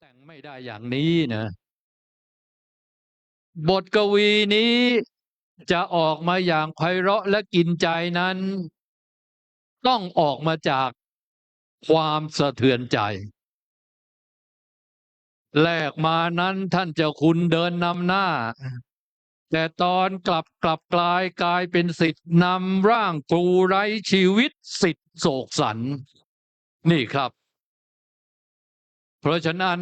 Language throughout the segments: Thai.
แต่งไม่ได้อย่างนี้นะบทกวีนี้จะออกมาอย่างไพเราะและกินใจนั้นต้องออกมาจากความสะเทือนใจแรกมานั้นท่านเจ้าคุณเดินนำหน้าแต่ตอนกลับกลายเป็นศิษย์นำร่างครูไร้ชีวิตศิษย์โศกสันนี่ครับเพราะฉะนั้น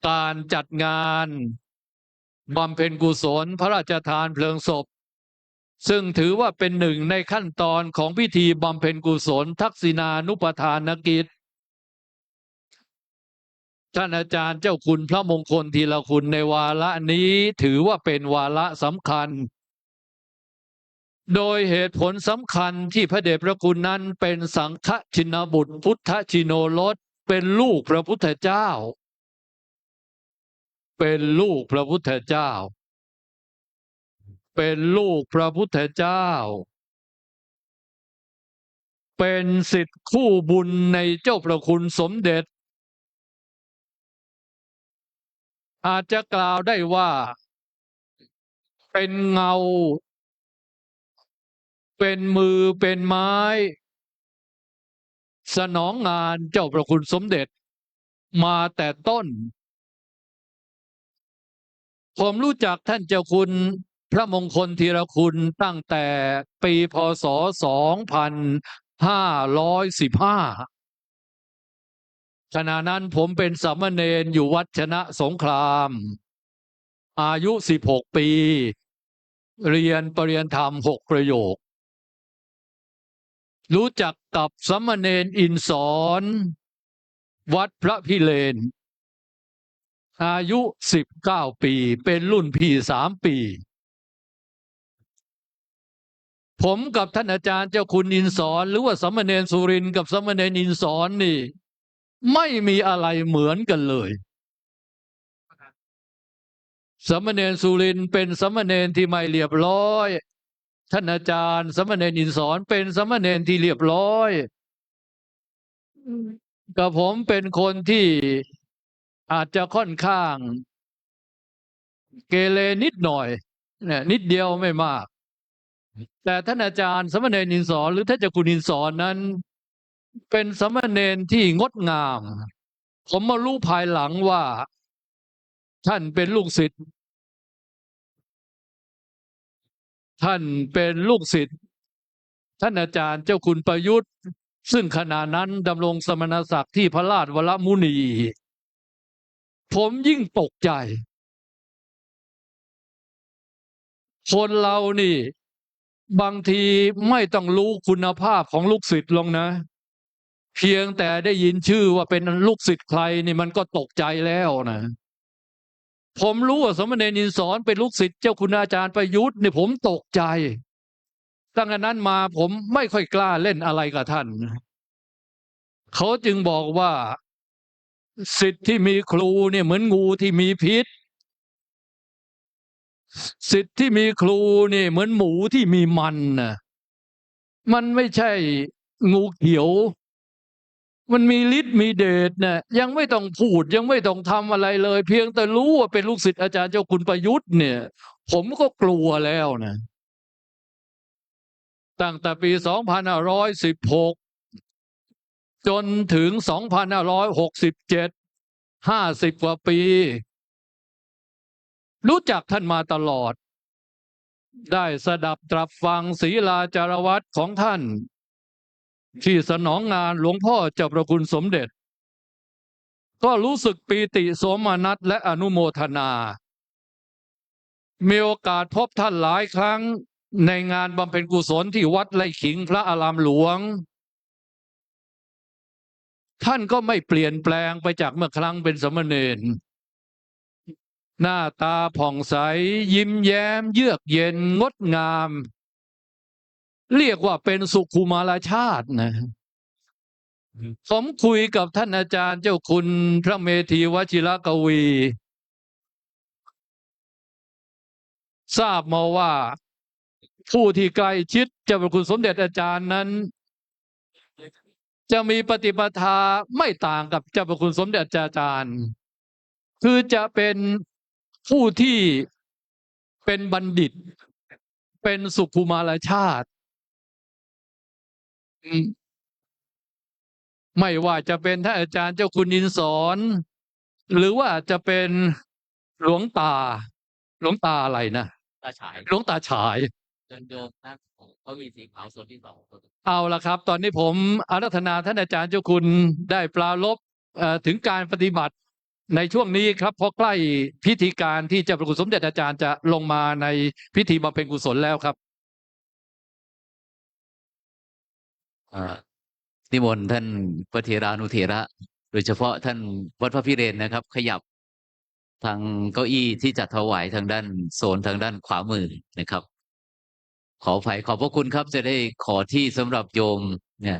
การจัดงานบำเพ็ญกุศลพระราชทานเพลิงศพซึ่งถือว่าเป็นหนึ่งในขั้นตอนของพิธีบำเพ็ญกุศลทักษิณานุปทานกิจท่านอาจารย์เจ้าคุณพระมงคลธีรคุณในวาระนี้ถือว่าเป็นวาระสำคัญโดยเหตุผลสำคัญที่พระเดชพระคุณนั้นเป็นสังฆชินบุตรพุทธชิโนรสเป็นลูกพระพุทธเจ้าเป็นลูกพระพุทธเจ้าเป็นลูกพระพุทธเจ้าเป็นศิษย์คู่บุญในเจ้าประคุณสมเด็จอาจจะกล่าวได้ว่าเป็นเงาเป็นมือเป็นไม้สนองงานเจ้าประคุณสมเด็จมาแต่ต้นผมรู้จักท่านเจ้าคุณพระมงคลธีรคุณตั้งแต่ปีพ.ศ. 2515ขณะนั้นผมเป็นสามเณรอยู่วัดชนะสงครามอายุ16 ปีเรียนปริญญาธรรม6 ประโยครู้จักกับสามเณรอินสอนวัดพระพิเรนอายุ19 ปีเป็นรุ่นพี่3 ปีผมกับท่านอาจารย์เจ้าคุณอินสอนหรือว่าสามเณรสุรินทร์กับสามเณรอินสอนนี่ไม่มีอะไรเหมือนกันเลยสามเณรสุรินทร์เป็นสามเณรที่ไม่เรียบร้อยท่านอาจารย์สามเณรอินสอนเป็นสามเณรที่เรียบร้อยกับผมเป็นคนที่อาจจะค่อนข้างเกเรนิดหน่อยเนี่ยนิดเดียวไม่มากแต่ท่านอาจารย์สามเณรอินสอนหรือท่านเจ้าคุณอินสอนนั้นเป็นสามเณรที่งดงามผมมารู้ภายหลังว่าท่านเป็นลูกศิษย์ท่านเป็นลูกศิษย์ท่านอาจารย์เจ้าคุณประยุทธ์ซึ่งขณะนั้นดำรงสมณศักดิ์ที่พระราชวรมุนีผมยิ่งตกใจคนเรานี่บางทีไม่ต้องรู้คุณภาพของลูกศิษย์ลงนะเพียงแต่ได้ยินชื่อว่าเป็นลูกศิษย์ใครนี่มันก็ตกใจแล้วนะผมรู้ว่าสมณเณรอินสอนเป็นลูกศิษย์เจ้าคุณอาจารย์ประยุทธ์นี่ผมตกใจตั้งแต่นั้นมาผมไม่ค่อยกล้าเล่นอะไรกับท่านเขาจึงบอกว่าศิษย์ที่มีครูเนี่ยเหมือนงูที่มีพิษศิษย์ที่มีครูนี่เหมือนหมูที่มีมันนะมันไม่ใช่งูเขียวมันมีฤทธิ์มีเดชนะยังไม่ต้องพูดยังไม่ต้องทำอะไรเลยเพียงแต่รู้ว่าเป็นลูกศิษย์อาจารย์เจ้าคุณประยุทธ์เนี่ยผมก็กลัวแล้วนะตั้งแต่ปี2516จนถึง2567 50 กว่าปีรู้จักท่านมาตลอดได้สดับตรับฟังศีลาจารวัตรของท่านที่สนองงานหลวงพ่อเจ้าประคุณสมเด็จก็รู้สึกปีติโสมนัสและอนุโมทนามีโอกาสพบท่านหลายครั้งในงานบำเพ็ญกุศลที่วัดไร่ขิงพระอารามหลวงท่านก็ไม่เปลี่ยนแปลงไปจากเมื่อครั้งเป็นสามเณรหน้าตาผ่องใสยิ้มแย้มเยือกเย็นงดงามเรียกว่าเป็นสุขุมารชาตินะผมคุยกับท่านอาจารย์เจ้าคุณพระเมธีวชิรกวีทราบมาว่าผู้ที่ใกล้ชิดเจ้าพระคุณสมเด็จอาจารย์นั้น จะมีปฏิปทาไม่ต่างกับเจ้าพระคุณสมเด็จอาจารย์คือจะเป็นผู้ที่เป็นบัณฑิตเป็นสุขุมารชาติไม่ว่าจะเป็นท่านอาจารย์เจ้าคุณอินสอนหรือว่าจะเป็นหลวงตาอะไรนะตาฉายหลวงตาฉายโยมนะเขามีสีขาวส่วนที่สองเอาละครับ ตอนนี้ผมอาราธนาท่านอาจารย์เจ้าคุณได้ปรารภถึงการปฏิบัติในช่วงนี้ครับเพราะใกล้พิธีการที่เจ้าพระคุณสมเด็จอาจารย์จะลงมาในพิธีบำเพ็ญกุศลแล้วครับนิมนต์ท่านพระเถรานุเถระโดยเฉพาะท่านวัดพระพิเรนนะครับ ขยับทางเก้าอี้ที่จัดถวายทางด้านโซนทางด้านขวามือนะครับ ขออภัยขอบพระคุณครับจะได้ขอที่สำหรับโยมเนี่ย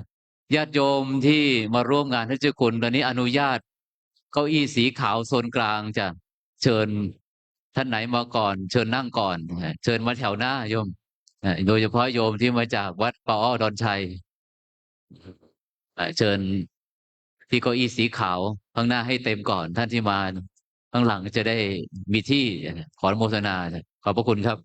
ญาติโยมที่มาร่วมงานท่านเจ้าคุณตอนนี้อนุญาตเก้าอี้สีขาวโซนกลางจะเชิญท่านไหนมาก่อนเชิญนั่งก่อนเชิญมาแถวหน้าโยมโดยเฉพาะโยมที่มาจากวัดปอดอนชัยเชิญที่เก้าอี้สีขาวข้างหน้าให้เต็มก่อนท่านที่มาข้างหลังจะได้มีที่ขออนุโมทนาขอบพระคุณครับ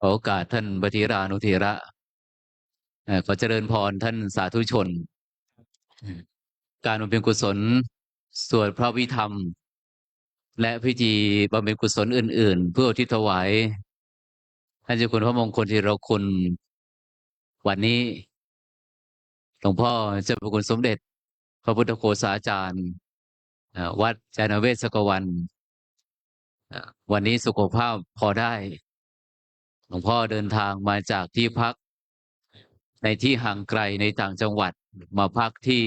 ขอโอกาสท่านพระเถรานุเถระขอเจริญพรท่านสาธุชน การบำเพ็ญกุศลสวดพระวิธรรม และพิธีบำเพ็ญกุศลอื่นๆ เพื่ออุทิศถวายท่านเจ้าคุณพระมงคลธีรคุณวันนี้หลวงพ่อเจ้าพระคุณสมเด็จ พระพุทธโฆษาจารย์วัดจานเวศกวันวันนี้สุขภาพพอได้หลวงพ่อเดินทางมาจากที่พักในที่ห่างไกลในต่างจังหวัดมาพักที่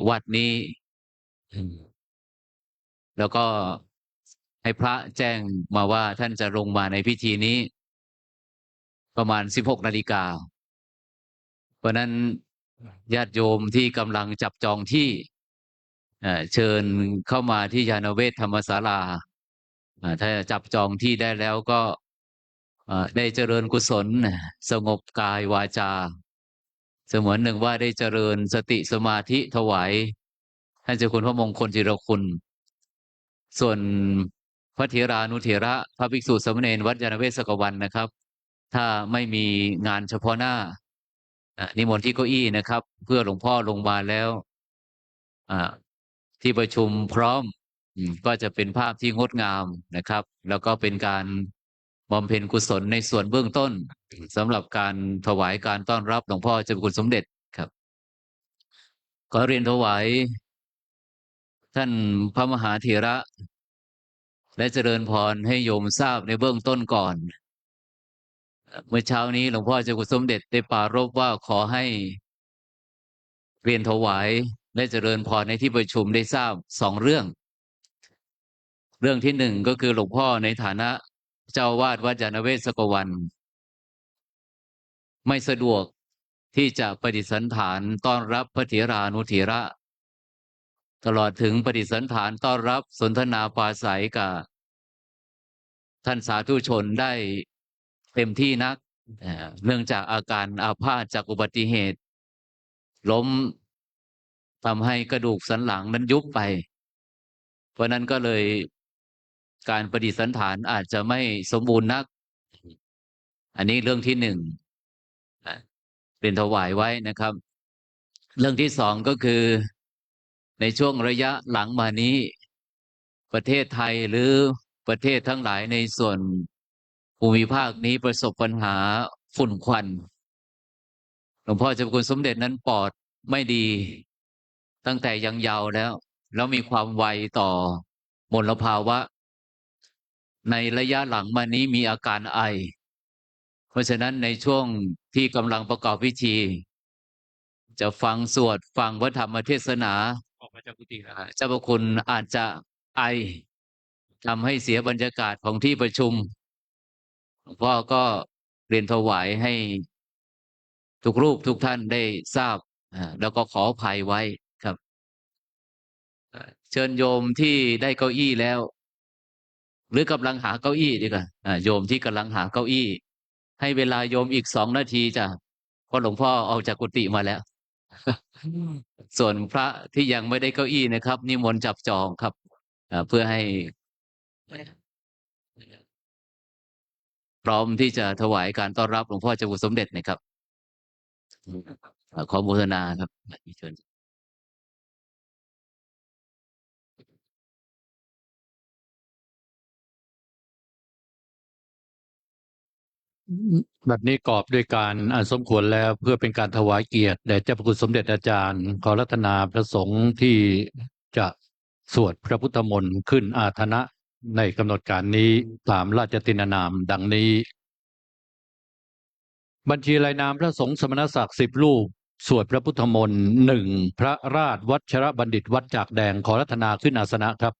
วัดนี้แล้วก็ให้พระแจ้งมาว่าท่านจะลงมาในพิธีนี้ประมาณ16 นาฬิกาเพราะนั้นญาติโยมที่กำลังจับจองที่เชิญเข้ามาที่ยานเวศธรรมศาลาถ้าจับจองที่ได้แล้วก็ได้เจริญกุศลสงบกายวาจาเสมือนหนึ่งว่าได้เจริญสติสมาธิถวายท่านเจ้าคุณพระมงคลจิรคุณส่วนพระเถรานุเถระพระภิกษุสามเณรวัดยานเวศกวันนะครับถ้าไม่มีงานเฉพาะหน้านิมนต์ที่เก้าอี้นะครับเพื่อหลวงพ่อลงมาแล้วที่ประชุมพร้อมก็จะเป็นภาพที่งดงามนะครับแล้วก็เป็นการบำเพ็ญกุศลในส่วนเบื้องต้นสำหรับการถวายการต้อนรับหลวงพ่อเจ้าคุณสมเด็จครับขอเรียนถวายท่านพระมหาเถระและเจริญพรให้โยมทราบในเบื้องต้นก่อนเมื่อเช้านี้หลวงพ่อเจ้าคุณสมเด็จได้ปรารภว่าขอให้เรียนถวายและเจริญพรในที่ประชุมได้ทราบ2 เรื่องที่1ก็คือหลวงพ่อในฐานะเจ้าวาดวัดยานเวศกวันไม่สะดวกที่จะปฏิสันถานต้อนรับพระเถรานุเถระตลอดถึงปฏิสันถานต้อนรับสนทนาปราศัยกับท่านสาธุชนได้เต็มที่นักเนื่องจากอาการอาพาธจากอุบัติเหตุล้มทำให้กระดูกสันหลังนั้นยุบไปเพราะนั้นก็เลยการปฏิสันถานอาจจะไม่สมบูรณ์นักอันนี้เรื่องที่1เป็นถวายไว้นะครับ เรื่องที่2ก็คือในช่วงระยะหลังมานี้ประเทศไทยหรือ ประเทศทั้งหลายในส่วนภูมิภาคนี้ประสบปัญหาฝุ่นควันหลวงพ่อเจ้าคุณสมเด็จนั้นปอดไม่ดีตั้งแต่ยังเยาว์แล้วมีความไวต่อมลภาวะในระยะหลังมานี้มีอาการไอ เพราะฉะนั้นในช่วงที่กำลังประกอบพิธี จะฟังสวดฟังพระธรรมเทศนาออกมาจากกุฏิแล้วเจ้าพระคุณอาจจะไอทำให้เสียบรรยากาศของที่ประชุมหลวงพ่อก็เรียนถวายให้ทุกรูปทุกท่านได้ทราบแล้วก็ขออภัยไว้ครับเชิญโยมที่ได้เก้าอี้แล้ว หรือกำลังหาเก้าอี้ดีกว่าโยมที่กำลังหาเก้าอี้ ให้เวลาโยมอีก2 นาทีจ้ะเพราะหลวงพ่อออกจากกุฏิมาแล้ว ส่วนพระที่ยังไม่ได้เก้าอี้นะครับนิมนต์จับจองครับเพื่อให้พร้อมที่จะถวายการต้อนรับหลวงพ่อเจ้าคุณสมเด็จนะครับขอโมทนาครับเชิญ แบบนี้กอบด้วยการอันสมควรแล้วเพื่อเป็นการถวายเกียรติแด่เจ้าพระคุณสมเด็จอาจารย์ ขอรัตนาพระสงฆ์ที่จะสวดพระพุทธมนต์ขึ้นอาทนะในกำหนดการนี้ตามราชตินานามดังนี้ บัญชีรายนามพระสงฆ์สมณศักดิ์10 รูปสวดพระพุทธมนต์1พระราชวัชรบัณฑิตวัดจากแดงขอรัตนาขึ้นอาสนะครับ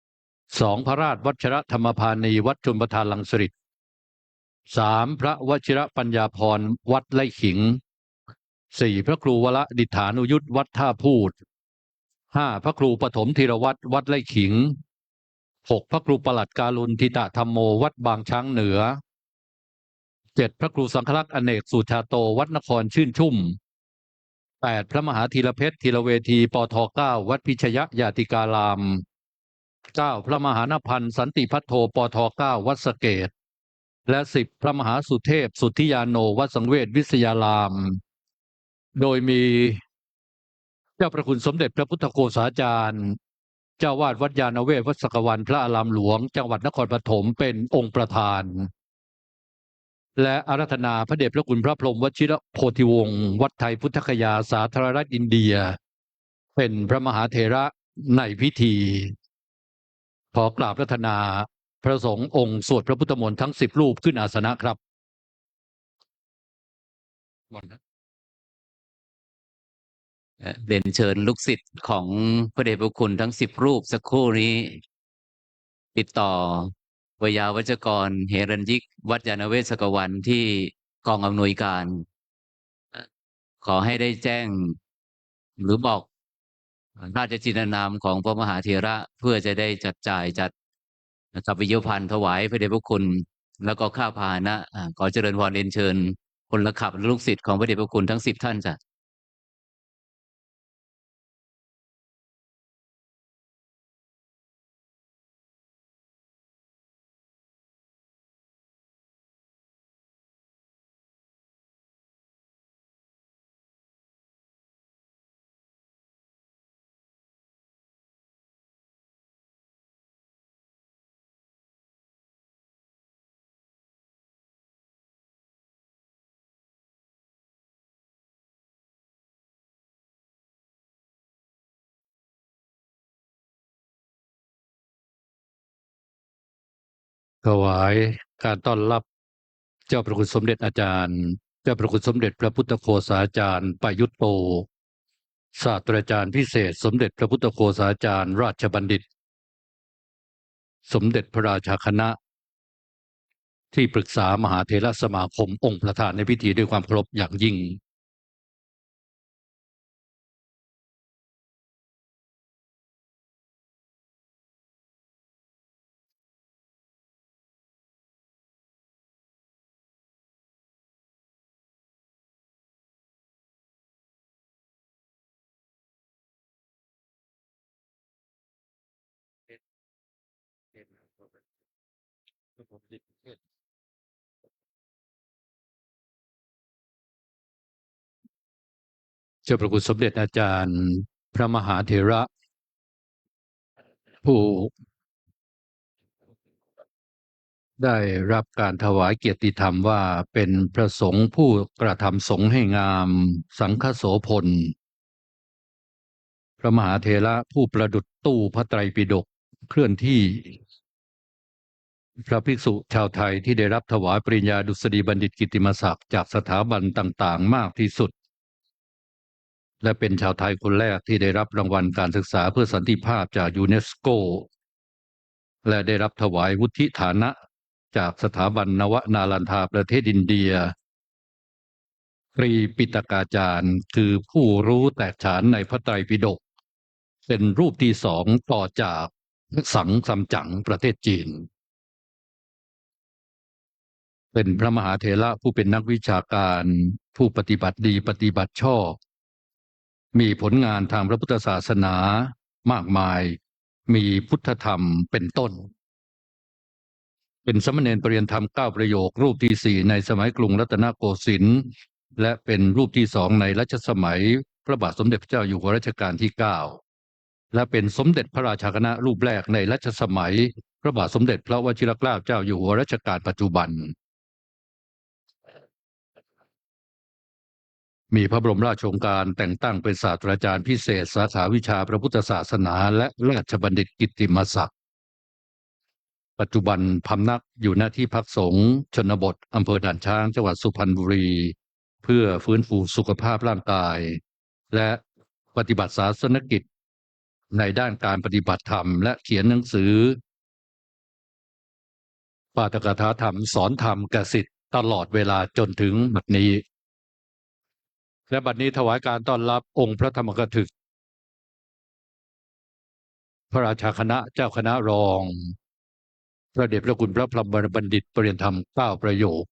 2พระราชวัชรธรรมพานีวัดชลประทานลังสฤษ3พระวชิรปัญญาพรวัดไร่ขิง4พระครูวรดิษฐานุยุทธวัดท่าพูด5พระครูปฐมธีรวัตรวัดไร่ขิง6พระครูประหลัดการุณทิตะธรรมโมวัดบางช้างเหนือ7พระครูสังฆลักษณ์อเนกสุชาโตวัดนครชื่นชุ่ม8พระมหาธีรเพชรธีรเวทีปท9วัดพิชยญาติการาม9พระมหานพันธ์สันติพัทโทปท9วัดสะเกษและ10พระมหาสุเทพสุทธิยาโนวัดสังเวชวิทยาราม โดยมีเจ้าพระคุณสมเด็จพระพุทธโฆษาจารย์เจ้าวาดวัดยานเวศวัดสักวันพระอารามหลวงจังหวัดนครปฐมเป็นองค์ประธาน และอาราธนาพระเดชพระคุณพระพรหมวชิรโพธิวงศ์วัดไทยพุทธคยาสาธารณรัฐอินเดีย เป็นพระมหาเถระในพิธีขอกราบรัตนาพระสงฆ์องค์สวดพระพุทธมนต์ทั้ง10 รูปขึ้นอาสนะครับเรียนเชิญลูกศิษย์ของพระเดชพระคุณทั้ง10 รูปสักครู่นี้ ติดต่อวยาวัจกรเฮรัญยิกวัดยานเวศกวันที่กองอำนวยการ ขอให้ได้แจ้งหรือบอกราชจินนามของพระมหาเถระเพื่อจะได้จัดจ่ายจัดสัพพิโยพันธ์ถวายพระเดชพระคุณ แล้วก็ข้าพาหนะขอเจริญพรเรียนเชิญพลขับและลูกศิษย์ของพระเดชพระคุณทั้ง10 ท่านจ้ะถวายการต้อนรับเจ้าพระคุณสมเด็จอาจารย์เจ้าพระคุณสมเด็จพระพุทธโฆษาจารย์ปยุตโตศาสตราจารย์พิเศษสมเด็จพระพุทธโฆษาจารย์ราชบัณฑิต สมเด็จพระราชาคณะที่ปรึกษามหาเถรสมาคมองค์ประธานในพิธีด้วยความเคารพอย่างยิ่งเจ้าพระคุณสมเด็จอาจารย์พระมหาเถระผู้ ได้รับการถวายเกียรติธรรมว่าเป็นพระสงฆ์ผู้กระทำสงฆ์ให้งามสังฆโสพลพระมหาเถระผู้ประดุจตู้พระไตรปิฎกเคลื่อนที่พระภิกษุชาวไทยที่ได้รับถวายปริญญาดุษฎีบัณฑิตกิตติมศักดิ์จากสถาบันต่างๆมากที่สุดและเป็นชาวไทยคนแรกที่ได้รับรางวัลการศึกษาเพื่อสันติภาพจากยูเนสโกและได้รับถวายวุฒิฐานะจากสถาบันนวนาลันทาประเทศอินเดียตรีปิฎกาจารย์คือผู้รู้แตกฉานในพระไตรปิฎกเป็นรูปที่สองต่อจากสังซัมจั๋งประเทศจีนเป็นพระมหาเถระผู้เป็นนักวิชาการผู้ปฏิบัติดีปฏิบัติชอบมีผลงานทางพระพุทธศาสนามากมายมีพุทธธรรมเป็นต้นเป็นสามเณรปริยนธรรม9ประโยครูปที่4ในสมัยกรุงรัตนโกสินทร์และเป็นรูปที่2ในรัชสมัยพระบาทสมเด็จพระเจ้าอยู่หัวรัชกาลที่9และเป็นสมเด็จพระราชาคณะรูปแรกในรัชสมัยพระบาทสมเด็จพระวชิรเกล้าเจ้าอยู่หัวรัชกาลปัจจุบันมีพระบรมราชโองการแต่งตั้งเป็นศาสตราจารย์พิเศษสาขาวิชาพระพุทธศาสนาและราชบัณฑิตกิตติมศักดิ์ปัจจุบันพำนักอยู่ณที่พักสงฆ์ชนบทอำเภอด่านช้างจังหวัดสุพรรณบุรีเพื่อฟื้นฟูสุขภาพร่างกายและปฏิบัติศาสนกิจในด้านการปฏิบัติธรรมและเขียนหนังสือปาฐกถาธรรมสอนธรรมแก่ศิษย์ตลอดเวลาจนถึงบัดนี้และบัดนี้ถวายการต้อนรับองค์พระธรรมกถึกพระราชาคณะเจ้าคณะรองพระเดชพระคุณพระพรหมบัณฑิตปริยนธรรม9ประโยค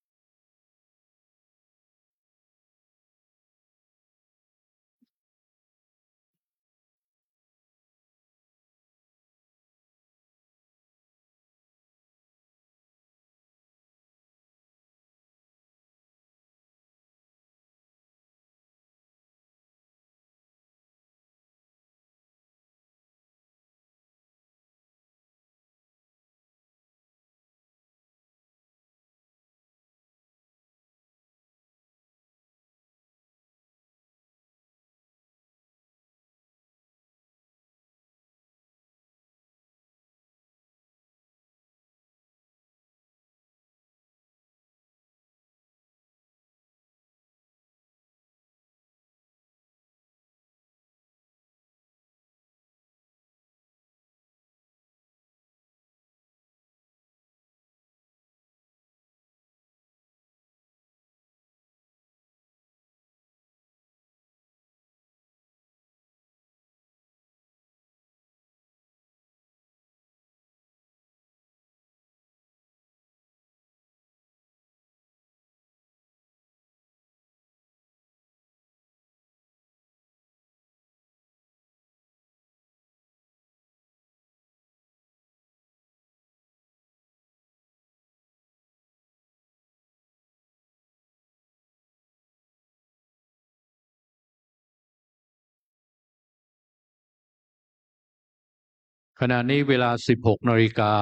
ขณะนี้เวลา16นาฬิกา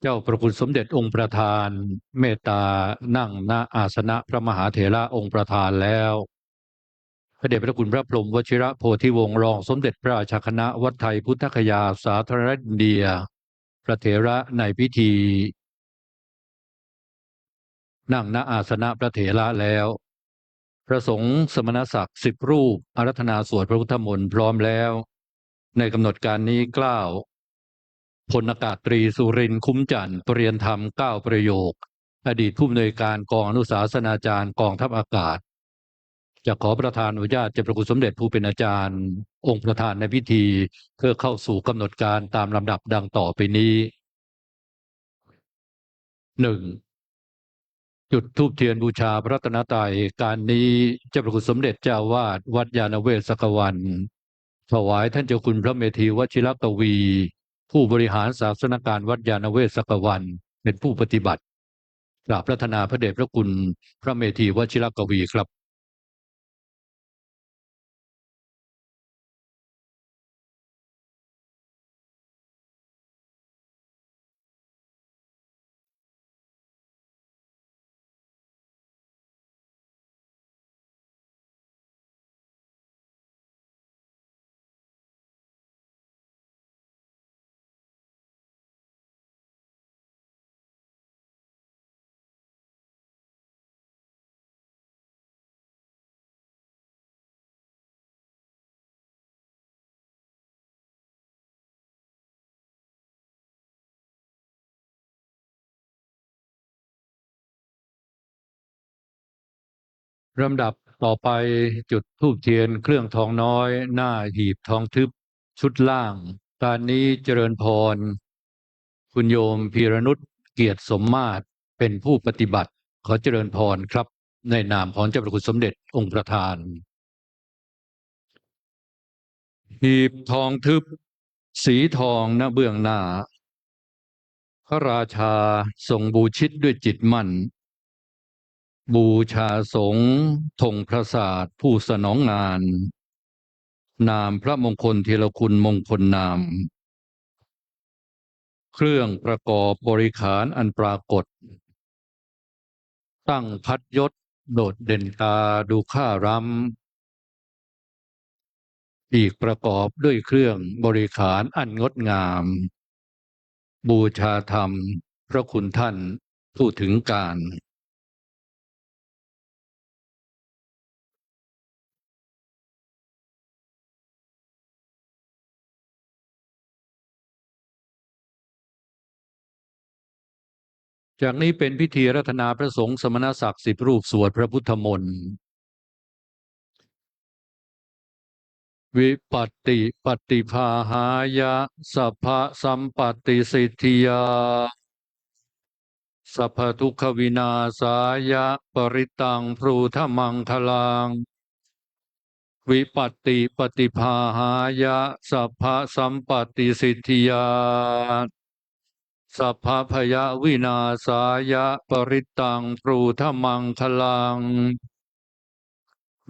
เจ้าประคุณสมเด็จองค์ประธานเมตตานั่งณอาสนะพระมหาเถระองค์ประธานแล้วพระเดชพระคุณพระพรหมวชิระโพธิวงศ์รองสมเด็จพระราชาคณะวัดไทยพุทธคยาสาธารณรัฐอินเดียพระเถระในพิธีนั่งณอาสนะพระเถระแล้วพระสงฆ์สมณศักดิ์10รูปอารัธนาสวดพระพุทธมนต์พร้อมแล้วในกำหนดการนี้กล่าวพลอากาศตรีสุรินทร์คุ้มจันทร์ปริยนธรรม9ประโยคอดีตผู้อำนวยการกองอนุสาสนาจารย์กองทัพอากาศจะขอประธานอนุญาตเจ้าพระคุณสมเด็จผู้เป็นอาจารย์องค์ประธานในพิธีเพื่อเข้าสู่กำหนดการตามลำดับดังต่อไปนี้1. จุดธูปเทียนบูชาพระรัตนตรัยการนี้เจ้าพระคุณสมเด็จเจ้าวาดวัดยานเวศกวันถวายท่านเจ้าคุณพระเมธีวชิรกวี ผู้บริหารศาสนการวัดยานเวศกวันเป็นผู้ปฏิบัติกราบพระธนาพระเดชพระคุณพระเมธีวชิรกวีครับ ลำดับต่อไปจุดธูปเทียนเครื่องทองน้อยหน้าหีบทองทึบชุดล่าง การนี้เจริญพรคุณโยมพีรนุชเกียรติสมมาตรเป็นผู้ปฏิบัติขอเจริญพรครับในนามของเจ้าพระคุณสมเด็จองค์ประธานหีบทองทึบสีทองณเบื้องหน้าพระราชาทรงบูชิตด้วยจิตมั่นบูชาสงฆ์ธงพระศาสตร์ผู้สนองงานนามพระมงคลธีรคุณมงคลนามเครื่องประกอบบริขารอันปรากฏตั้งพัดยศโดดเด่นตาดูข้ารำอีกประกอบด้วยเครื่องบริขารอันงดงามบูชาธรรมพระคุณท่านผู้ถึงการจากนี้เป็นพิธีรัตนาพระสงฆ์สมณศักดิ์10 รูปสวดพระพุทธมนต์วิปัตติปฏิภาหายะสัพพะสัมปติสิทธิยาสัพพทุกขวินาศายะปริตังพรูธมังคลังวิปัตติปฏิภาหายะสัพพะสัมปติสิทธิยาสัพพพยวินาศายะปริตังพรูธมังคลัง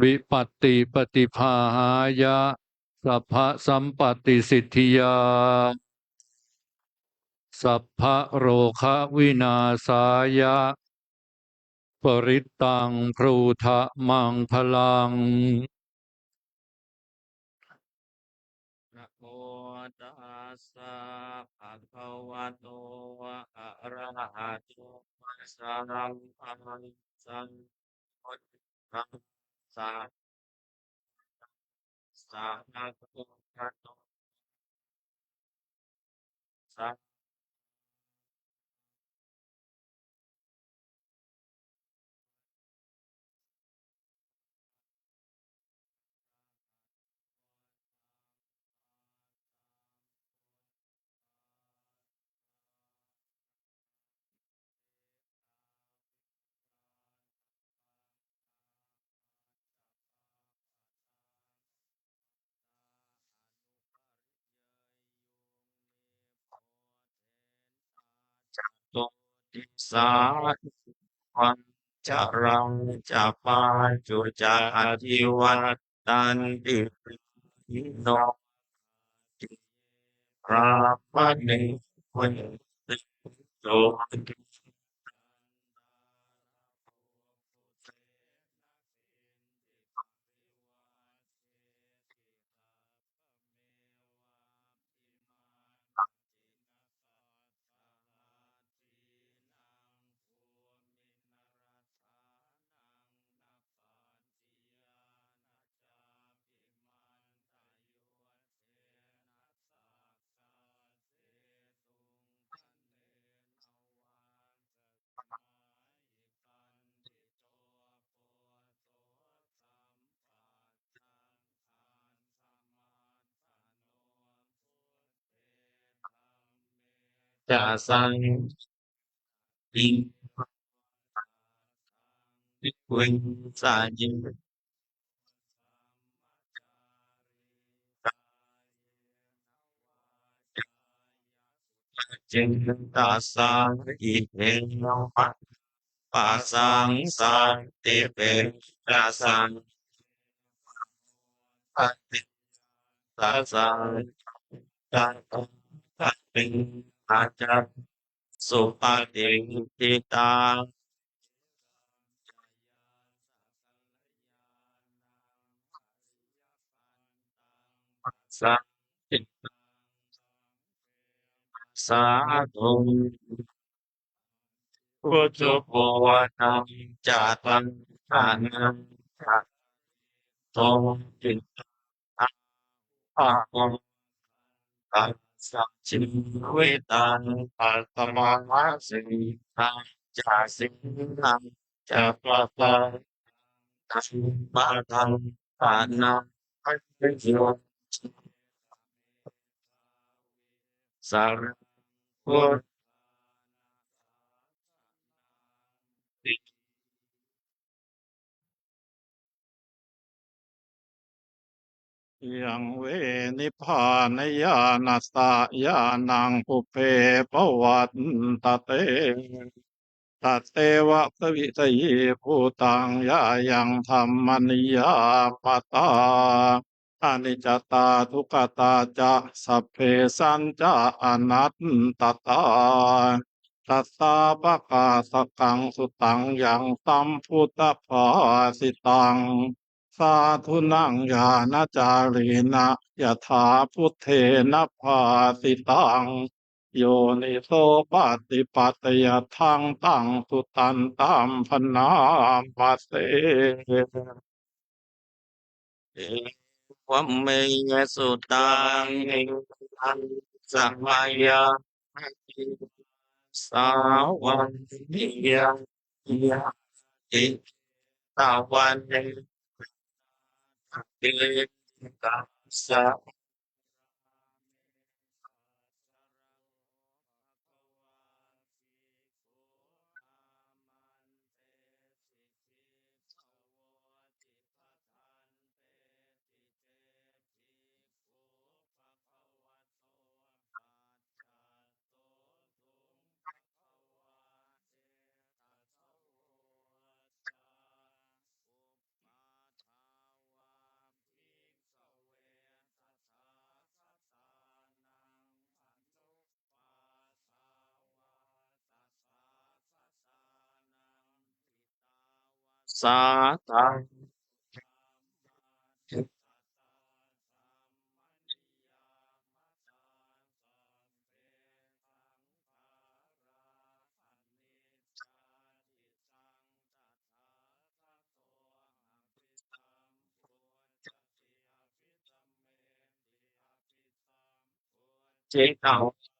วิปัตติปฏิภาหายะสัพพะสัมปติสิทธิยาสัพพะโรคะวินาศายะปริตังพรูธมังคลังนะโมตัสสะภะคะวะโตอะระหะโตสัมมาสัมพุทธัสสะสัพพะโตอะโตสัพโตติสาวันจะรังจะปาจุจะอธิวัตตันติโนพระปฏิวันติโตจะสังอิงวิญญาณิจินตาสังอิเทนปัสปัสสังสันติเปตัสสังปฏิตัสสังตันตันติอาจารย์สุปฏิทิตาสังติสาธุพุทธโภวนาจาตังทานังโตติอาภาคังตัสสัจจิวิตังปัตตมะสิทังจาสินังจะปะปะ มาทังปานาภิโยสารพุทธิ ยังเวนิพพานญาณสสะญาณังปุเพปวัตตเตตัตเตวะสวิสยิภูตังยายังธรรมนิยามตาอนิจจตาทุกขตาจะสัพเพสัญจะอนัตตตาตัสสะปะกาสกังสุตังยังสัมพุทธภาสิตัง สาธุนังญาณจารีนะยถาพุทเทนะภาสิตังโยนิโสปฏิปัตยทังตังสุตันตัมพนามาเส เอวัมเมยสุตังเอตังสัมมายาสาวันนิยังยะอิตาวันเนติกัสสะสาตังเจตัง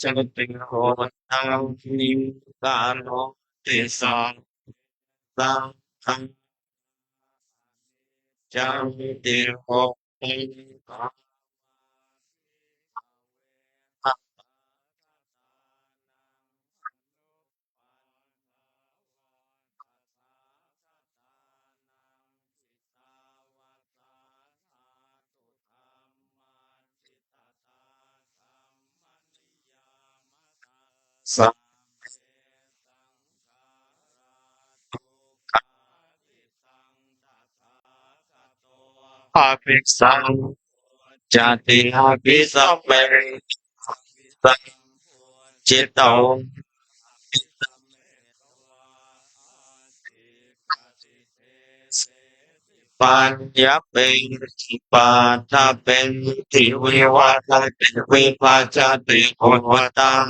จติโหตังนิกาโนติสังตังทังจังติโหติสัพพะภิกสังจติหาภิสัมเมสังจิตโตปัญญาเป็นปาทาเป็นทิวิวัตเป็นวิปัจจติโหตัง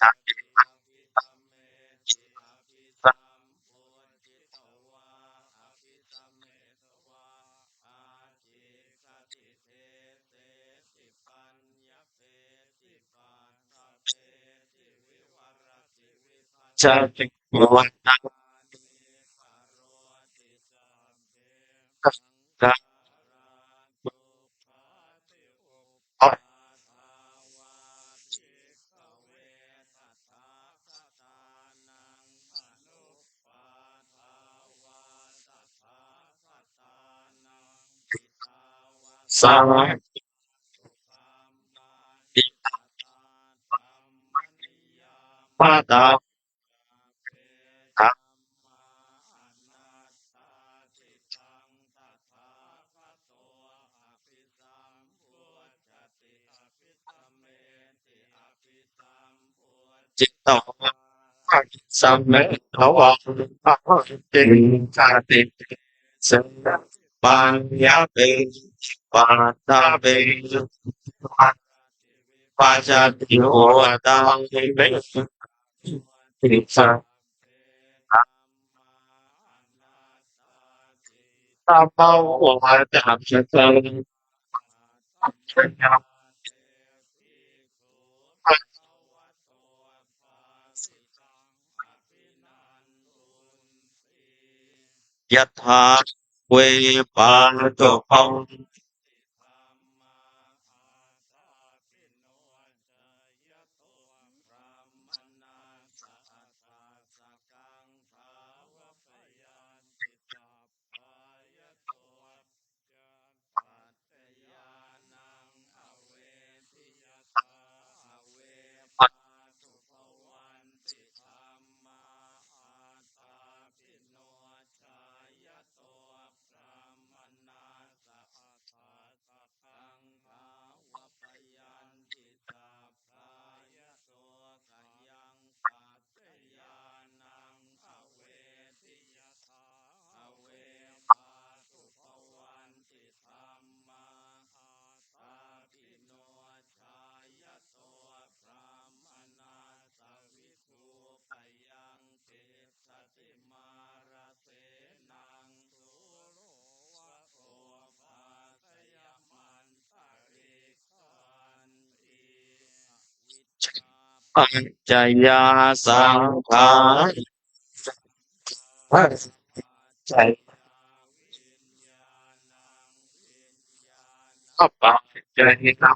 จัติสังจัติโหตังกังกังสังติปาตาทังจิตโตสัมเมตวังติชาติสังปัญญาเป็นปาทาเป็น ปัจจติโหตังหิเมติสัพพะโอจักสังยัตถาเวปาโตภังปัญจยาสังขาปัจจัยปัจจัยนะ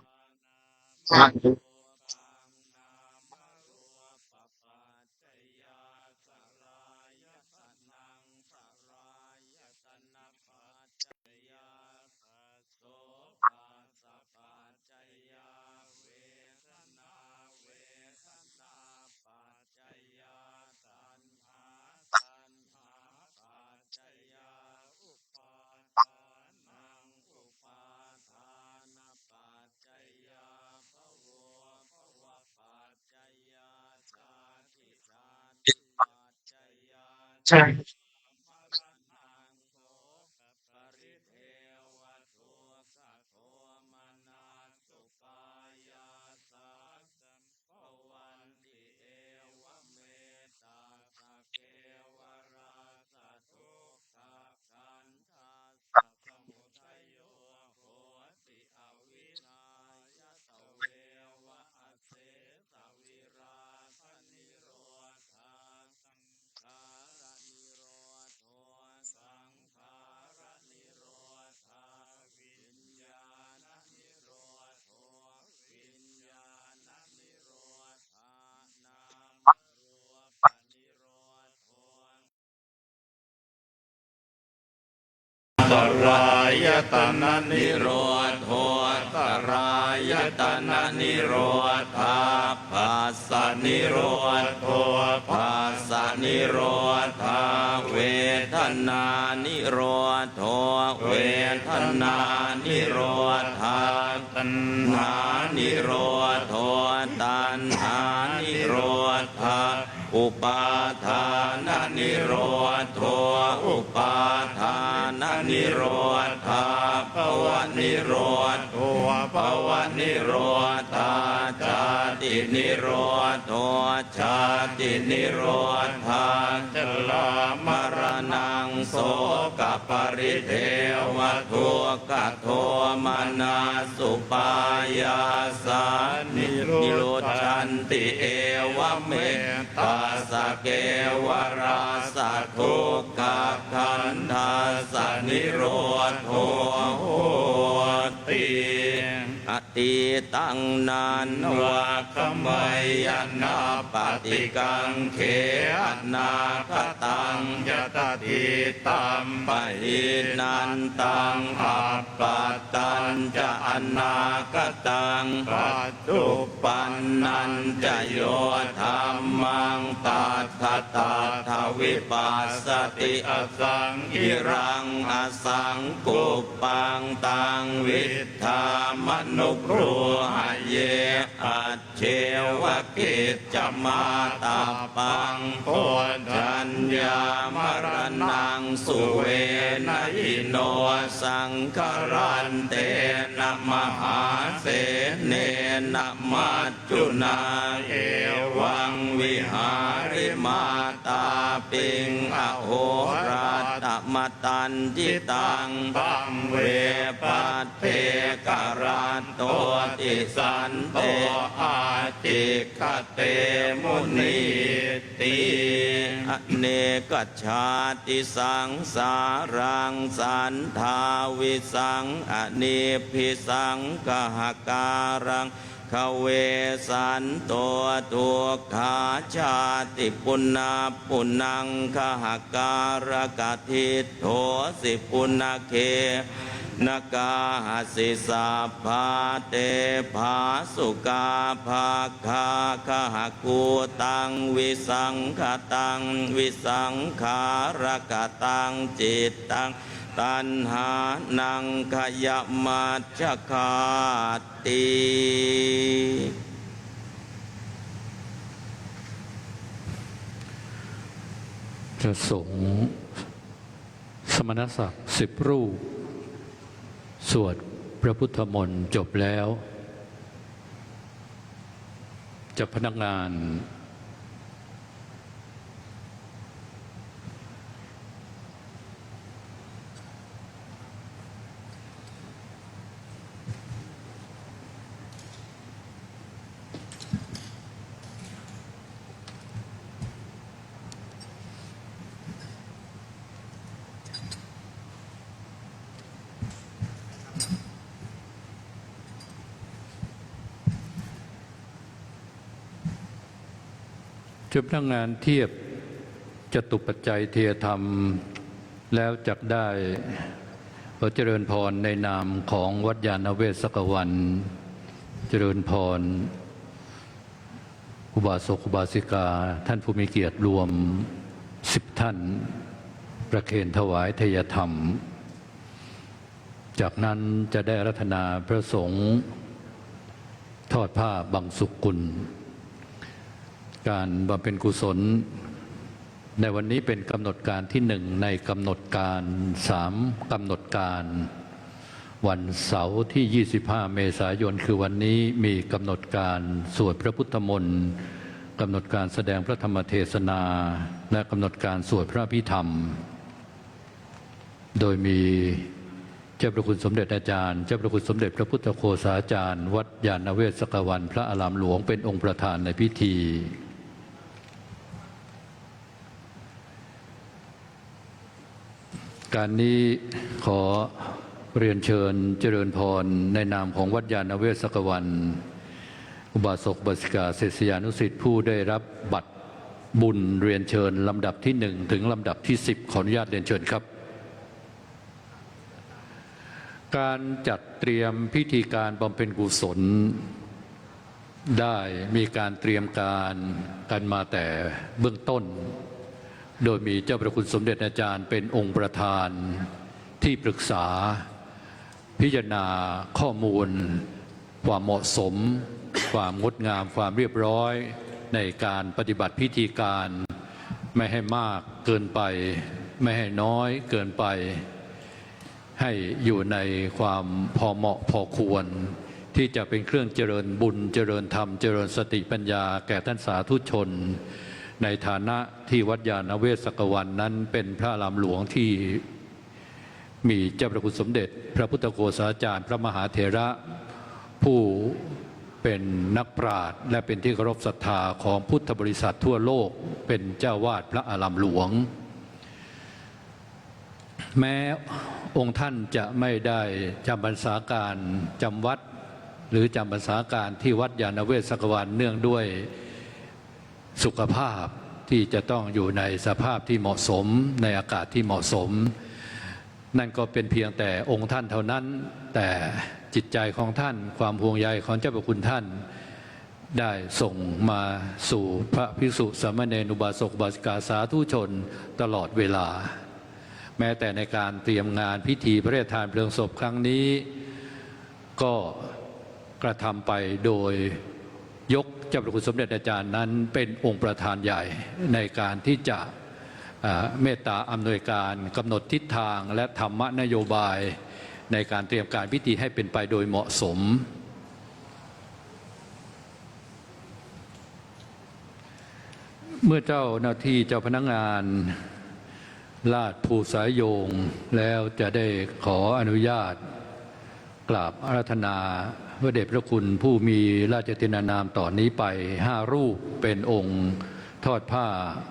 ใช่ตรายตนะนิโรธโทตรายตนะนิโรธาภาสนิโรธโทภาสนิโรธาเวทนานิโรธโทเวทนานิโรธาตัณหานิโรธโทตัณหานิโรธาอุปาทานนิโรธโทอุปาทานนิโรธาภวนิโรธโทภวนิโรธาชาตินิโรธโทชาตินิโรธาจลามรณังโสกปริเทวทุกขโทมนาสุปายาสานิโรชันติเอวเมตตาสเกวราสะทุกขคันธาสนิโรธโทโหติอติตังนานวะขมัยยนาปฏิกังเขอนาคตังยตติตัมปะหินันตังอัปปตันจะอนาคตังปัจจุปันนันจะโยธรรมัง ตัทธตาทวิปัสสติอสังอิรังอสังกุปปังตังวิทธามนุครูหเยอัจเชวกิจจมาตาปังโพชัญญามรณังสุเวนอิโนสังครันเตนะมหาเสเนนะมัจจุนาเอวังวิหาริมาตาปิงอโหราตมตันจิตังบังเวปัตเทกราโตติสันโตอาติคเตมุนีติอเนกชาติสังสารังสันทาวิสังอเนพิสังกหการังขเวสันตัวตัวขาชาติปุณาปุนังขหการกทิโทสิปุณเค นกาสิสาภาเตภาสุกาภาคาคหกูตังวิสังขตังวิสังขารกตังจิตตังตัณหานังขยมัจจคาติพระสงฆ์สมณศักดิ์10 รูปสวดพระพุทธมนต์จบแล้วจะพนักงานเจ้าพนักงานเทียบจตุปัจจัยเทธรรมแล้วจักได้ขอเจริญพรในนามของวัดยานเวศกวันเจริญพรอุบาสกอุบาสิกาท่านผู้มีเกียรติรวม10 ท่านประเคนถวายทายธรรมจากนั้นจะได้อาราธนาพระสงฆ์ทอดผ้าบังสุกุลการบำเพ็ญกุศลในวันนี้เป็นกำหนดการที่1ในกำหนดการ3กำหนดการวันเสาร์ที่25 เมษายนคือวันนี้มีกำหนดการสวดพระพุทธมนต์กำหนดการแสดงพระธรรมเทศนาและกำหนดการสวดพระอภิธรรมโดยมีเจ้าพระคุณสมเด็จอาจารย์เจ้าพระคุณสมเด็จพระพุทธโฆษาจารย์วัดยานเวศกวันพระอารามหลวงเป็นองค์ประธานในพิธีการนี้ขอเรียนเชิญเจริญพรในนามของวัดยานเวศกวันอุบาสกอุบาสิกาศิษยานุศิษย์ผู้ได้รับบัตรบุญเรียนเชิญลำดับที่1ถึงลำดับที่10ขออนุญาตเรียนเชิญครับการจัดเตรียมพิธีการบำเพ็ญกุศลได้มีการเตรียมการกันมาแต่เบื้องต้นโดยมีเจ้าพระคุณสมเด็จอาจารย์เป็นองค์ประธานที่ปรึกษาพิจารณาข้อมูลความเหมาะสมความงดงามความเรียบร้อยในการปฏิบัติพิธีการไม่ให้มากเกินไปไม่ให้น้อยเกินไปให้อยู่ในความพอเหมาะพอควรที่จะเป็นเครื่องเจริญบุญเจริญธรรมเจริญสติปัญญาแก่ท่านสาธุชนในฐานะที่วัดยานเวศกวันนั้นเป็นพระอารามหลวงที่มีเจ้าพระคุณสมเด็จพระพุทธโฆษาจารย์พระมหาเถระผู้เป็นนักปราชญ์และเป็นที่เคารพศรัทธาของพุทธบริษัททั่วโลกเป็นเจ้าวาดพระอารามหลวงแม้องค์ท่านจะไม่ได้จำพรรษาการจำวัดหรือจำพรรษาการที่วัดยานเวศกวันเนื่องด้วยสุขภาพที่จะต้องอยู่ในสภาพที่เหมาะสมในอากาศที่เหมาะสมนั่นก็เป็นเพียงแต่องค์ท่านเท่านั้นแต่จิตใจของท่านความห่วงใยของเจ้าพระคุณท่าน ได้ส่งมาสู่พระภิกษุสามเณรอุบาสกอุบาสิกาสาธุชนตลอดเวลาแม้แต่ในการเตรียมงานพิธีพระราชทานเพลิงศพครั้งนี้ก็กระทำไปโดยยกเจ้าพระคุณสมเด็จอาจารย์นั้นเป็นองค์ประธานใหญ่ในการที่จะเมตตาอำนวยการกำหนดทิศทางและธรรมนโยบายในการเตรียมการพิธีให้เป็นไปโดยเหมาะสมเมื่อเจ้าหน้าที่เจ้าพนักงานลาดภูสายโยงแล้วจะได้ขออนุญาตกราบอาราธนาพระเดชพระคุณผู้มีราชทินานามต่อนนี้ไป5 รูปเป็นองค์ทอดผ้า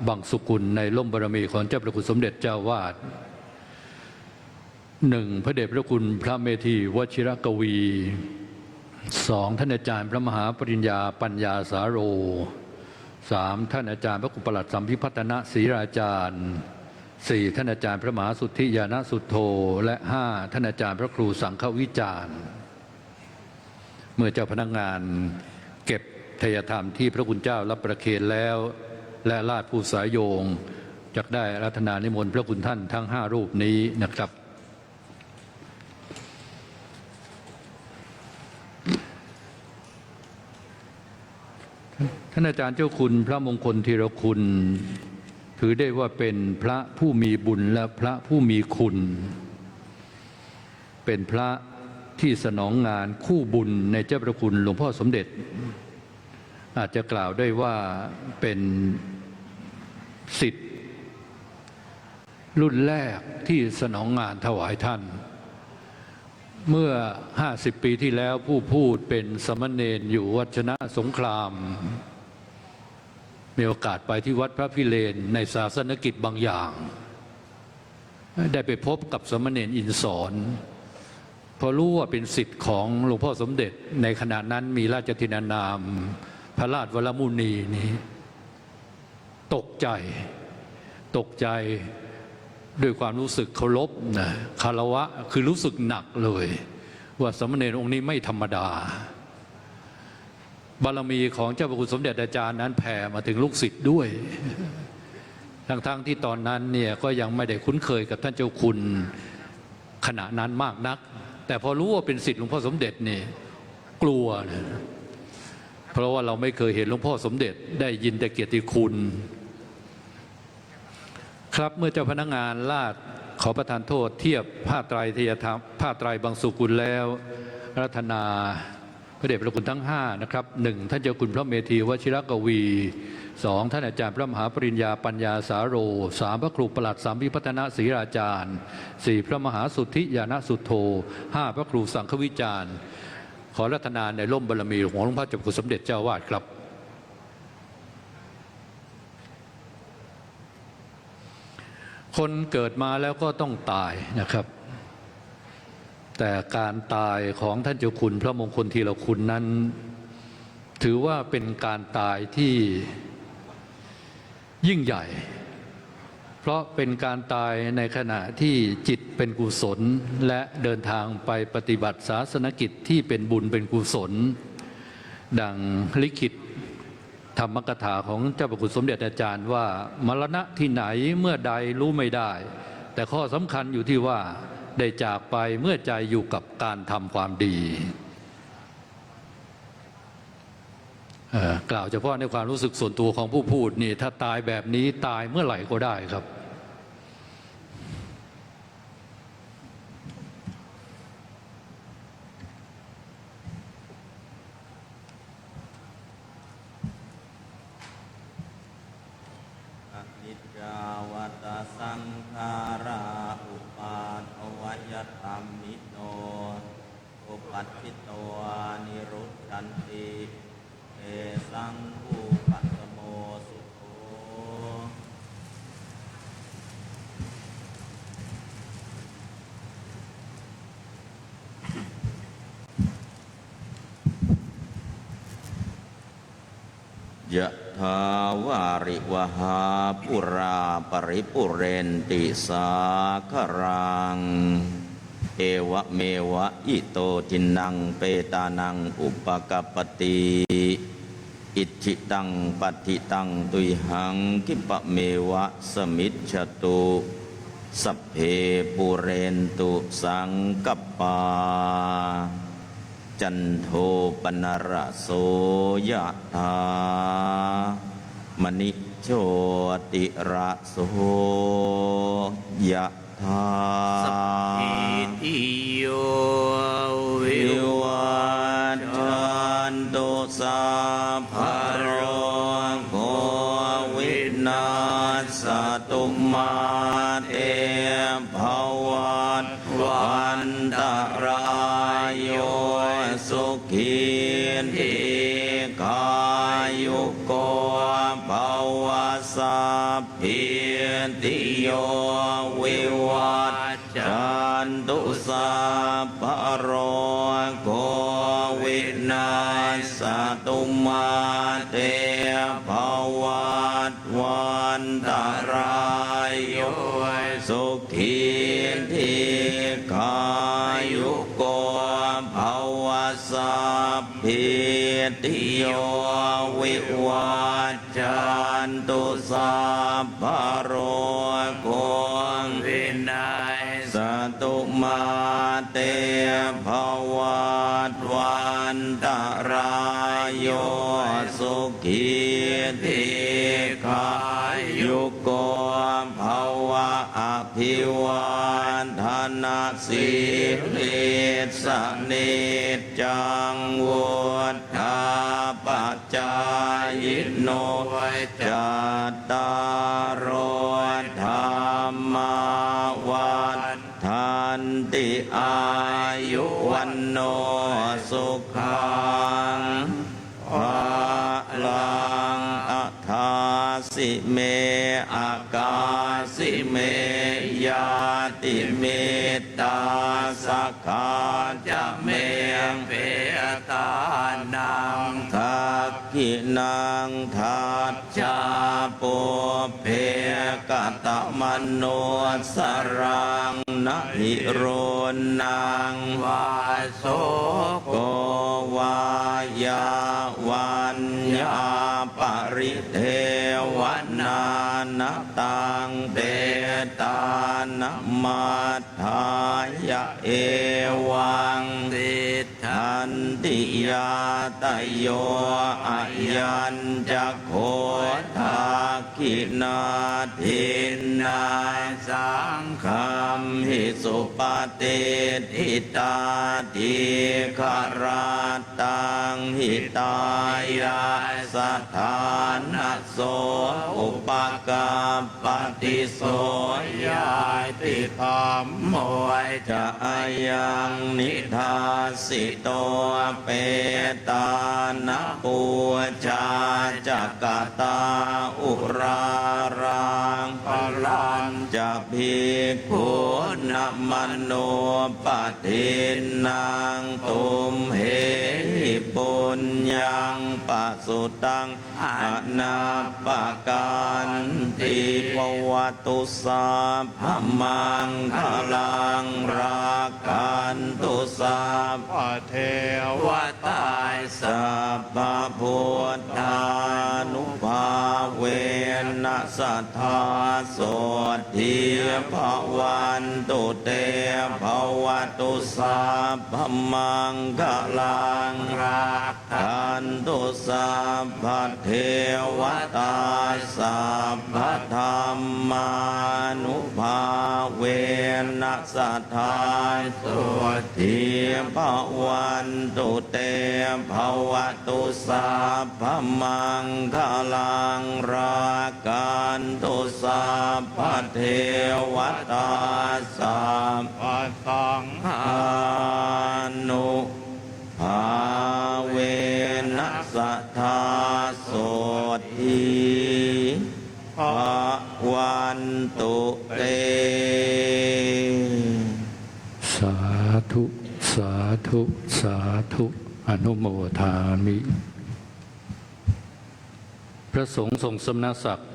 บังสุกุลในร่มบารมีของเจ้าพระคุณสมเด็จเจ้าวาด1พระเดชพระคุณพระเมธีวชิรกวี2ท่านอาจารย์พระมหาปริญญาปัญญาสาโร3ท่านอาจารย์พระครูประหลัดสัมพิพัฒนศรีราจารย์4ท่านอาจารย์พระมหาสุทธิญาณสุทโธและ5ท่านอาจารย์พระครูสังฆวิจารณ์เมื่อเจ้าพนักงานเก็บทายธรรมที่พระคุณเจ้ารับประเคนแล้วและลาดภูสายโยงจักได้อาราธนานิมนต์พระคุณท่านทั้ง5 รูปนี้นะครับท่านอาจารย์เจ้าคุณพระมงคลธีรคุณถือได้ว่าเป็นพระผู้มีบุญและพระผู้มีคุณเป็นพระที่สนองงานคู่บุญในเจ้าพระคุณหลวงพ่อสมเด็จอาจจะกล่าวได้ว่าเป็นศิษย์รุ่นแรกที่สนองงานถวายท่านเมื่อ50 ปีที่แล้วผู้พูดเป็นสมณเณรอยู่วัดชนะสงครามมีโอกาสไปที่วัดพระพิเรนในศาสนกิจบางอย่างได้ไปพบกับสมณเณรอินสอนพอรู้ว่าเป็นศิษย์ของหลวงพ่อสมเด็จในขณะนั้นมีราชทินานามพระราชวรมุนีนี้ตกใจด้วยความรู้สึกเคารพนะคารวะคือรู้สึกหนักเลยว่าสมณเณรองค์นี้ไม่ธรรมดาบารมีของเจ้าพระคุณสมเด็จอาจารย์นั้นแผ่มาถึงลูกศิษย์ด้วยทั้งที่ตอนนั้นเนี่ยก็ยังไม่ได้คุ้นเคยกับท่านเจ้าคุณขณะนั้นมากนักแต่พอรู้ว่าเป็นศิษย์หลวงพ่อสมเด็จนี่กลัวนะเพราะว่าเราไม่เคยเห็นหลวงพ่อสมเด็จได้ยินแต่เกียรติคุณครับเมื่อเจ้าพนักงานลาดขอประทานโทษเทียบผ้าไตรทยธรรมผ้าไตรบังสุกุลแล้วอาราธนาพระเดชพระคุณทั้ง5นะครับ1ท่านเจ้าคุณพระเมธีวชิรกวี2ท่านอาจารย์พระมหาปริญญาปัญญาสาโร3พระครูประหลัดสัมพิพัฒนศรีราจารย์4พระมหาสุทธิญาณสุทโธ5พระครูสังฆวิจารณ์ขออาราธนาในร่มบารมีของหลวงพ่อเจ้าพระคุณสมเด็จเจ้าวาดครับคนเกิดมาแล้วก็ต้องตายนะครับแต่การตายของท่านเจ้าคุณพระมงคลธีรคุณนั้นถือว่าเป็นการตายที่ยิ่งใหญ่เพราะเป็นการตายในขณะที่จิตเป็นกุศลและเดินทางไปปฏิบัติศาสนกิจที่เป็นบุญเป็นกุศลดังลิขิตธรรมกถาของเจ้าพระคุณสมเด็จอาจารย์ว่ามรณะที่ไหนเมื่อใดรู้ไม่ได้แต่ข้อสำคัญอยู่ที่ว่าได้จากไปเมื่อใจอยู่กับการทำความดีกล่าวเฉพาะในความรู้สึกส่วนตัวของผู้พูดนี่ถ้าตายแบบนี้ตายเมื่อไหร่ก็ได้ครับนิจจาวัตสังขาราอุปาทวยธรรมิโนอุปัฏฐิโตนิรุตชันติเอสังอุปัตตโมสุโขยะถาวาริวหาปุราปริปุเรนติสาครังเอวะเมวะอิโตทินังเปตานังอุปกัปปติ อิทธิตังปัฏฐิตังตุยหังคิปะเมวะสมิจฉตุสัพเพปุเรนตุสังกัปปาจันโทปนรโสยะถามณิโชติระโสยะถา อิโยวิ วิวัชชันตุสัพพะโรโควินาศตุมาเตภวัตวันตรายโยสุขีทีขายุโกภวสัพพิติโยวิวัชชันตุสัพพะโรโควินาศตุมาเตภวัตวันตรายโยสุขีทีขายุโกภวสัพพิติโยวิวัชชันตุสัพพะโรโควินาศตุมาเตภวัตวันตรายโยสุขีทีขายุโกภวะอภิวันธนาสิริสนิจจังวุฒาปัจจายโนจัตตารโอธรรมาวันทันติอายุวันโนสุขังภาลังอัฏฐาสิเมอากาสิเมยาติเมตตาสักขาจะเมเปตานังทักขินังทัจจาปุเพกตมโนสรังนะหิโรนังวาโสโกวายาวันยาปริเทวนานะตังเตตานมัฏฐายะเอวังติทันติยาตโยอายัญจะโคทาคินาทินนาสังฆัมหิสุปฏิทิตาทิคาราตังหิตายาสถานะโสอุปการปฏิโสยาติธรรมโมจะอายังนิทาสิโตเปตานะปูชาจักตาอุรารังปรัญจะภิกขุนะมโนปฏินังตุมเหหิปุญญังปสุตังอนาปการติภวตุสัพพมังคลังรักขันตุสัพพเทวตาสัพพพุทธานุภาเวนัสสัทธาโสทิภวันตุเตภวตุสัพพมังคลังรักขันตุสัพพเทวตาสัพพธรรมานุภาเวนัสสัทธาโสทิภวันตุเตภวตุสัพพมังคลังรักขันตุสัพพเทวตาสัพพสังฆานุภาเวนัสสัทธาโสทิภวันตุเต สาธุสาธุสาธุอนุโมทามิ พระสงฆ์ทรงสมณศักดิ์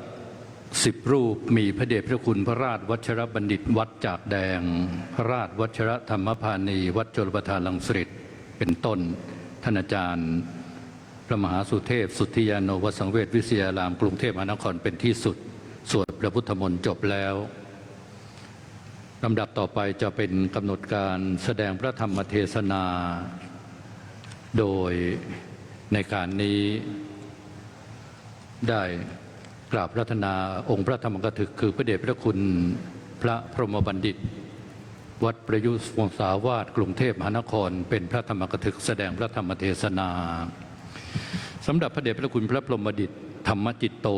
10 รูปมีพระเดชพระคุณพระราชวัชรบัณฑิตวัดจากแดง พระราชวัชรธรรมพานีวัดชลประทานลังสิตเป็นต้นท่านอาจารย์ พระมหาสุเทพสุทธิยานโนวสังเวชวิทยารามกรุงเทพมหานครเป็นที่สุดสวดพระพุทธมนต์จบแล้วลำดับต่อไปจะเป็นกำหนดการแสดงพระธรรมเทศนา โดยในการนี้ได้กราบรัตนาองค์พระธรรมกถึกคือพระเดชพระคุณพระพรหมบัณฑิต วัดประยุทธ์วงศาวาสกรุงเทพมหานครเป็นพระธรรมกถึกแสดงพระธรรมเทศนาสำหรับพระเดชพระคุณพระพรหมบัณฑิตธรรมจิตโต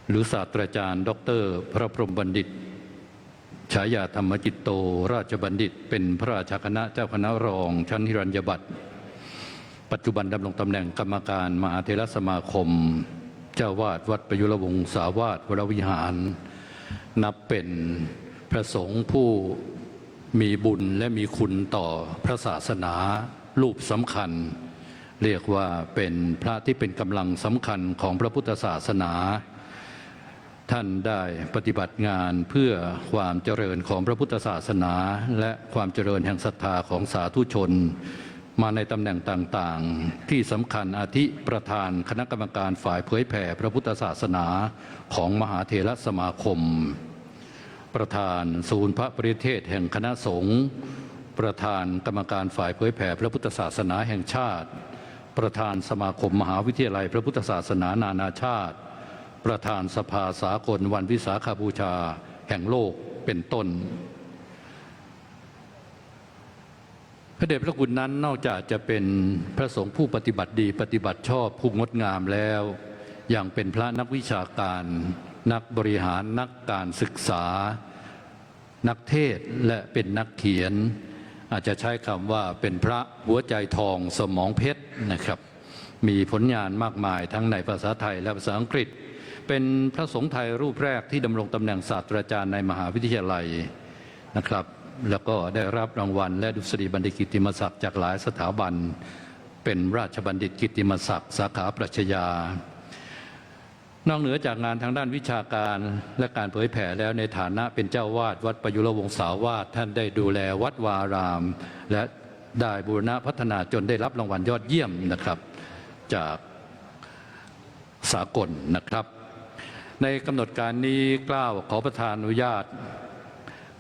หรือศาสตราจารย์ดร.พระพรหมบัณฑิตฉายาธรรมจิตโตราชบัณฑิตเป็นพระราชคณะเจ้าคณะรองชั้นหิรัญญบัตรปัจจุบันดำรงตำแหน่งกรรมการมหาเถรสมาคมเจ้าวาดวัดประยุรวงศาวาสวรวิหารนับเป็นพระสงฆ์ผู้มีบุญและมีคุณต่อพระศาสนารูปสำคัญเรียกว่าเป็นพระที่เป็นกำลังสำคัญของพระพุทธศาสนาท่านได้ปฏิบัติงานเพื่อความเจริญของพระพุทธศาสนาและความเจริญแห่งศรัทธาของสาธุชนมาในตำแหน่งต่างๆที่สำคัญอาทิประธานคณะกรรมการฝ่ายเผยแผ่พระพุทธศาสนาของมหาเถรสมาคมประธานศูนย์พระปริเทศแห่งคณะสงฆ์ประธานกรรมการฝ่ายเผยแผ่พระพุทธศาสนาแห่งชาติประธานสมาคมมหาวิทยาลัยพระพุทธศาสนานานาชาติประธานสภาสากลวันวิสาขบูชาแห่งโลกเป็นต้นพระเดชพระคุณนั้นนอกจากจะเป็นพระสงฆ์ผู้ปฏิบัติดีปฏิบัติชอบผู้งดงามแล้วยังเป็นพระนักวิชาการนักบริหารนักการศึกษานักเทศและเป็นนักเขียนอาจจะใช้คำว่าเป็นพระหัวใจทองสมองเพชรนะครับมีผลงานมากมายทั้งในภาษาไทยและภาษาอังกฤษเป็นพระสงฆ์ไทยรูปแรกที่ดำรงตำแหน่งศาสตราจารย์ในมหาวิทยาลัยนะครับแล้วก็ได้รับรางวัลและดุษฎีบัณฑิตกิตติมศักดิ์จากหลายสถาบันเป็นราชบัณฑิตกิตติมศักดิ์สาขาปรัชญานอกเหนือจากงานทางด้านวิชาการและการเผยแผ่แล้วในฐานะเป็นเจ้าวาดวัดประยุรวงศาวาสท่านได้ดูแลวัดวารามและได้บูรณะพัฒนาจนได้รับรางวัลยอดเยี่ยมนะครับจากสากลนะครับในกำหนดการนี้กล้าวขอประทานอนุญาต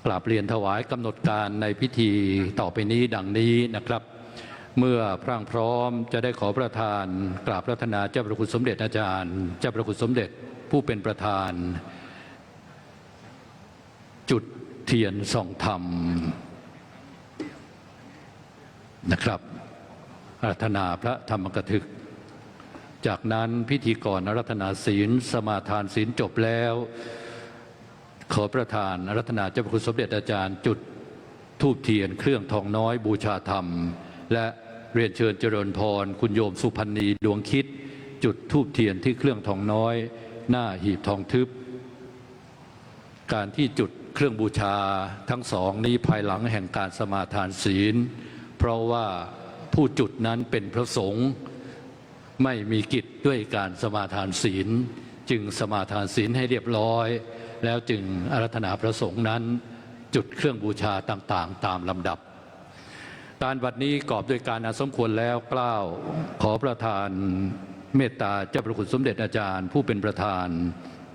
กราบเรียนถวายกำหนดการในพิธีต่อไปนี้ดังนี้นะครับเมื่อพรั่งพร้อมจะได้ขอประทานกราบรัตนาเจ้าพระคุณสมเด็จอาจารย์เจ้าพระคุณสมเด็จผู้เป็นประธานจุดเทียนส่องธรรมนะครับอาราธนาพระธรรมกถึกจากนั้นพิธีกรอาราธนาศีลสมาทานศีลจบแล้วขอประทานอาราธนาเจ้าพระคุณสมเด็จอาจารย์จุดธูปเทียนเครื่องทองน้อยบูชาธรรมและเรียนเชิญเจริญพรคุณโยมสุพรรณีดวงคิดจุดธูปเทียนที่เครื่องทองน้อยหน้าหีบทองทึบการที่จุดเครื่องบูชาทั้งสองนี้ภายหลังแห่งการสมาทานศีลเพราะว่าผู้จุดนั้นเป็นพระสงฆ์ไม่มีกิจด้วยการสมาทานศีลจึงสมาทานศีลให้เรียบร้อยแล้วจึงอาราธนาพระสงฆ์นั้นจุดเครื่องบูชาต่างๆตามลำดับการบัดนี้กอบด้วยการอันสมควรแล้วกล้าวขอประทานเมตตาเจ้าพระคุณสมเด็จอาจารย์ผู้เป็นประธาน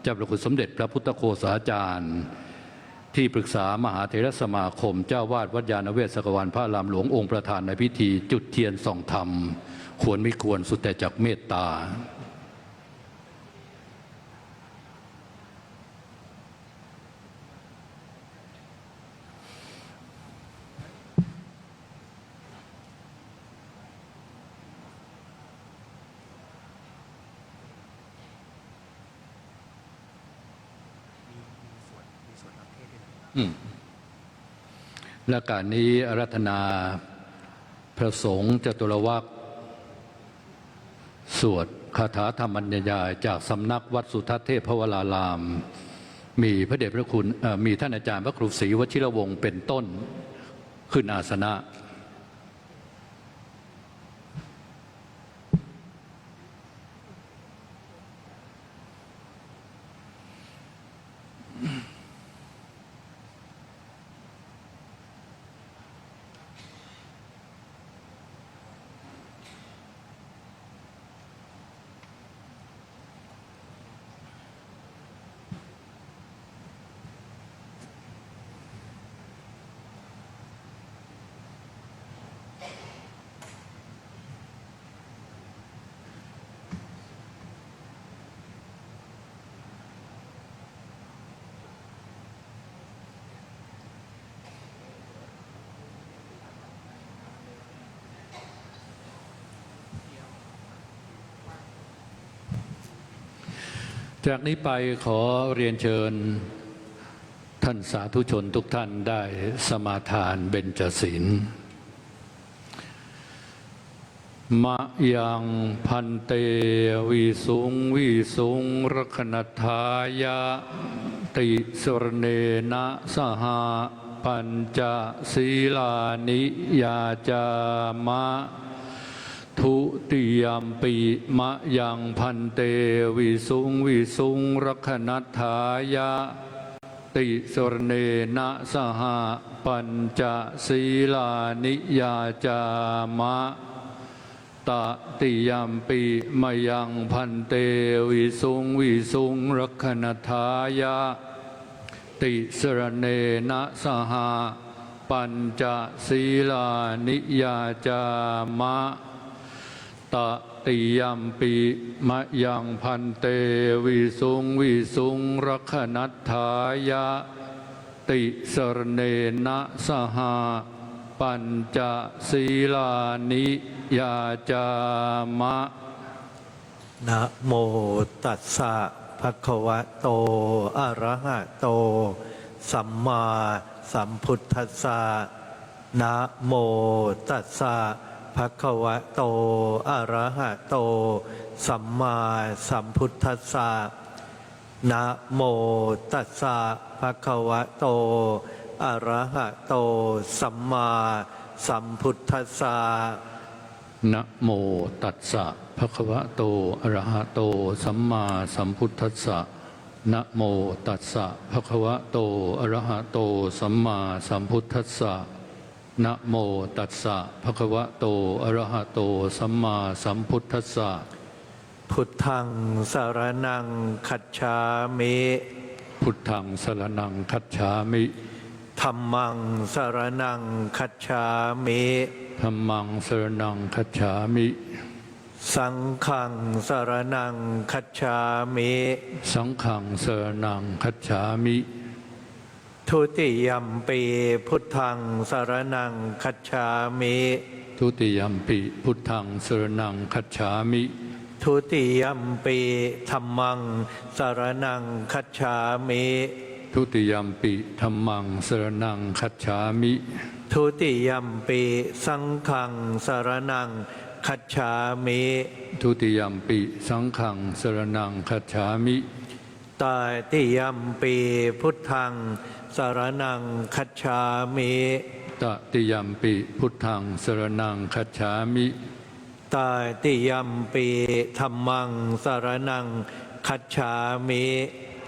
เจ้าพระคุณสมเด็จพระพุทธโฆษาจารย์ที่ปรึกษามหาเถรสมาคมเจ้าวาดวัดยานเวศกวาลพระรามหลวงองค์ประธานในพิธีจุดเทียนส่องธรรมควรไม่ควรสุดแต่จากเมตตาและการนี้อาราธนาพระสงฆ์จตุรวรรษสวดคาถาธรรมัญญายจากสำนักวัดสุทัศน์เทพวรารามมีพระเดชพระคุณมีท่านอาจารย์พระครูศรีวชิรวงศ์เป็นต้นขึ้นอาสนะ จากนี้ไปขอเรียนเชิญท่านสาธุชนทุกท่านได้สมาทานเบญจศีลมะยังพันเตวิสุงวิสุงรคณทายะติสรเนนะสหปัญจศีลานิยาจามะทุติยมปิมะยังพันเตวิสุงวิสุงรคณทายะติสรเนนะสหปัญจศีลานิยาจามะตติยมปิมะยังพันเตวิสุงวิสุงรคณทายะติสรเนนะสหปัญจศีลานิยาจามะตติยมปิมะยังพันเตวิสุงวิสุงรคณทายะติสรเนนะสหปัญจศีลานิยาจามะ นะโมตัสสะภะคะวะโตอะระหะโตสัมมาสัมพุทธัสสะนะโมตัสสะภะคะวะโตอะระหะโตสัมมาสัมพุทธัสสะนะโมตัสสะภะคะวะโตอะระหะโตสัมมาสัมพุทธัสสะ นะโมตัสสะภะคะวะโตอะระหะโตสัมมาสัมพุทธัสสะนะโมตัสสะภะคะวะโตอะระหะโตสัมมาสัมพุทธัสสะนะโมตัสสะภะคะวะโตอะระหะโตสัมมาสัมพุทธัสสะ พุทธังสารนังคัจฉามิ พุทธังสรณังคัจฉามิ ธัมมังสารนังคัจฉามิ ธัมมังสรณังคัจฉามิ สังฆังสารนังคัจฉามิ สังฆังสรณังคัจฉามิ ทุติยัมปีพุทธังสารนังคัจฉามิ ทุติยัมปิพุทธังสรณังคัจฉามิ ทุติยัมปีธัมมังสารนังคัจฉามิ ทุติยัมปิธัมมังสรณังคัจฉามิ ทุติยัมปีสังฆังสารนังคัจฉามิ ทุติยัมปิสังฆังสรณังคัจฉามิ ตติยัมปีพุทธังสารนังคัจฉามิ ตติยัมปิพุทธังสรณังคัจฉามิ ตติยัมปีธัมมังสารนังคัจฉามิ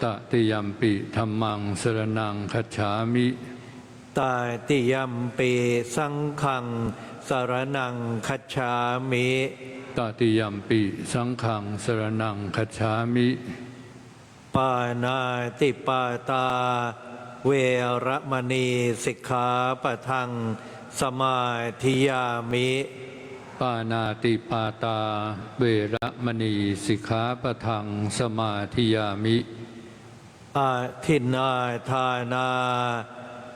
ตติยัมปิธัมมังสรณังคัจฉามิ ตติยัมปีสังฆังสารนังคัจฉามิ ตติยัมปิสังฆังสรณังคัจฉามิ ปานาติปาตาเวรมณีสิกขาปะทังสมาธิยามิ ปานาติปาตาเวระมณีสิกขาปะทังสมาธิยามิ อาทินนาทานา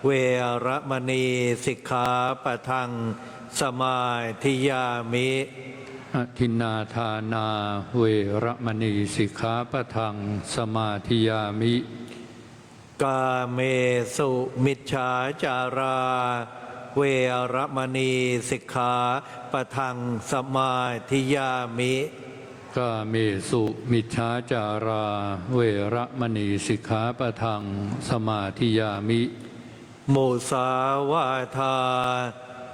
เวรมณีสิกขาปะทังสมาธิยามิ อทินนาทานาเวระมณีสิกขาปะทังสมาธิยามิ กาเมสุมิจฉาจาราเวรมณีสิกขาปะทังสมาธิยามิ กาเมสุมิจฉาจาราเวระมณีสิกขาปะทังสมาธิยามิ มุสาวาทา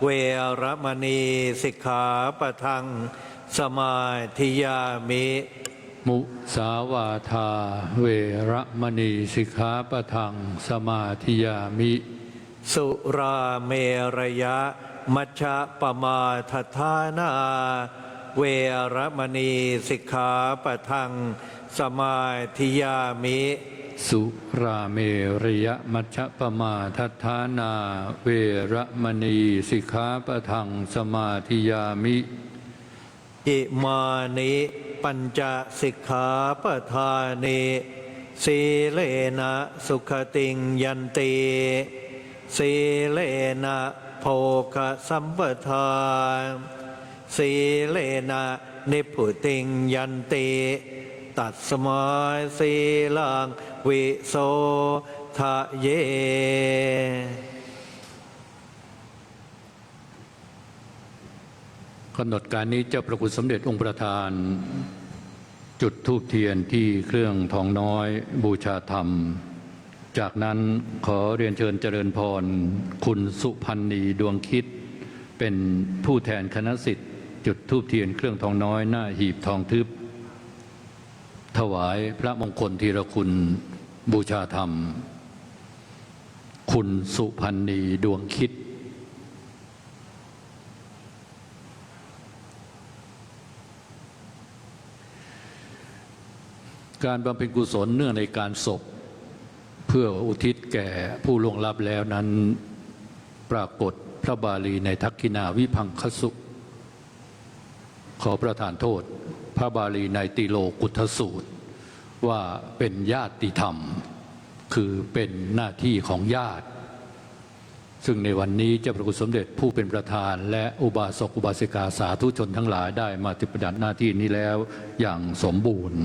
เวรมณีสิกขาปะทังสมาธิยามิ มุสาวาทาเวระมณีสิกขาปะทังสมาธิยามิ สุราเมรยะมัชฌะปมาทฐานาเวรมณีสิกขาปะทังสมาธิยามิ สุราเมรยมัชฌปมาทัฏฐานาเวระมณีสิกขาปะทังสมาธิยามิ อิมานิปัญจสิกขาปทานิสีเลนะสุขติงยันติสีเลนะโภคสัมปทาสีเลนะนิพพุติงยันติ ตัสมาสีลังวิโสทะเย กำหนดการนี้เจ้าพระคุณสมเด็จองค์ประธาน จุดธูปเทียนที่เครื่องทองน้อยบูชาธรรม จากนั้นขอเรียนเชิญเจริญพรคุณสุพันณีดวงคิด เป็นผู้แทนคณะศิษย์จุดธูปเทียนเครื่องทองน้อยหน้าหีบทองทึบ ถวายพระมงคลธีรคุณบูชาธรรม คุณสุพันณีดวงคิด การบำเพ็ญกุศลเนื่องในการศพเพื่ออุทิศแก่ผู้ล่วงลับแล้วนั้นปรากฏพระบาลีในทักขินาวิพังคสุขอประทานโทษพระบาลีในติโลกุทสูตรว่าเป็นญาติธรรมคือเป็นหน้าที่ของญาติซึ่งในวันนี้เจ้าพระคุณสมเด็จผู้เป็นประธานและอุบาสกอุบาสิกาสาธุชนทั้งหลายได้มาปฏิบัติหน้าที่นี้แล้วอย่างสมบูรณ์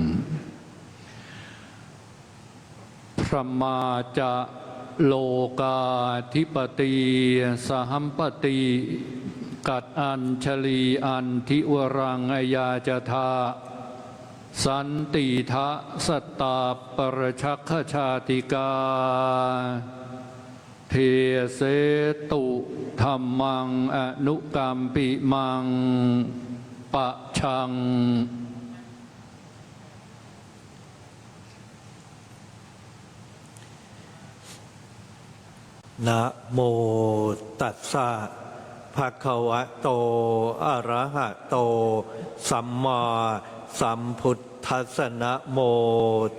พระมาจะโลกาธิปติสหัมปติกัดอัญชลีอันทิวรังอายาจทาสันติทะสตตาปรชักขชาติกาเทเสตุธรรมังอนุกรรมปิมังปะชังนะโมตัสสะภะคะวะโตอะระหะโตสัมมาสัมพุทธัสสะนะโม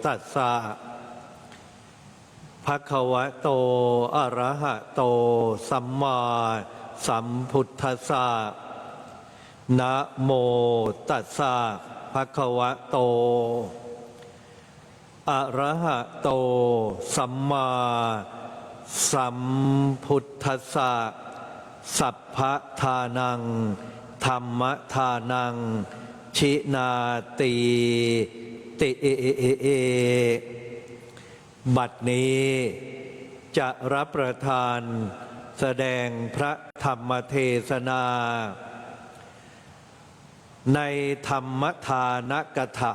ตัสสะภะคะวะโตอะระหะโตสัมมาสัมพุทธัสสะนะโมตัสสะภะคะวะโตอะระหะโตสัมมาสัมพุทธัสสะสัพพะทานังธัมมทานังชินาติติบัดนี้จะรับประทานแสดงพระธรรมเทศนาในธรรมทานกถา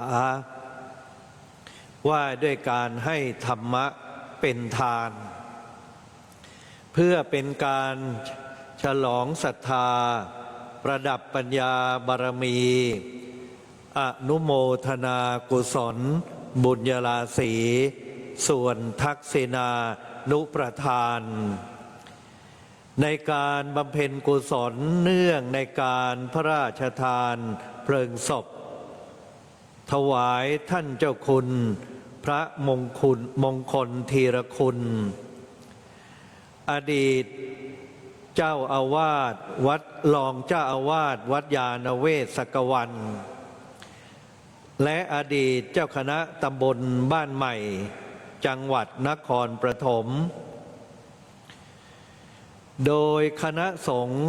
ว่าด้วยการให้ธรรมะเป็นทานเพื่อเป็นการฉลองศรัทธาประดับปัญญาบารมีอนุโมทนากุศลบุญญาลาสีส่วนทักษิณานุประทาน ในการบำเพ็ญกุศลเนื่องในการพระราชทานเพลิงศพถวายท่านเจ้าคุณพระมงคลธีรคุณอดีตเจ้าอาวาสวัดรองเจ้าอาวาสวัดยานเวศกวันและอดีตเจ้าคณะตำบลบ้านใหม่จังหวัดนครปฐมโดยคณะสงฆ์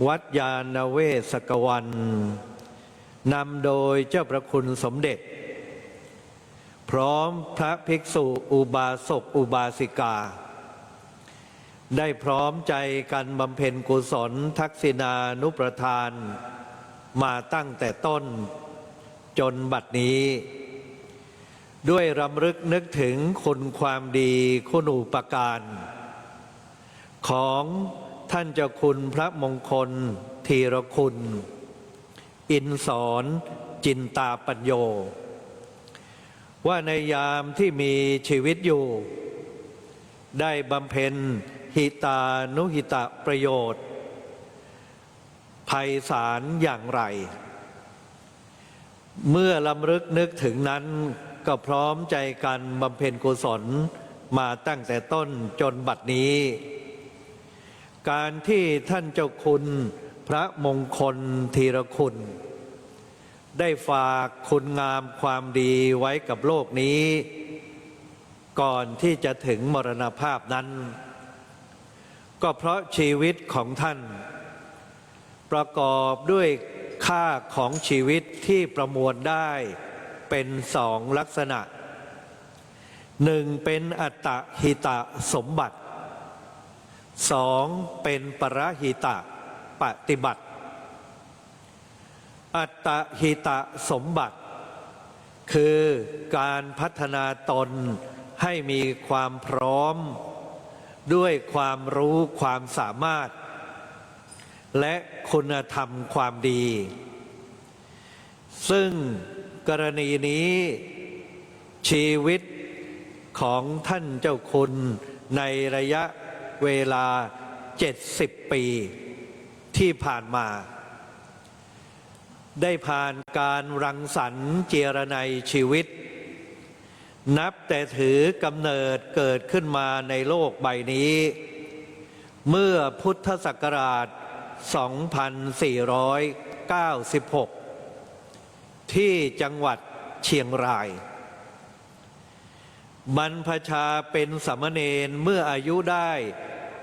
วัดยานเวศกวันนำโดยเจ้าพระคุณสมเด็จพร้อมพระภิกษุอุบาสกอุบาสิกาได้พร้อมใจกันบำเพ็ญกุศลทักษิณานุประทานมาตั้งแต่ต้นจนบัดนี้ด้วยรำลึกนึกถึงคุณความดีคุณูปการของท่านเจ้าคุณพระมงคลธีรคุณอินสอนจินตาปัญโยว่าในยามที่มีชีวิตอยู่ได้บำเพ็ญหิตานุหิตะประโยชน์ไพศาลอย่างไรเมื่อลำลึกนึกถึงนั้นก็พร้อมใจกันบำเพ็ญกุศลมาตั้งแต่ต้นจนบัดนี้การที่ท่านเจ้าคุณพระมงคลธีรคุณได้ฝากคุณงามความดีไว้กับโลกนี้ก่อนที่จะถึงมรณภาพนั้นก็เพราะชีวิตของท่านประกอบด้วยค่าของชีวิตที่ประมวลได้ เป็นสองลักษณะหนึ่งเป็นอัตตหิตสมบัติสองเป็นปรหิตปฏิบัติอัตตหิตสมบัติคือการพัฒนาตนให้มีความพร้อมด้วยความรู้ความสามารถและคุณธรรมความดีซึ่งกรณีนี้ชีวิตของท่านเจ้าคุณในระยะเวลา70 ปีที่ผ่านมาได้ผ่านการรังสรรค์เจรไนยชีวิตนับแต่ถือกำเนิดเกิดขึ้นมาในโลกใบนี้เมื่อพุทธศักราช 2496 ที่จังหวัดเชียงรายบรรพชาเป็นสามเณรเมื่ออายุได้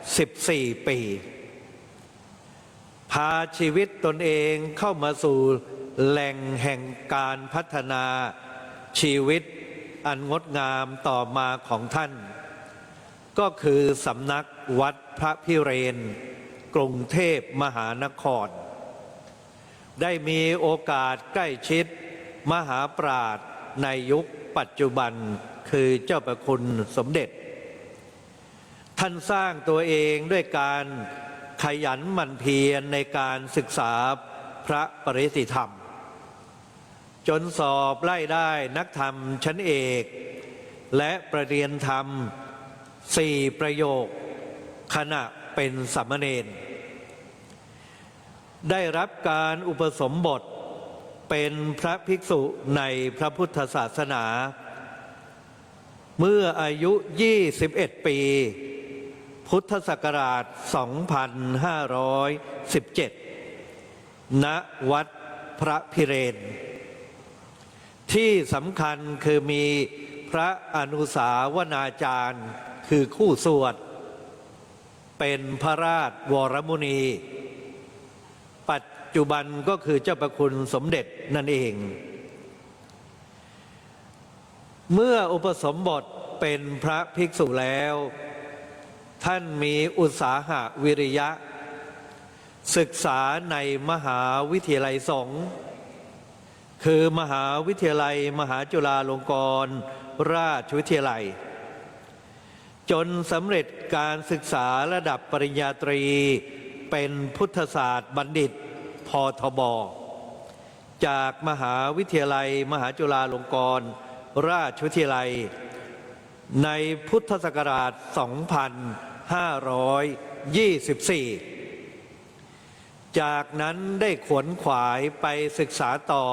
14 ปีพาชีวิตตนเองเข้ามาสู่แหล่งแห่งการพัฒนาชีวิตอันงดงามต่อมาของท่านก็คือสำนักวัดพระพิเรนกรุงเทพมหานครได้มีโอกาสใกล้ชิดมหาปราชญ์ในยุคปัจจุบันคือเจ้าประคุณสมเด็จท่านสร้างตัวเองด้วยการขยันหมั่นเพียรในการศึกษาพระปริยัติธรรมจนสอบไล่ได้นักธรรมชั้นเอกและประเรียนธรรม4 ประโยคขณะเป็นสามเณรได้รับการอุปสมบทเป็นพระภิกษุในพระพุทธศาสนาเมื่ออายุ21 ปีพุทธศักราช 2517 ณ วัดพระพิเรนที่สำคัญคือมีพระอนุสาวนาจารย์คือคู่สวดเป็นพระราชวรมุนีปัจจุบันก็คือเจ้าประคุณสมเด็จนั่นเองเมื่ออุปสมบทเป็นพระภิกษุแล้วท่านมีอุตสาหะวิริยะศึกษาในมหาวิทยาลัยสงฆ์คือมหาวิทยาลัยมหาจุฬาลงกรณราชวิทยาลัยจนสำเร็จการศึกษาระดับปริญญาตรีเป็นพุทธศาสตร์บัณฑิตพทบจากมหาวิทยาลัยมหาจุฬาลงกรณราชวิทยาลัยในพุทธศักราช 2524 จากนั้นได้ขวนขวายไปศึกษาต่อ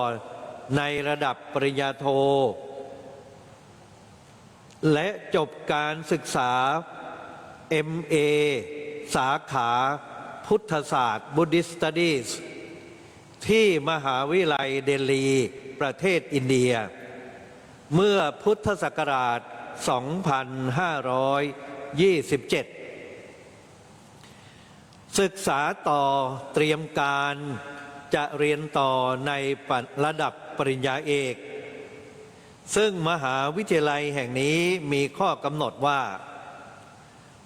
ในระดับปริญญาโทและจบการศึกษา MA สาขาพุทธศาสตร์ Buddhist Studies ที่มหาวิทยาลัยเดลีประเทศอินเดียเมื่อพุทธศักราช 2527 ศึกษาต่อเตรียมการจะเรียนต่อในระดับปริญญาเอกซึ่งมหาวิทยาลัยแห่งนี้มีข้อกำหนดว่า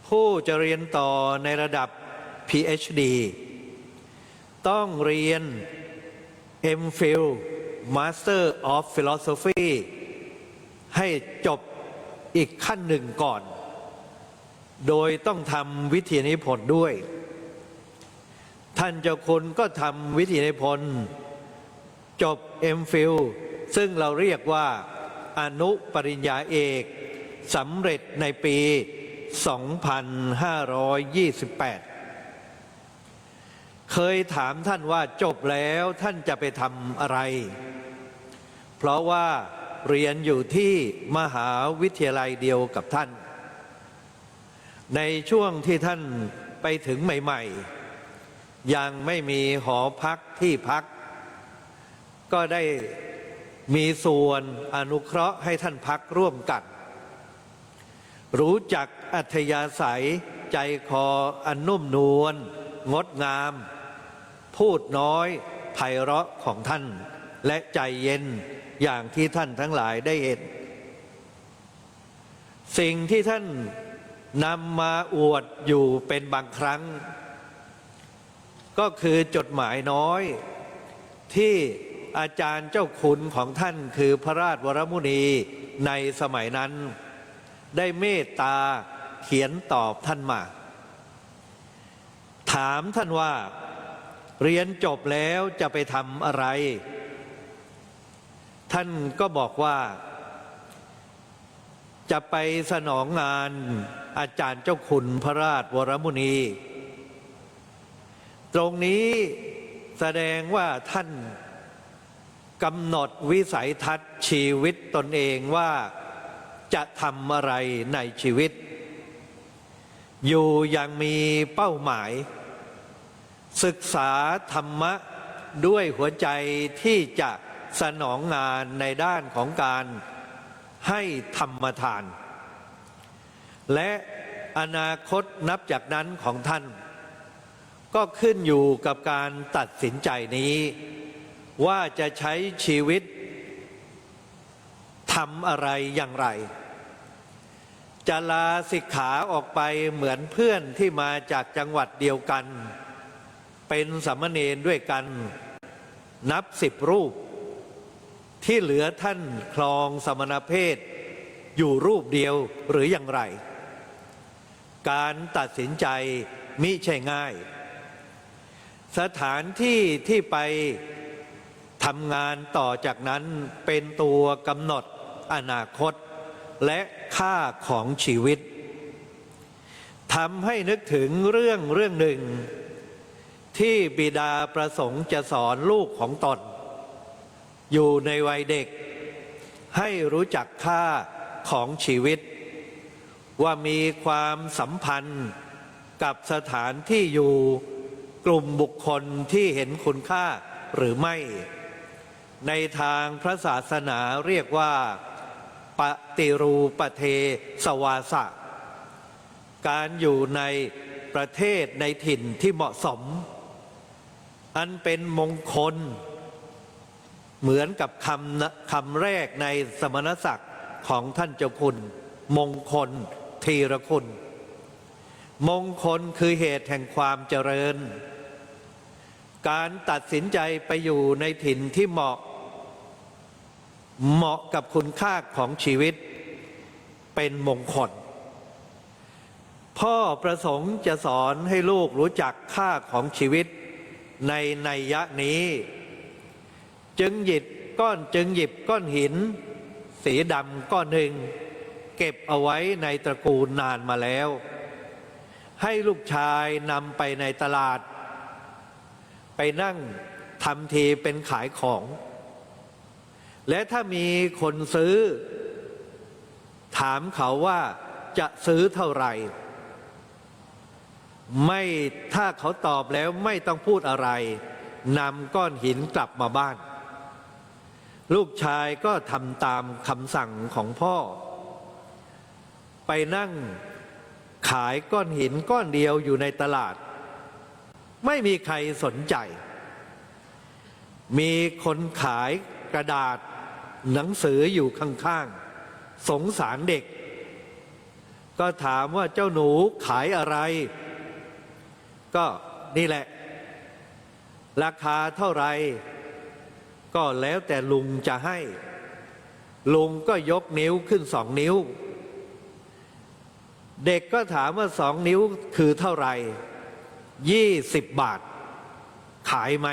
ผู้จะเรียนต่อในระดับ PhD ต้องเรียน MPhil Master of Philosophy ให้จบอีกขั้นหนึ่งก่อนโดยต้องทำวิทยานิพนธ์ด้วยท่านเจ้าคุณก็ทำวิทยานิพนธ์จบ MPhil ซึ่งเราเรียกว่าอนุปริญญาเอกสำเร็จในปี 2528 เคยถามท่านว่าจบแล้วท่านจะไปทำอะไรเพราะว่าเรียนอยู่ที่มหาวิทยาลัยเดียวกับท่านในช่วงที่ท่านไปถึงใหม่ๆยังไม่มีหอพักที่พักก็ได้มีส่วนอนุเคราะห์ให้ท่านพักร่วมกันรู้จักอัธยาศัยใจคออันนุ่มนวลงดงามพูดน้อยไพเราะของท่านและใจเย็น อย่างที่ท่านทั้งหลายได้เห็น สิ่งที่ท่านนำมาอวดอยู่เป็นบางครั้ง ก็คือจดหมายน้อยที่อาจารย์เจ้าคุณของท่านคือพระราชวรมุนีในสมัยนั้นได้เมตตาเขียนตอบท่านมา ถามท่านว่าเรียนจบแล้วจะไปทำอะไร ท่านก็บอกว่าจะไปสนองงานอาจารย์เจ้าคุณพระราชวรมุนี ตรงนี้แสดงว่าท่านกำหนดวิสัยทัศน์ชีวิตตนเองว่าจะทำอะไรในชีวิต อยู่อย่างมีเป้าหมาย ศึกษาธรรมะด้วยหัวใจที่จะสนองงานในด้านของการให้ธรรมทาน และอนาคตนับจากนั้นของท่านก็ขึ้นอยู่กับการตัดสินใจนี้ว่าจะใช้ชีวิตทำอะไรอย่างไร จะลาสิกขาออกไปเหมือนเพื่อนที่มาจากจังหวัดเดียวกันเป็นสามเณรด้วยกันนับ10 รูปที่เหลือท่านครองสมณเพศอยู่รูปเดียวหรืออย่างไร การตัดสินใจมิใช่ง่ายสถานที่ที่ไปทำงานต่อจากนั้นเป็นตัวกำหนดอนาคตและค่าของชีวิตทำให้นึกถึงเรื่องหนึ่งที่บิดาประสงค์จะสอนลูกของตนอยู่ในวัยเด็กให้รู้จักค่าของชีวิตว่ามีความสัมพันธ์กับสถานที่อยู่กลุ่มบุคคลที่เห็นคุณค่าหรือไม่ในทางพระศาสนาเรียกว่าปฏิรูปเทสวาสะการอยู่ในประเทศในถิ่นที่เหมาะสมอันเป็นมงคลเหมือนกับคำแรกในสมณศักดิ์ของท่านเจ้าคุณมงคลทีรคุณมงคลคือเหตุแห่งความเจริญการตัดสินใจไปอยู่ในถิ่นที่เหมาะกับคุณค่าของชีวิตเป็นมงคลพ่อประสงค์จะสอนให้ลูกรู้จักค่าของชีวิตในนัยยะนี้จึงหยิบก้อนหินสีดำก้อนหนึ่งเก็บเอาไว้ในตระกูลนานมาแล้วให้ลูกชายนำไปในตลาดไปนั่งทำทีเป็นขายของและถ้ามีคนซื้อถามเขาว่าจะซื้อเท่าไหร่ถ้าเขาตอบแล้วไม่ต้องพูดอะไรนำก้อนหินกลับมาบ้านลูกชายก็ทำตามคำสั่งของพ่อไปนั่งขายก้อนหินก้อนเดียวอยู่ในตลาดไม่มีใครสนใจมีคนขายกระดาษหนังสืออยู่ข้างๆสงสารเด็กก็ถามว่าเจ้าหนูขายอะไรก็นี่แหละราคาเท่าไหร่ก็แล้วแต่ลุงจะให้ลุงก็ยกนิ้วขึ้น2 นิ้วเด็กก็ถามว่า2 นิ้วคือเท่าไหร่20 บาทขายไหม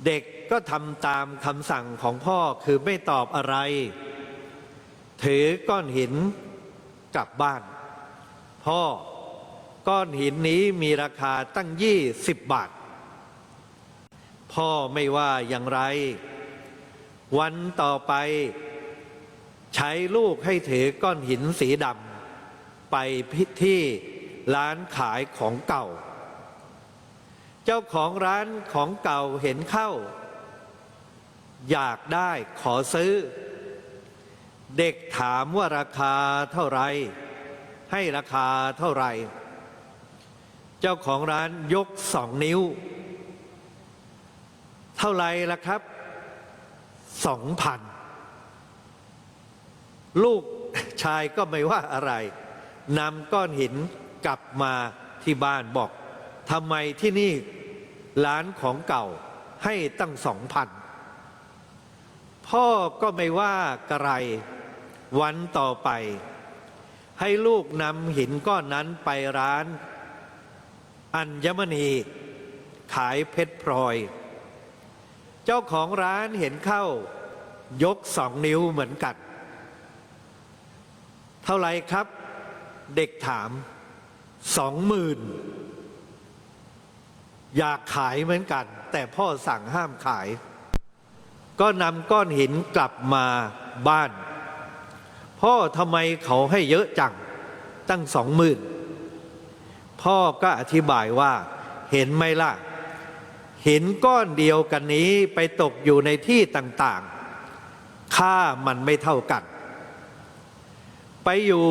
เด็กก็ทำตามคำสั่งของพ่อคือไม่ตอบอะไรถือก้อนหินกลับบ้านพ่อก้อนหินนี้มีราคาตั้ง20 บาทพ่อไม่ว่าอย่างไรวันต่อไปใช้ลูกให้ถือก้อนหินสีดำไปที่ร้านขายของเก่าเจ้าของร้านของเก่าเห็นเข้าอยากได้ขอซื้อเด็กถามว่าราคาเท่าไรให้ราคาเท่าไรเจ้าของร้านยก2 นิ้วเท่าไรล่ะครับ 2,000 ลูกชายก็ไม่ว่าอะไรนำก้อนหินกลับมาที่บ้านบอกทำไมที่นี่ร้านของเก่าให้ตั้ง 2,000 พ่อก็ไม่ว่ากระไรวันต่อไปให้ลูกนำหินก้อนนั้นไปร้านอัญมณีขายเพชรพลอยเจ้าของร้านเห็นเข้ายก2 นิ้วเหมือนกันเท่าไหร่ครับเด็กถาม 20,000 อยากขายเหมือนกันแต่พ่อสั่งห้ามขายก็นำก้อนหินกลับมาบ้านพ่อทำไมเขาให้เยอะจังตั้ง 20,000 พ่อก็อธิบายว่าเห็นไหมล่ะหินก้อนเดียวกันนี้ไปตกอยู่ในที่ต่างๆค่ามันไม่เท่ากันไปอยู่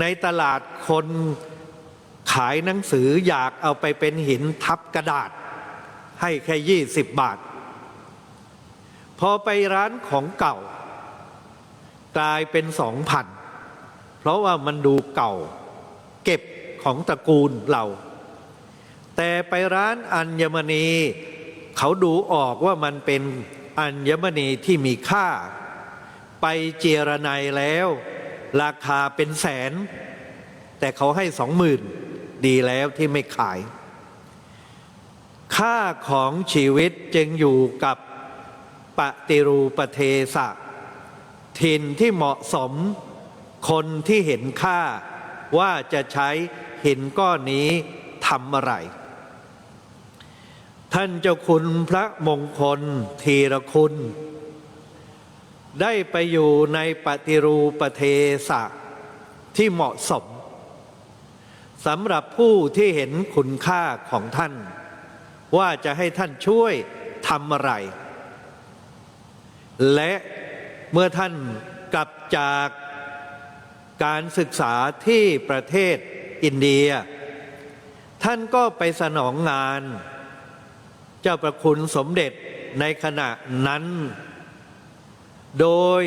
ในตลาดคนขายหนังสืออยากเอาไปเป็นหินทับกระดาษให้แค่20 บาทพอไปร้านของเก่ากลายเป็น 2,000 เพราะว่ามันดูเก่าเก็บของตระกูลเราแต่ไปร้านอัญมณีเขาดูออกว่ามันเป็นอัญมณีที่มีค่าไปเจรไนแล้วราคาเป็นแสนแต่เขาให้ 20,000 ดีแล้วที่ไม่ขายค่าของชีวิตจึงอยู่กับปฏิรูปเทสะถิ่นที่เหมาะสมคนที่เห็นค่าว่าจะใช้หินก้อนนี้ทำอะไรท่านเจ้าคุณพระมงคลธีรคุณได้ไปอยู่ในปฏิรูปเทสะที่เหมาะสมสำหรับผู้ที่เห็นคุณค่าของท่านว่าจะให้ท่านช่วยทำอะไรและเมื่อท่านกลับจากการศึกษาที่ประเทศอินเดียท่านก็ไปสนองงานเจ้าประคุณสมเด็จในขณะนั้นโดย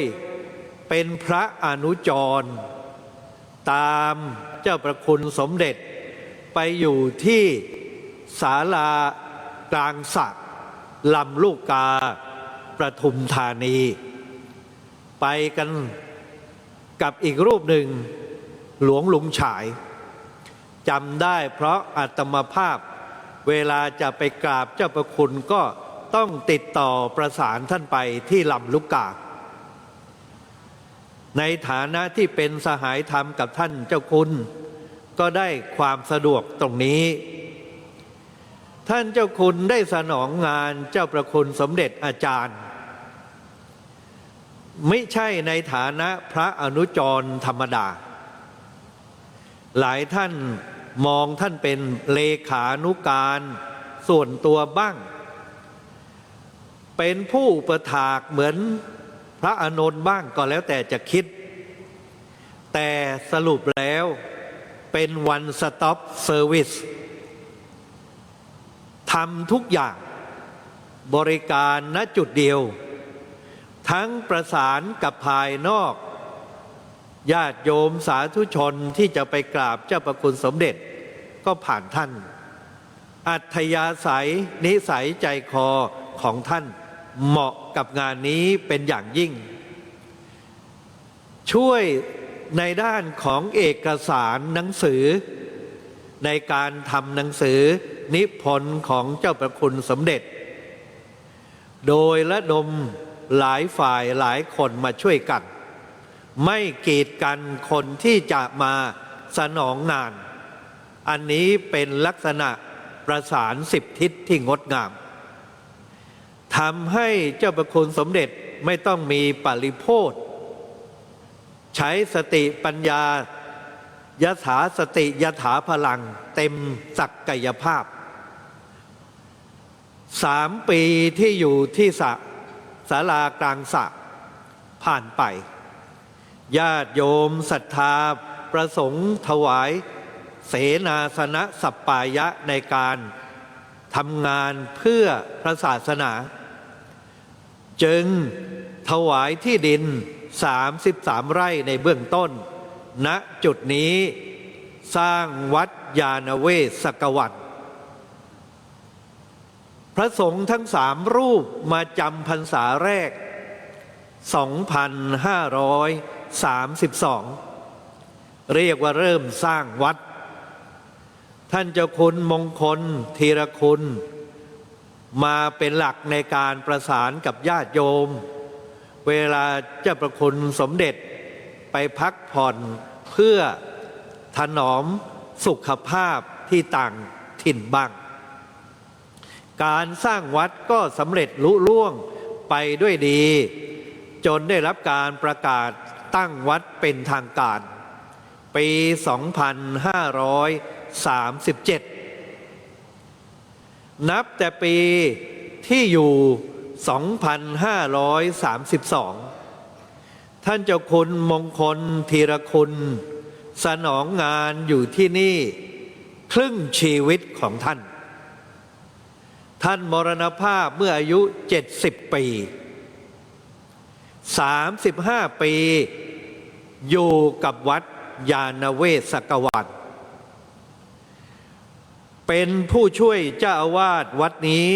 เป็นพระอนุจรตามเจ้าประคุณสมเด็จไปอยู่ที่ศาลากลางสระลำลูกกาประทุมธานีไปกันกับอีกรูปหนึ่งหลวงลุงฉายจำได้เพราะอาตมาภาพเวลาจะไปกราบเจ้าประคุณก็ต้องติดต่อประสานท่านไปที่ลำลูกกาในฐานะที่เป็นสหายธรรมกับท่านเจ้าคุณก็ได้ความสะดวกตรงนี้ท่านเจ้าคุณได้สนองงานเจ้าประคุณสมเด็จอาจารย์ไม่ใช่ในฐานะพระอนุจรธรรมดาหลายท่านมองท่านเป็นเลขานุการส่วนตัวบ้างเป็นผู้อุปถากเหมือนพระอานนท์บ้างก็แล้วแต่จะคิดแต่สรุปแล้วเป็น one stop service ทำทุกอย่างบริการณจุดเดียวทั้งประสานกับภายนอกญาติโยมสาธุชนที่จะไปกราบเจ้าประคุณสมเด็จก็ผ่านท่านอัธยาศัยนิสัยใจคอของท่านเหมาะกับงานนี้เป็นอย่างยิ่งช่วยในด้านของเอกสารหนังสือในการทำหนังสือนิพนธ์ของเจ้าประคุณสมเด็จโดยระดมหลายฝ่ายหลายคนมาช่วยกันไม่กีดกันคนที่จะมาสนองงานอันนี้เป็นลักษณะประสาน10 ทิศที่งดงามทำให้เจ้าประคุณสมเด็จไม่ต้องมีปริโภทใช้สติปัญญายถาสติยถาพลังเต็มศักยภาพ3 ปีที่อยู่ที่ศาลากลางสระผ่านไปญาติโยมศรัทธาประสงค์ถวายเสนาสนะสัปปายะในการทำงานเพื่อพระศาสนาจึง ถวายที่ดิน33 ไร่ในเบื้องต้น ณ จุดนี้สร้างวัดยานเวศกวัน พระสงฆ์ทั้ง3 รูปมาจำพรรษาแรก 2532 เรียกว่าเริ่มสร้างวัด ท่านเจ้าคุณมงคลธีรคุณมาเป็นหลักในการประสานกับญาติโยม เวลาเจ้าประคุณสมเด็จไปพักผ่อนเพื่อถนอมสุขภาพที่ต่างถิ่นบ้าง การสร้างวัดก็สำเร็จลุล่วงไปด้วยดี จนได้รับการประกาศตั้งวัดเป็นทางการปี 2537 นับแต่ปีที่อยู่ 2532 ท่านเจ้าคุณมงคลธีรคุณสนองงานอยู่ที่นี่ครึ่งชีวิตของท่าน ท่านมรณภาพเมื่ออายุ 70 ปี 35 ปีอยู่กับวัดยานเวศกวัน เป็นผู้ช่วยเจ้าอาวาสวัดนี้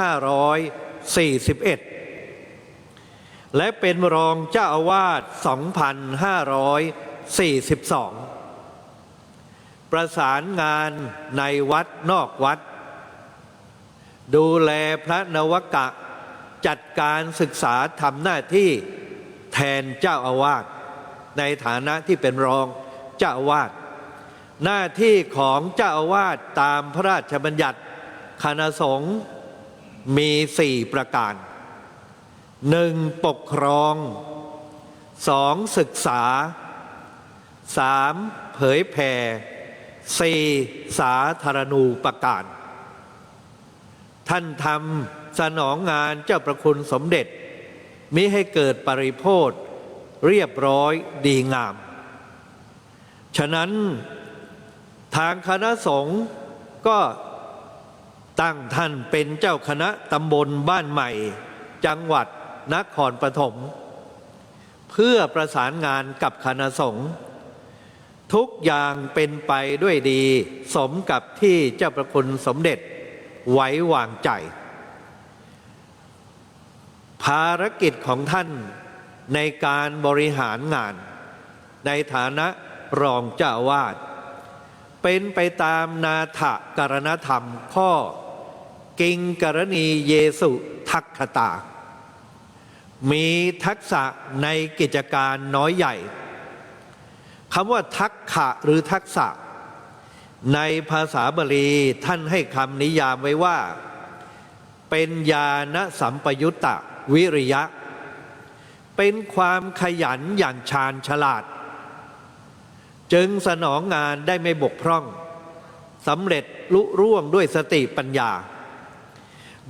2541 และเป็นรองเจ้าอาวาส 2542 ประสานงานในวัดนอกวัด ดูแลพระนวกะจัดการศึกษาทำหน้าที่แทนเจ้าอาวาสในฐานะที่เป็นรองเจ้าอาวาสหน้าที่ของเจ้าอาวาสตามพระราชบัญญัติคณะสงฆ์มี4 ประการ 1. ปกครอง 2. ศึกษา 3. เผยแผ่ 4. สาธารณูปการท่านทำสนองงานเจ้าประคุณสมเด็จมิให้เกิดปริโภทเรียบร้อยดีงาม ฉะนั้นทางคณะสงฆ์ก็ตั้งท่านเป็นเจ้าคณะตำบลบ้านใหม่จังหวัดนครปฐมเพื่อประสานงานกับคณะสงฆ์ทุกอย่างเป็นไปด้วยดีสมกับที่เจ้าประคุณสมเด็จไว้วางใจภารกิจของท่านในการบริหารงานในฐานะรองเจ้าอาวาสเป็นไปตามนาถกรณธรรมข้อกิงกรณีเยสุทักขตามีทักษะในกิจการน้อยใหญ่คำว่าทักขะหรือทักษะในภาษาบาลีท่านให้คำนิยามไว้ว่าเป็นญาณสัมปยุตตะวิริยะเป็นความขยันอย่างชาญฉลาดจึงสนองงานได้ไม่บกพร่องสำเร็จลุร่วงด้วยสติปัญญา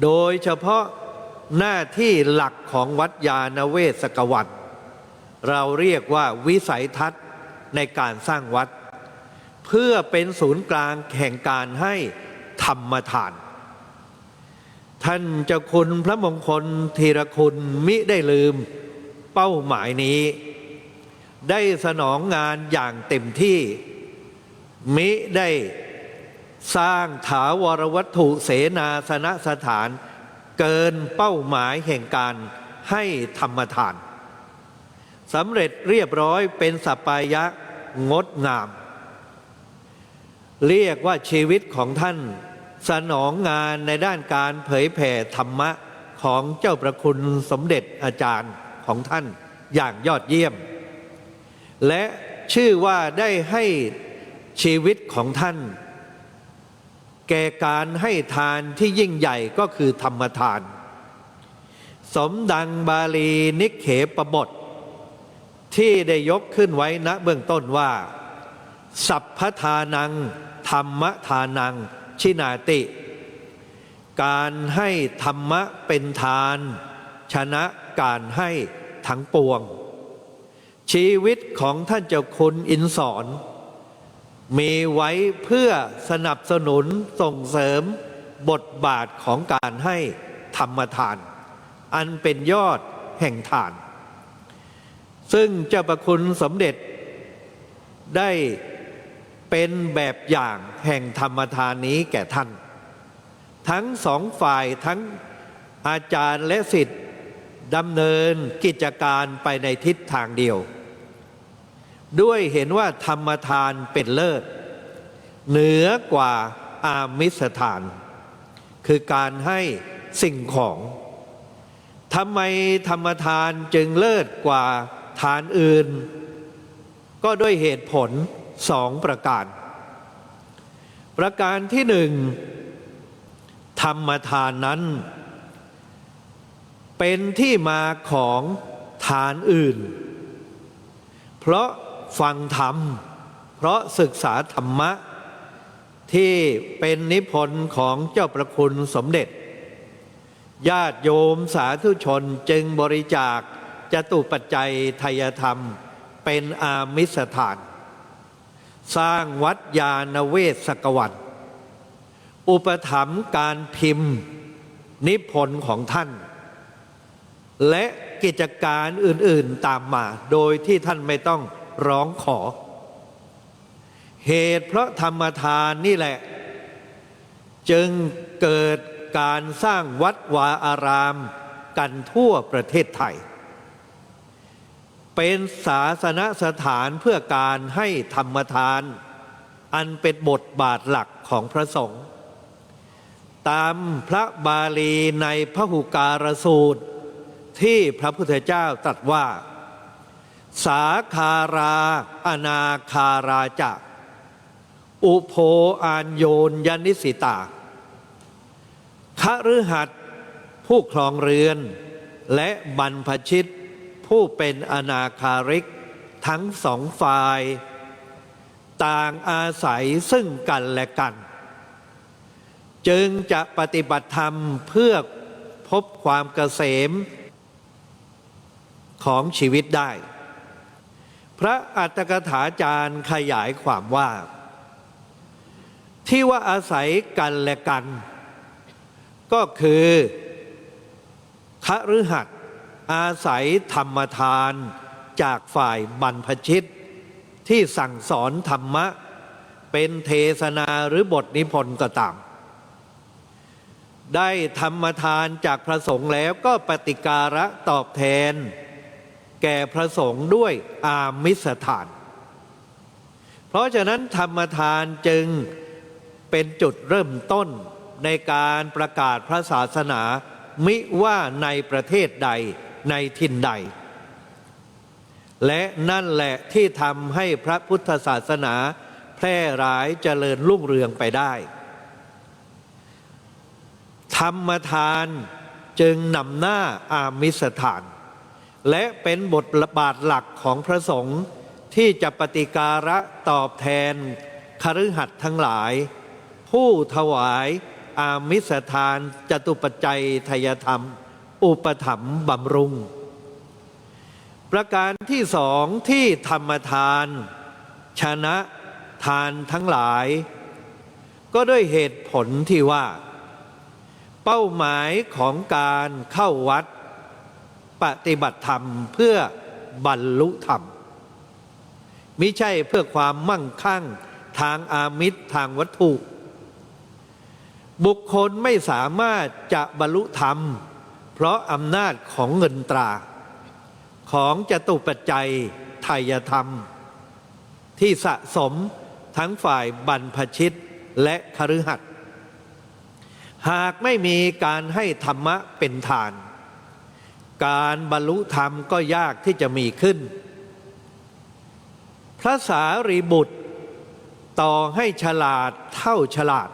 โดยเฉพาะหน้าที่หลักของวัดยานเวศกวัน เราเรียกว่าวิสัยทัศน์ในการสร้างวัดเพื่อเป็นศูนย์กลางแห่งการให้ธรรมทานท่านเจ้าคุณพระมงคลธีรคุณมิได้ลืมเป้าหมายนี้ได้สนองงานอย่างเต็มที่มิได้สร้างถาวรวัตถุเสนาสนสถานเกินเป้าหมายแห่งการให้ธรรมทานสำเร็จเรียบร้อยเป็นสัปปายะงดงามเรียกว่าชีวิตของท่านสนองงานในด้านการเผยแผ่ธรรมะของเจ้าประคุณสมเด็จอาจารย์ของท่านอย่างยอดเยี่ยมและชื่อว่าได้ให้ชีวิตของท่านแก่การให้ทานที่ยิ่งใหญ่ก็คือธรรมทานสมดังบาลีนิเขปบทที่ได้ยกขึ้นไว้ณเบื้องต้นว่าสัพพทานังธรรมทานังชินาติการให้ธรรมะเป็นทานชนะการให้ทั้งปวงชีวิตของท่านเจ้าคุณอินสอนมีไว้เพื่อสนับสนุนส่งเสริมบทบาทของการให้ธรรมทาน อันเป็นยอดแห่งทาน ซึ่งเจ้าประคุณสมเด็จได้เป็นแบบอย่างแห่งธรรมทานนี้แก่ท่าน ทั้งสองฝ่ายทั้งอาจารย์และศิษย์ดำเนินกิจการไปในทิศทางเดียว ด้วยเห็นว่าธรรมทานเป็นเลิศเหนือกว่าอามิสทาน คือการให้สิ่งของทำไมธรรมทานจึงเลิศกว่าทานอื่น ก็ด้วยเหตุผลสองประการ ประการที่หนึ่งธรรมทานนั้นเป็นที่มาของทานอื่น เพราะฟังธรรมเพราะศึกษาธรรมะที่เป็นนิพนธ์ของเจ้าประคุณสมเด็จญาติโยมสาธุชนจึงบริจาคจตุปัจจัยไทยธรรมเป็นอามิสทานสร้างวัดยานเวศกวันอุปถัมภ์การพิมพ์นิพนธ์ของท่านและกิจการอื่นๆตามมาโดยที่ท่านไม่ต้องร้องขอเหตุเพราะธรรมทานนี่แหละจึงเกิดการสร้างวัดวาอารามกันทั่วประเทศไทยเป็นศาสนสถานเพื่อการให้ธรรมทานอันเป็นบทบาทหลักของพระสงฆ์ตามพระบาลีในพหุการสูตรที่พระพุทธเจ้าตรัสว่าสาคาราอนาคาราจะอุโภอานโยนยนิสิตาคฤหัสถ์ผู้ครองเรือนและบรรพชิตผู้เป็นอนาคาริกทั้งสองฝ่ายต่างอาศัยซึ่งกันและกันจึงจะปฏิบัติธรรมเพื่อพบความเกษมของชีวิตได้พระอัตถกถาจารย์ขยายความว่าที่ว่าอาศัยกันและกันก็คือคฤหัสถ์อาศัยธรรมทานจากฝ่ายบรรพชิตที่สั่งสอนธรรมะเป็นเทศนาหรือบทนิพนธ์ก็ตามได้ธรรมทานจากพระสงฆ์แล้วก็ปฏิการะตอบแทนแก่พระสงฆ์ด้วยอามิสทานเพราะฉะนั้นธรรมทานจึงเป็นจุดเริ่มต้นในการประกาศพระศาสนามิว่าในประเทศใดในถิ่นใดและนั่นแหละที่ทำให้พระพุทธศาสนาแพร่หลายเจริญรุ่งเรืองไปได้ธรรมทานจึงนำหน้าอามิสทานและเป็นบทบาทหลักของพระสงฆ์ที่จะปฏิการะตอบแทนคฤหัสถ์ทั้งหลายผู้ถวายอามิสทานจตุปัจจัยไทยธรรมอุปถัมภ์บำรุงประการที่สองที่ธรรมทานชนะทานทั้งหลายก็ด้วยเหตุผลที่ว่าเป้าหมายของการเข้าวัดปฏิบัติธรรมเพื่อบรรลุธรรมมิใช่เพื่อความมั่งคั่งทางอามิสทางวัตถุบุคคลไม่สามารถจะบรรลุธรรมเพราะอำนาจของเงินตราของจตุปัจจัยไทยธรรมที่สะสมทั้งฝ่ายบรรพชิตและคฤหัสถ์หากไม่มีการให้ธรรมะเป็นทานการบรรลุธรรมก็ยากที่จะมีขึ้นพระสารีบุตรต่อให้ฉลาดเท่าฉลาด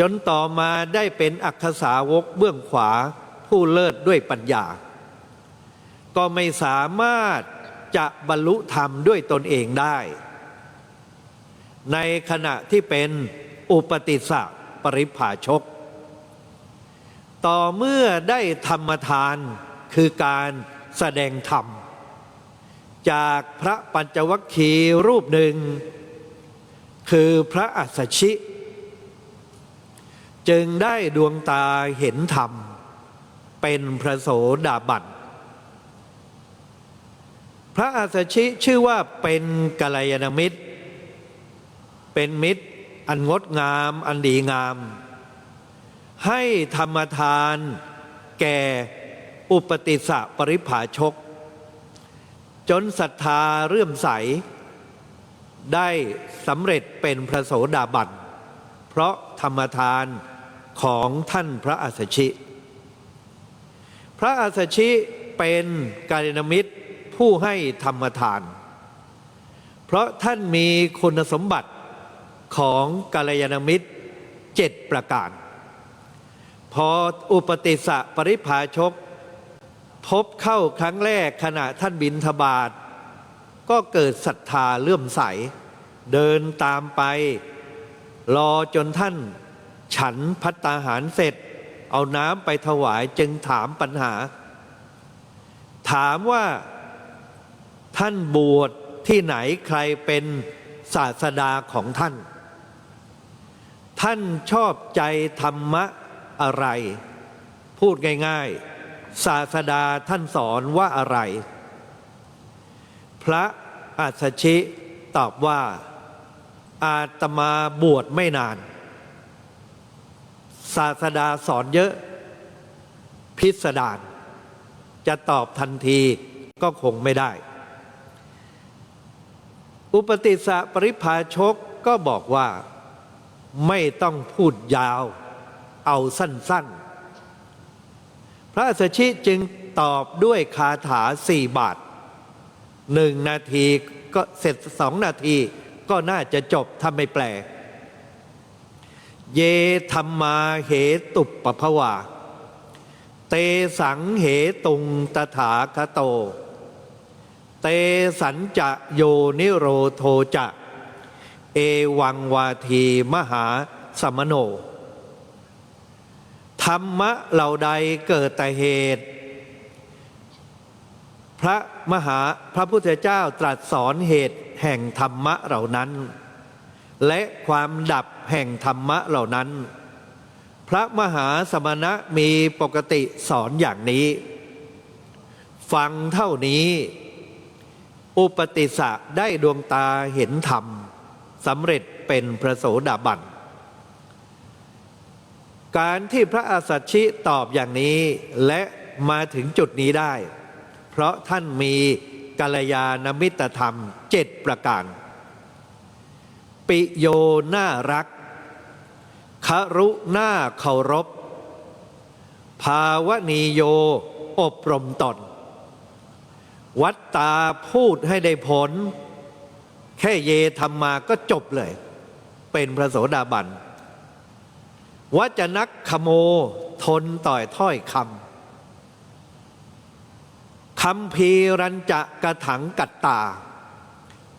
จนต่อมาได้เป็นอักขสาวกเบื้องขวาผู้เลิศด้วยปัญญาก็ไม่สามารถจะบรรลุธรรมด้วยตนเองได้ในขณะที่เป็นอุปติสสะปริภาชกต่อเมื่อได้ธรรมทานคือการแสดงธรรมจากพระปัญจวัคคีย์รูปหนึ่งคือพระอัสสชิจึงได้ดวงตาเห็นธรรม เป็นพระโสดาบันพระอัสสชิชื่อว่าเป็นกัลยาณมิตรเป็นมิตรอันงดงามอันดีงามให้ธรรมทานแก่อุปติสสะปริภาชกจนศรัทธาเลื่อมใสได้สำเร็จเป็นพระโสดาบันเพราะธรรมทานของท่านพระอัสสชิพระอัสสชิเป็นกัลยาณมิตรผู้ให้ธรรมทานเพราะท่านมีคุณสมบัติของกัลยาณมิตร7ประการพออุปติสสะปริภาชกพบเข้าครั้งแรกขณะท่านบิณฑบาตก็เกิดศรัทธาเลื่อมใสเดินตามไปรอจนท่านฉันภัตตาหารเสร็จเอาน้ำไปถวายจึงถามปัญหาถามว่าท่านบวชที่ไหนใครเป็นศาสดาของท่านท่านชอบใจธรรมะอะไรพูดง่ายๆศาสดาท่านสอนว่าอะไรพระอัสสชิตอบว่าอาตมาบวชไม่นานศาสดาสอนเยอะพิสดารจะตอบทันทีก็คงไม่ได้อุปติสสะปริภาชกก็บอกว่าไม่ต้องพูดยาวเอาสั้นๆพระอัสสชิจึงตอบด้วยคาถา4 บาท1 นาทีก็เสร็จ2 นาทีก็น่าจะจบถ้าไม่แปลเยธัมมาเหตุปภวาเตสังเหตุงตถาคโตเตสัญจะโยนิโรโทจะเอวังวาทีมหาสมโนธรรมะเหล่าใดเกิดแต่เหตุพระพุทธเจ้าตรัสสอนเหตุแห่งธรรมะเหล่านั้นและความดับแห่งธรรมะเหล่านั้นพระมหาสมณะมีปกติสอนอย่างนี้ฟังเท่านี้อุปติสสะได้ดวงตาเห็นธรรมสำเร็จเป็นพระโสดาบันการที่พระอัสสชิตอบอย่างนี้และมาถึงจุดนี้ได้เพราะท่านมีกัลยาณมิตรธรรม7ประการปิโยน่ารักครุน่าเคารพภาวนีโยอบรมตนวัตตาพูดให้ได้ผลแค่เยธรรมาก็จบเลยเป็นพระโสดาบันวจนักขโมทนต่อยถ้อยคำคัมภีรัญจะกะถังกัตตา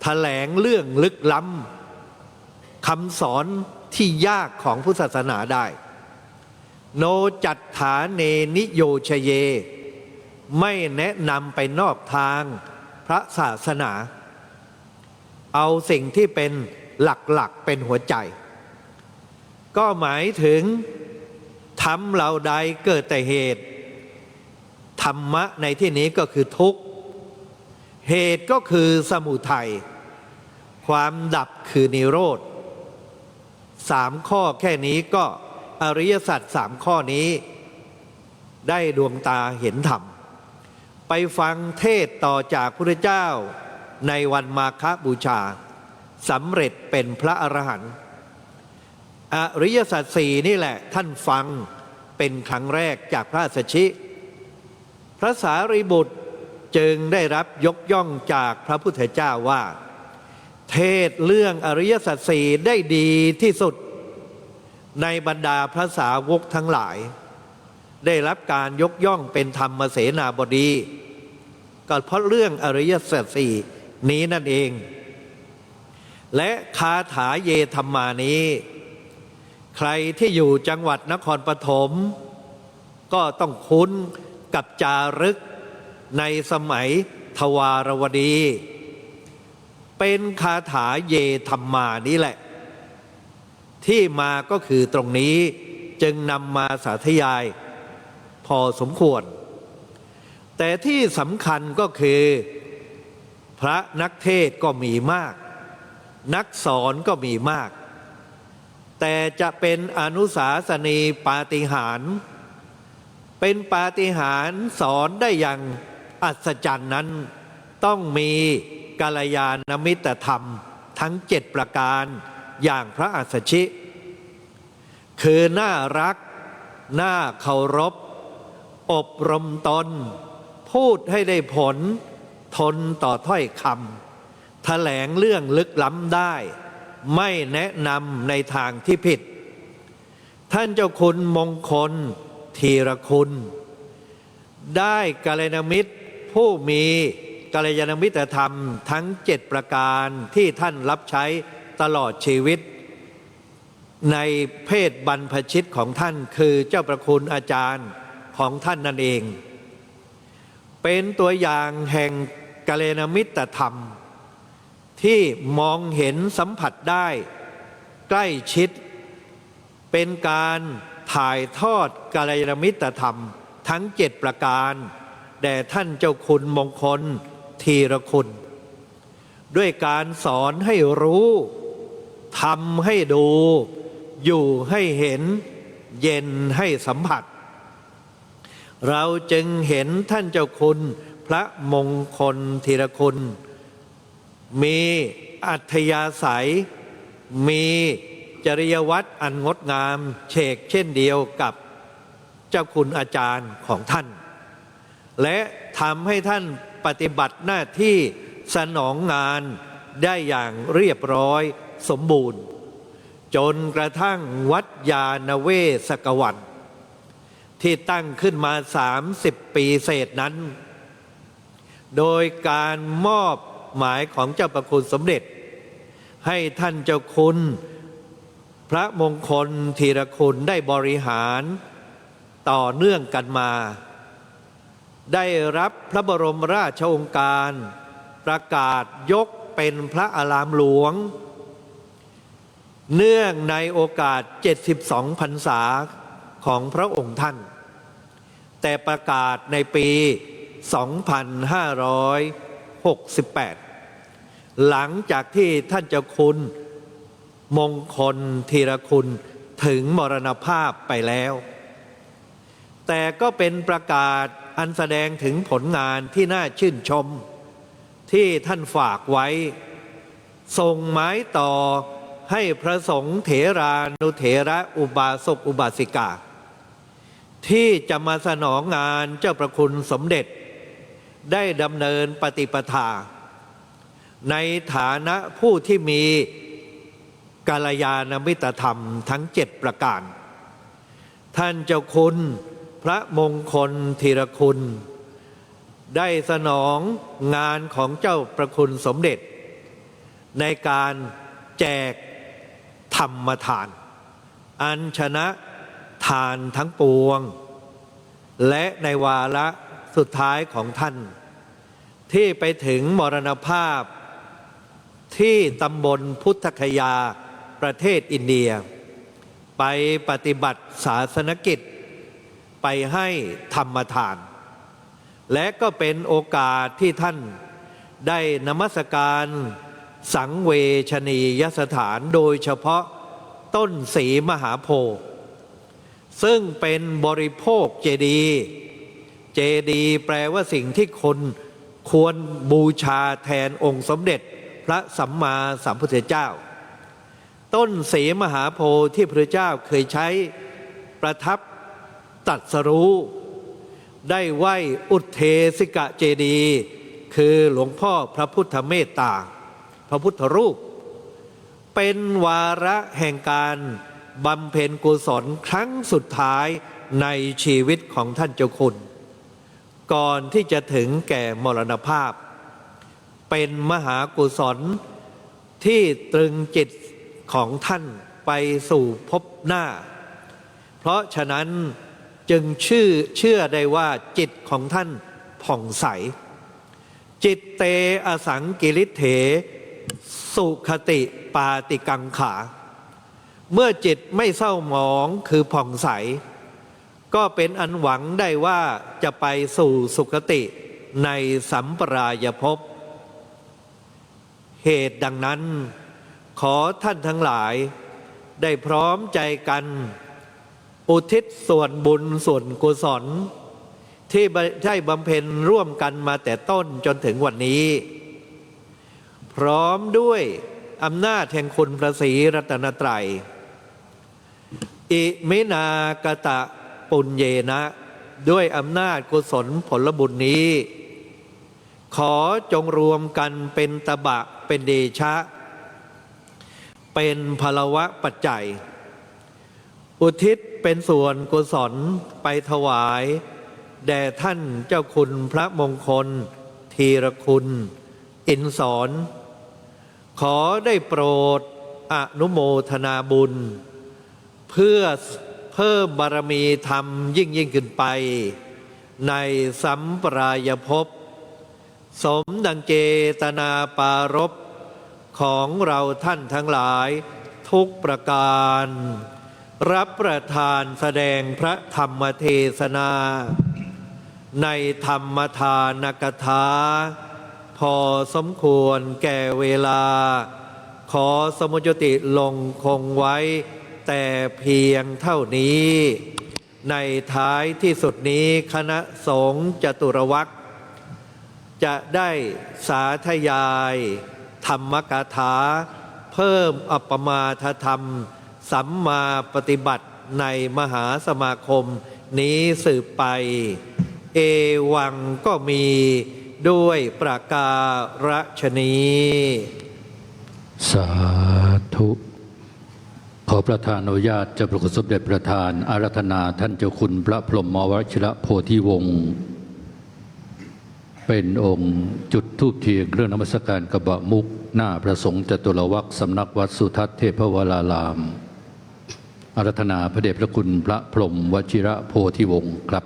แถลงเรื่องลึกล้ำคำสอนที่ยากของพุทธศาสนาได้โนจัตถาเนนิโยชเยไม่แนะนำไปนอกทางพระศาสนาเอาสิ่งที่เป็นหลักๆเป็นหัวใจก็หมายถึงธรรมเหล่าใดเกิดแต่เหตุธรรมะในที่นี้ก็คือทุกข์เหตุก็คือสมุทัยความดับคือนิโรธ3 ข้อแค่นี้ก็อริยสัจ3 ข้อนี้ได้ดวงตาเห็นธรรมไปฟังเทศต่อจากพระพุทธเจ้าในวันมาฆบูชาสำเร็จเป็นพระอรหันต์อริยสัจ4นี่แหละท่านฟังเป็นครั้งแรกจากพระอัสสชิพระสารีบุตรจึงได้รับยกย่องจากพระพุทธเจ้าว่าเทศเรื่องอริยสัจ4ได้ดีที่สุดในบรรดาพระสาวกทั้งหลายได้รับการยกย่องเป็นธรรมเสนาบดีก็เพราะเรื่องอริยสัจ4นี้นั่นเองและคาถาเยธัมมานี้ใครที่อยู่จังหวัดนครปฐมก็ต้องคุ้นกับจารึกในสมัยทวารวดีเป็นคาถาเยธัมมานี้แหละที่มาก็คือตรงนี้จึงนำมาสาธยายพ พอสมควร แต่ที่สำคัญก็คือพระนักเทศน์ก็มีมาก นักสอนก็มีมาก แต่จะเป็นอนุสาสนีปาฏิหาริย์เป็นปาฏิหาริย์สอนได้อย่างอัศจรรย์นั้นต้องมีกัลยาณมิตรธรรมทั้ง7ประการอย่างพระอัสสชิคือน่ารักน่าเคารพอบรมตนพูดให้ได้ผลทนต่อถ้อยคำแถลงเรื่องลึกล้ำได้ไม่แนะนำในทางที่ผิดท่านเจ้าคุณมงคลธีรคุณได้กัลยาณมิตรผู้มีกัลยาณมิตรธรรมทั้ง7ประการที่ท่านรับใช้ตลอดชีวิตในเพศบรรพชิตของท่านคือเจ้าประคุณอาจารย์ของท่านนั่นเองเป็นตัวอย่างแห่งกัลยาณมิตรธรรมที่มองเห็นสัมผัสได้ใกล้ชิดเป็นการถ่ายทอดกัลยาณมิตรธรรมทั้ง7ประการแด่ท่านเจ้าคุณมงคลธีรคุณด้วยการสอนให้รู้ทำให้ดูอยู่ให้เห็นเย็นให้สัมผัสเราจึงเห็นท่านเจ้าคุณพระมงคลธีรคุณมีอัธยาศัยมีจริยวัตรอันงดงามเฉกเช่นเดียวกับเจ้าคุณอาจารย์ของท่านและทำให้ท่านปฏิบัติหน้าที่สนองงานได้อย่างเรียบร้อยสมบูรณ์จนกระทั่งวัดยานเวศกวันที่ตั้งขึ้นมา30 ปีเศษนั้นโดยการมอบหมายของเจ้าประคุณสมเด็จให้ท่านเจ้าคุณพระมงคลธีรคุณได้บริหารต่อเนื่องกันมาได้รับพระบรมราชโองการประกาศยกเป็นพระอารามหลวงเนื่องในโอกาส72 พรรษาของพระองค์ท่านแต่ประกาศในปี 2568 หลังจากที่ท่านเจ้าคุณมงคลธีรคุณถึงมรณภาพไปแล้วแต่ก็เป็นประกาศอันแสดงถึงผลงานที่น่าชื่นชมที่ท่านฝากไว้ส่งไม้ต่อให้พระสงฆ์เถรานุเถระอุบาสกอุบาสิกาที่จะมาสนองงานเจ้าประคุณสมเด็จได้ดำเนินปฏิปทาในฐานะผู้ที่มีกัลยาณมิตรธรรมทั้ง7ประการท่านเจ้าคุณพระมงคลธีรคุณได้สนองงานของเจ้าประคุณสมเด็จในการแจกธรรมทานอันชนะทานทั้งปวงและในวาระสุดท้ายของท่านที่ไปถึงมรณภาพที่ตำบลพุทธคยาประเทศอินเดียไปปฏิบัติศาสนกิจไปให้ธรรมทานและก็เป็นโอกาสที่ท่านได้นมัสการสังเวชนียสถานโดยเฉพาะต้นศรีมหาโพธิ์ซึ่งเป็นบริโภคเจดีย์เจดีย์แปลว่าสิ่งที่คนควรบูชาแทนองค์สมเด็จพระสัมมาสัมพุทธเจ้าต้นศรีมหาโพธิ์ที่พระเจ้าเคยใช้ประทับตรัสรู้ได้ไหว้อุทเทสิกะเจดีย์คือหลวงพ่อพระพุทธเมตตาพระพุทธรูปเป็นวาระแห่งการบำเพ็ญกุศลครั้งสุดท้ายในชีวิตของท่านเจ้าคุณก่อนที่จะถึงแก่มรณภาพเป็นมหากุศลที่ตรึงจิตของท่านไปสู่ภพหน้าเพราะฉะนั้นจึงเชื่อได้ว่าจิตของท่านผ่องใสจิตเตอสังกิริเถสุขติปาติกังขาเมื่อจิตไม่เศร้าหมองคือผ่องใส ก็เป็นอันหวังได้ว่าจะไปสู่สุคติในสัมปรายภพเหตุดังนั้นขอท่านทั้งหลายได้พร้อมใจกันอุทิศส่วนบุญส่วนกุศลที่ได้บำเพ็ญร่วมกันมาแต่ต้นจนถึงวันนี้พร้อมด้วยอำนาจแห่งคุณพระศรีรัตนตรัยอิมินากตะปุญเยนะด้วยอำนาจกุศลผลบุญนี้ขอจงรวมกันเป็นตบะเป็นเดชะเป็นพลวะปัจจัยอุทิศเป็นส่วนกุศลไปถวายแด่ท่านเจ้าคุณพระมงคลธีรคุณอินสอนขอได้โปรดอนุโมทนาบุญเพื่อเพิ่มบารมีธรรมยิ่งขึ้นไปในสัมปรายภพสมดังเจตนาปารภของเราท่านทั้งหลายทุกประการรับประทานแสดงพระธรรมเทศนาในธรรมทานกถาพอสมควรแก่เวลาขอสมุจติลงคงไว้แต่เพียงเท่านี้ในท้ายที่สุดนี้คณะสงฆ์จตุรวรรคจะได้สาธยายธรรมกถาเพิ่มอัปปมาทธรรมสัมมาปฏิบัติในมหาสมาคมนี้สืบไปเอวังก็มีด้วยประการฉนี้ สาธุขอประธานอนุญาตเจ้าพระคุณสมเด็จประธานอาราธนาท่านเจ้าคุณพระพรหมวชิระโพธิวงศ์เป็นองค์จุดธูปเทียนเครื่องนมัสการกระบะมุกหน้าพระสงฆ์จตุรวรรคสำนักวัดสุทัศน์เทพวรารามอาราธนาพระเดชพระคุณพระพรหมวชิระโพธิวงศ์ครับ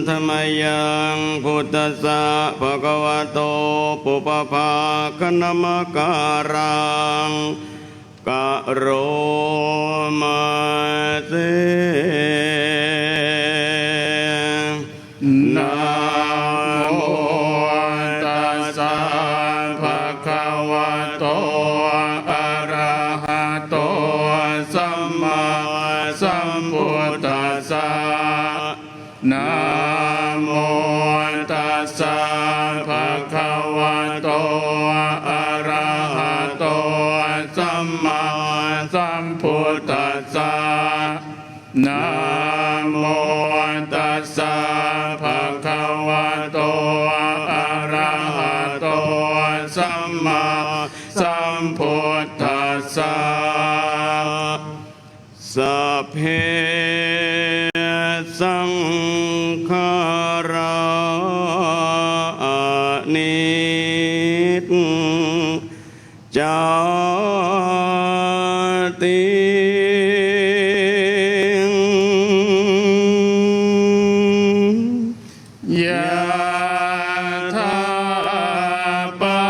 ธรรมยังพุทธัสสะภะคะวะโตปุปภาคณมการังกะโรมาเสนะโมตัสสะภะคะวะโตอะระหะโตสัมมาสัมพุทธัสสะนะโมตัสสะภะคะวะโตอะระหะโตสัมมาสัมพุทธัสสะนะโมตัสสะภะคะวะโตอะระหะโตสัมมาสัมพุทธัสสะสัพเพสังขารานิจจาติยะถาปั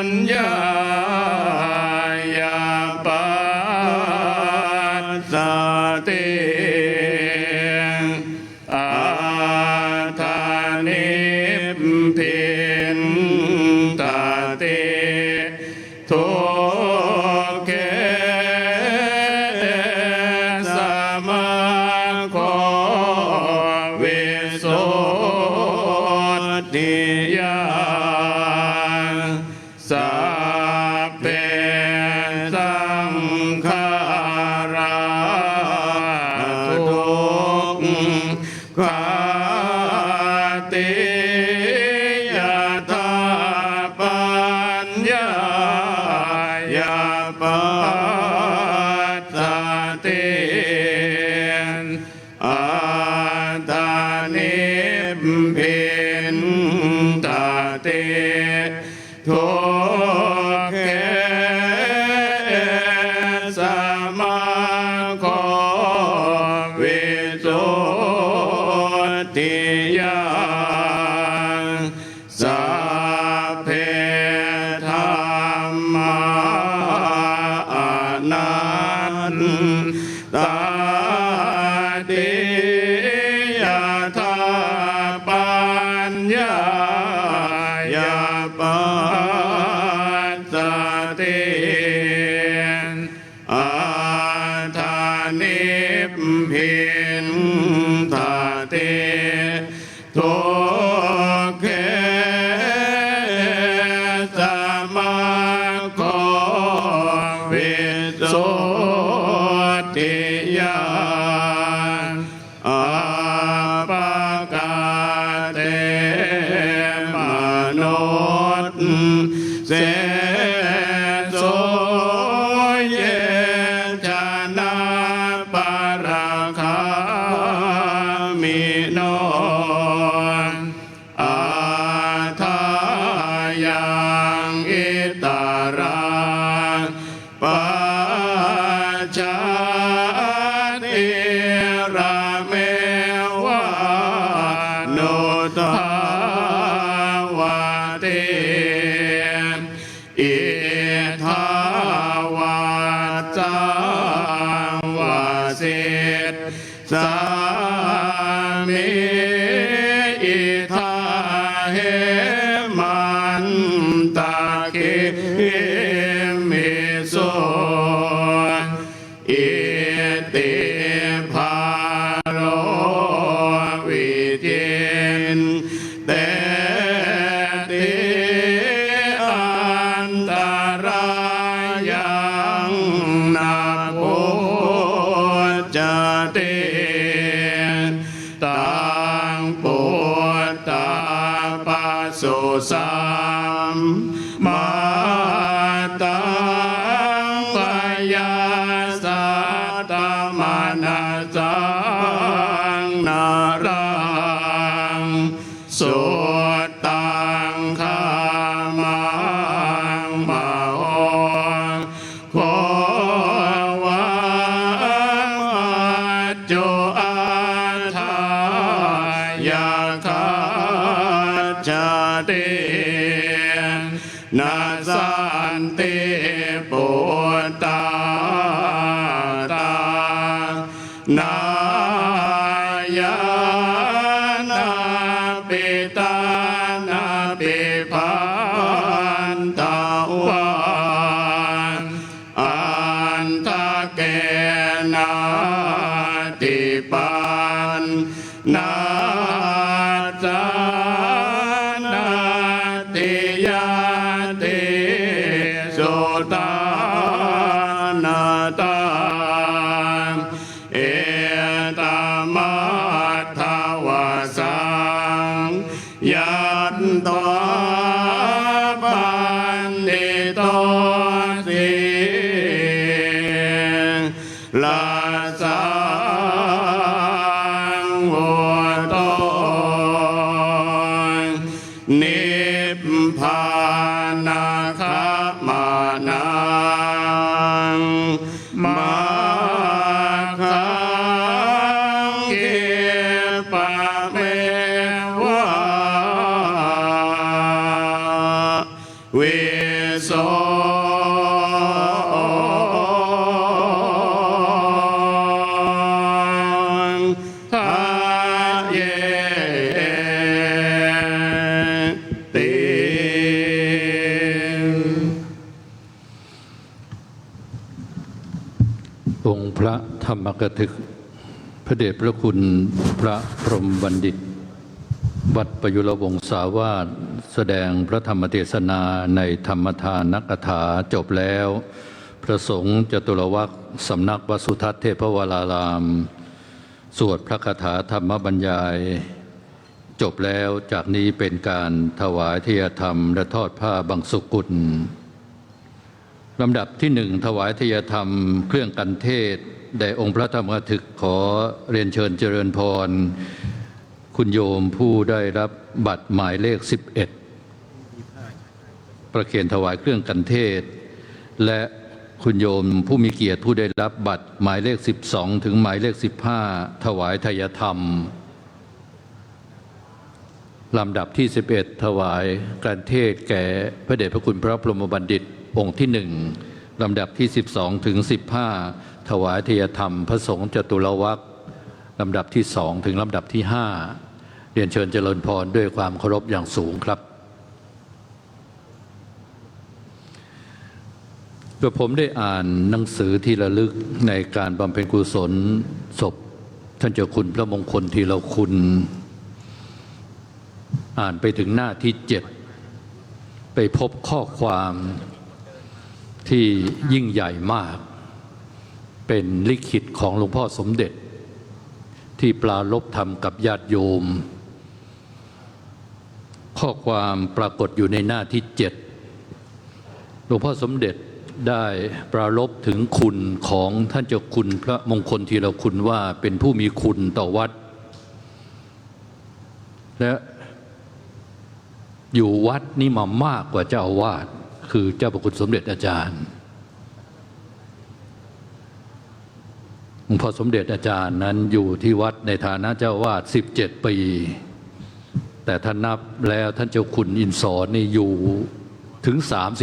ญญายาปัสสติอาทานิพพินตติทุกเขสมาโควิสุทธิยาสัพเพสังขาราทุกขาติยะถาปัญญายาปัสสติ นตาเตทุกเขสมาโควิสุทธิยาสัพเพธรรมานันตาติยถาปัญญายาปัสสติอาทานิพพินทาเตทุกเขสมาโควิสุทธิยาอาปากาเตมนุษย์เสโสเยชนะปาราคามิโนอาทายังอิตาราปัจจานิราเมวะโนทาวาเตอิทาวาจาวาสิทสามิอิทาเหมันตาเกมิโสอิติภาโรวิเทนเตติอันตรายยังนาโพจเตตังปุตตาปัสสุสัมมาตังปยาสัตตมานาสังนารังสุตตังคามังมาโองโควาโจอาทายาคาจเตนาสันติปุตตาตานายานาปิตานาปิพันตาวานอันทะเกนาติปันนาจานาติยาติสุตานาตาเอตมัทธาวาสังยัตตวาปันติโตสิลาสังโหโตนิพพานาคมานังมาคังเกปะเมวะเวโสทาเยติ องค์พระธรรมกถึกพระเดชพระคุณพระพรหมบัณฑิต วัดประยุรวงศาวาสแสดงพระธรรมเทศนาในธรรมทานนักถาจบแล้ว พระสงฆ์จตุรวรรคสำนักวัดสุทัศน์เทพวราราม สวดพระคาถาธรรมบรรยาย จบแล้วจากนี้เป็นการถวายเทียธรรมและทอดผ้าบังสุกุลลำดับที่หนึ่งถวายเทียธรรมเครื่องกันเทศแด่องค์พระธรรมกถึกขอเรียนเชิญเจริญพร คุณโยมผู้ได้รับบัตรหมายเลข 11 ประเคนถวายเครื่องกันเทศและคุณโยมผู้มีเกียรติผู้ได้รับบัตรหมายเลข 12 ถึงหมายเลข 15 ถวายทายธรรมลำดับที่ 11 ถวายการเทศแก่พระเดชพระคุณพระพรหมบัณฑิตองค์ที่ 1ลำดับที่ 12 ถึง 15 ถวายทายธรรมพระสงฆ์จตุรวรรคลำดับที่ 2 ถึงลำดับที่ 5เรียนเชิญเจริญพรด้วยความเคารพอย่างสูงครับโดยผมได้อ่านหนังสือที่ระลึกในการบำเพ็ญกุศลศพท่านเจ้าคุณพระมงคลทีละคุณอ่านไปถึงหน้าที่ 7ไปพบข้อความที่ยิ่งใหญ่มากเป็นลิขิตของหลวงพ่อสมเด็จที่ปรารภธรรมกับญาติโยมข้อความปรากฏอยู่ในหน้าที่ 7หลวงพ่อสมเด็จได้ปรารภถึงคุณของท่านเจ้าคุณพระมงคลทีละคุณว่าเป็นผู้มีคุณต่อวัดและอยู่วัดนี้มามากกว่าเจ้าอาวาสคือเจ้าพระคุณสมเด็จอาจารย์หลวงพ่อสมเด็จอาจารย์นั้นอยู่ที่วัดในฐานะเจ้าอาวาส17 ปีแต่ท่านนับแล้วท่านเจ้าคุณอินทร์นี่อยู่ถึง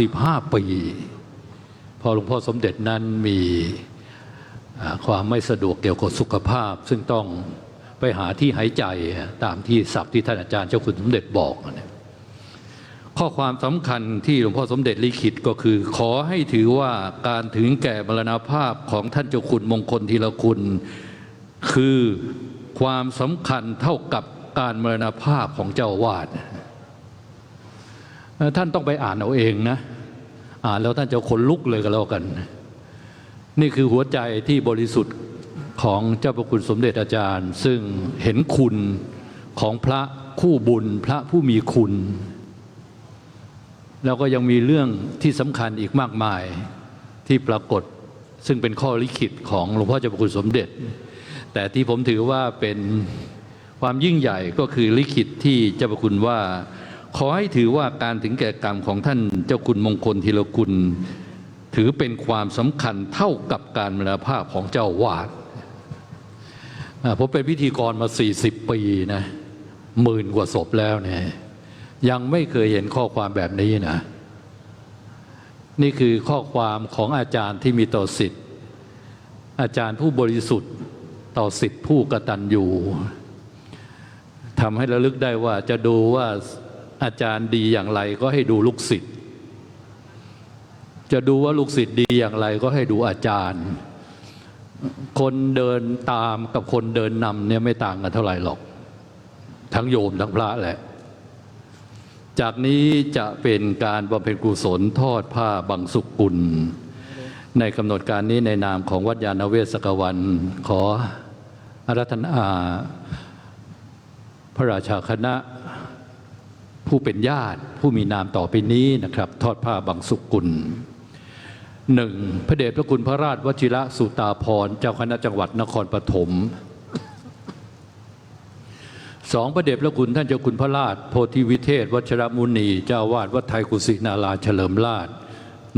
35 ปีพอหลวงพ่อสมเด็จนั้นมีความไม่สะดวกเกี่ยวกับสุขภาพซึ่งต้องไปหาที่หายใจตามที่ศัพท์ที่ท่านอาจารย์เจ้าคุณสมเด็จบอกข้อความสำคัญที่หลวงพ่อสมเด็จลิขิตก็คือขอให้ถือว่าการถึงแก่มรณภาพของท่านเจ้าคุณมงคลทีละคุณคือความสำคัญเท่ากับการมรณภาพของเจ้าอาวาสท่านต้องไปอ่านเอาเองนะอ่านแล้วท่านจะขนลุกเลยก็แล้วกันนี่คือหัวใจที่บริสุทธิ์ของเจ้าพระคุณสมเด็จอาจารย์ซึ่งเห็นคุณของพระคู่บุญพระผู้มีคุณแล้วก็ยังมีเรื่องที่สำคัญอีกมากมายที่ปรากฏซึ่งเป็นข้อลิขิตของหลวงพ่อเจ้าพระคุณสมเด็จแต่ที่ผมถือว่าเป็นความยิ่งใหญ่ก็คือลิขิตที่เจ้าพระคุณว่าขอให้ถือว่าการถึงแก่กรรมของท่านเจ้าคุณมงคลทีละคุณถือเป็นความสำคัญเท่ากับการมรณภาพของเจ้าวาดผมเป็นพิธีกรมา40 ปีนะ10,000 กว่าศพแล้วเนี่ยยังไม่เคยเห็นข้อความแบบนี้นะนี่คือข้อความของอาจารย์ที่มีต่อศิษย์อาจารย์ผู้บริสุทธิ์ต่อศิษย์ผู้กตัญญูทำให้ระลึกได้ว่าจะดูว่าอาจารย์ดีอย่างไรก็ให้ดูลูกศิษย์จะดูว่าลูกศิษย์ดีอย่างไรก็ให้ดูอาจารย์คนเดินตามกับคนเดินนำเนี่ยไม่ต่างกันเท่าไหร่หรอกทั้งโยมทั้งพระแหละจากนี้จะเป็นการบำเพ็ญกุศลทอดผ้าบังสุกุลในกำหนดการนี้ในนามของวัดยานเวศกวันขออาราธนาพระราชาคณะผู้เป็นญาติผู้มีนามต่อไปนี้นะครับทอดผ้าบังสุกุล 1. พระเดชพระคุณพระราชวชิระสุตาภรณ์เจ้าคณะจังหวัดนครปฐม 2. พระเดชพระคุณท่านเจ้าคุณพระราชโพธิวิเทศวชรมุนีเจ้าวาดวัดไทยกุสินาราเฉลิมราช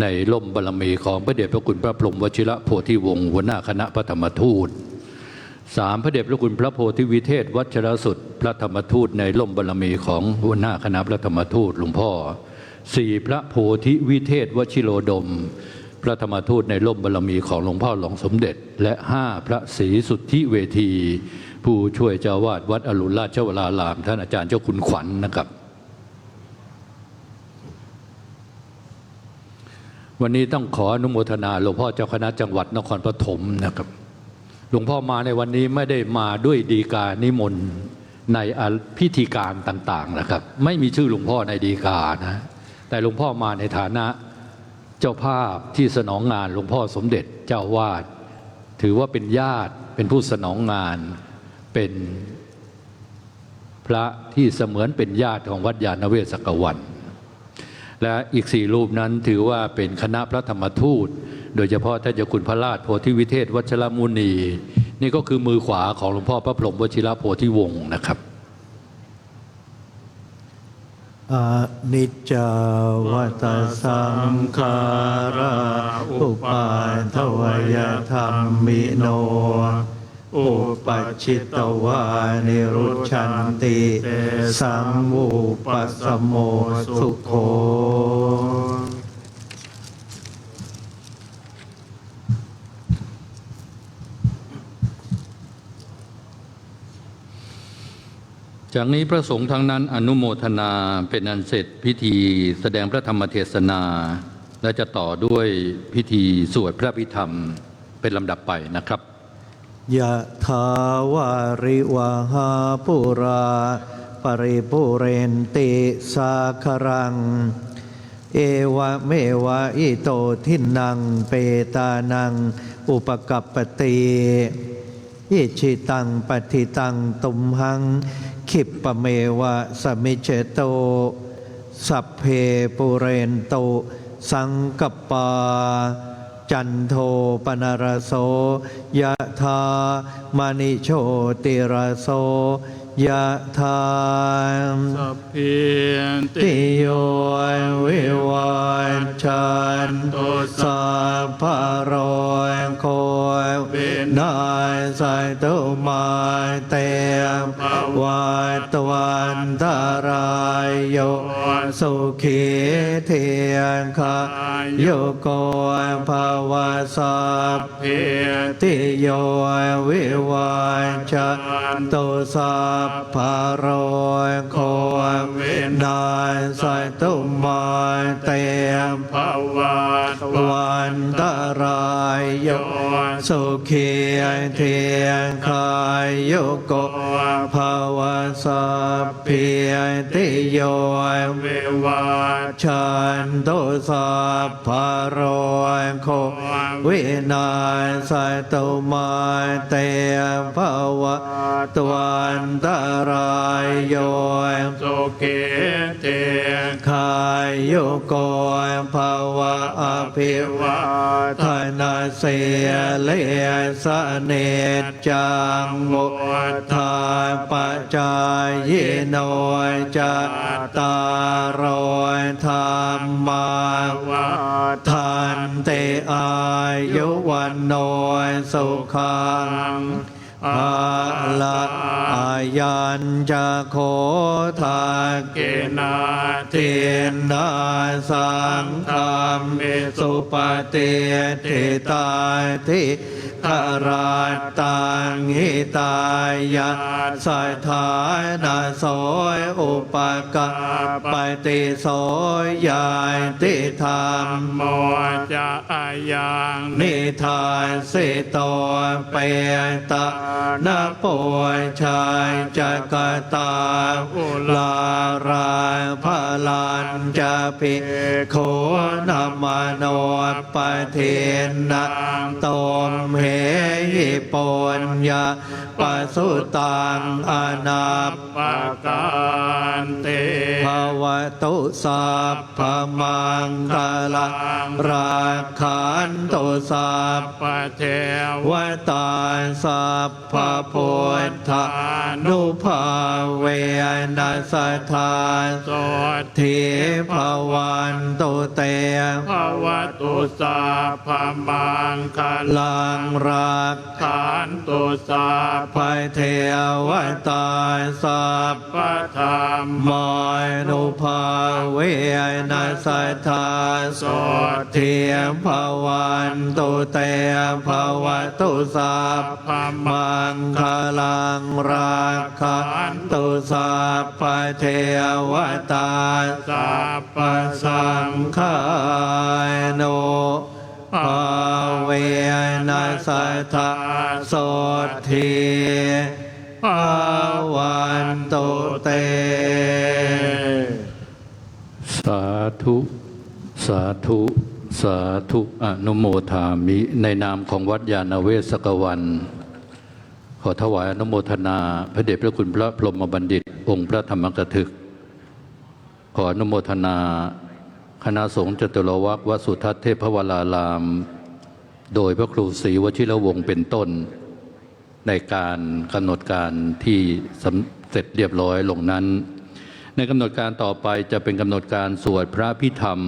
ในร่มบารมีของพระเดชพระคุณพระพรหมวชิระโพธิวงศ์หัวหน้าคณะพระธรรมทูต 3. พระเดชพระคุณพระโพธิวิเทศวัชรสุดพระธรรมทูตในร่มบารมีของหัวหน้าคณะพระธรรมทูตหลวงพ่อ 4. พระโพธิวิเทศวชิโรดมพระธรรมทูตในร่มบารมีของหลวงพ่อหลวงสมเด็จและ 5. พระศรีสุทธิเวทีผู้ช่วยเจ้าวาดวัดอรุณราชวรารามท่านอาจารย์เจ้าคุณขวัญ นะครับวันนี้ต้องขออนุโมทนาหลวงพ่อเจ้าคณะจังหวัดนครปฐมนะครับหลวงพ่อมาในวันนี้ไม่ได้มาด้วยฎีกานิมนต์ในพิธีการต่างๆนะครับไม่มีชื่อหลวงพ่อในฎีกานะแต่หลวงพ่อมาในฐานะเจ้าภาพที่สนองงานหลวงพ่อสมเด็จเจ้าวาดถือว่าเป็นญาติเป็นผู้สนองงานเป็นพระที่เสมือนเป็นญาติของวัดยานเวศกวันและอีก4 รูปนั้นถือว่าเป็นคณะพระธรรมทูตโดยเฉพาะท่านเจ้าคุณพระราชโพธิวิเทศวชรมุนีนี่ก็คือมือขวาของหลวงพ่อพระพรหมวชิระโพธิวงศ์นะครับ อนิจจาวัตสังขาราอุปาทวยธรรมิโนอุปัชชิตวานิรุชชันติสังอุปัสสโมสุโข จากนี้พระสงฆ์ทั้งนั้นอนุโมทนาเป็นอันเสร็จพิธีแสดงพระธรรมเทศนา และจะต่อด้วยพิธีสวดพระพิธรรมเป็นลำดับไปนะครับ ยะถาวาริวหาปุราปริปุเรนติสาครัง เอวะเมวะอิโตทินังเปตานังอุปกัปปติอิชิตังปฏิตังตุมหังขิปปะเมวะสมิจเจโตสัพเพปุเรนโตสังกปปาจันโทปนรโสยะธามณิโชติรโสยะธา สัพพิติ ติโยวิวัชชัน โต สัพพะโรโควินาศตุมาเตภวัตวันตรายโยสุขีเทียงคาโยโกภวสัพ เพ ติโยวิวัชชันตุสัพพะโรโควินาศตุมาเต ภวัต วันตรายโยสุขีเทียงคายโยโกภวสัพพิติโย วิวัช ชันตุสัพพะโรโควินาศตุมาเตภวะตวันตรายโย สุเกเต ขายโยโกภวะอภิวาทนาเสียเลสเนจังมุทาปจายโนจัตตารโธรรมาทันเตอายุวันโนสุขังอาละอายัญจะโคทาเกนาเทนาสังฆามิสุปฏิทิตาทิคาราตังหิตายะสัทธานาโสยอุปกาปฏิโสยายติธรรม โมจะอายัง นิทานสิโตเปตะนะป่วยชายจักตาอุลาราพลันจะพิโคนามาโนปะเทนะตมเหหิปุญญาปสุตังอนาป ปะการเต ภวตุสัพพมังคลังราคันตุสัพ ปะเทว วตาสัพพพุทธานุภาเวนัสธา โส ทิภวันตุเต ภวตุสัพพมังค ลังรัก ขันตุสัพ ภายเทวตาสัพ พะธรรม มอยนุภาเวนัสธา โส เทียมภวันตุเตภวตุสัพ พะม มังคลังราคันตุสัพพะเทวตา สัพพ สังฆายโนภาเวนัสธาโสทีภาวันตุเต สาธุสาธุสาธุอนุโมทามิในนามของวัดยาณเวศกวัน ขอถวายอนุโมทนาพระเดชพระคุณพระพรหมบัณฑิต องค์พระธรรมกถึก ขออนุโมทนาคณะสงฆ์จตุรวักวสุทัศน์เทพวราราม โดยพระครูศรีวชิรวงศ์เป็นต้น ในการกำหนดการที่สำเร็จเรียบร้อยลงนั้น ในกำหนดการต่อไปจะเป็นกำหนดการสวดพระพิธรรม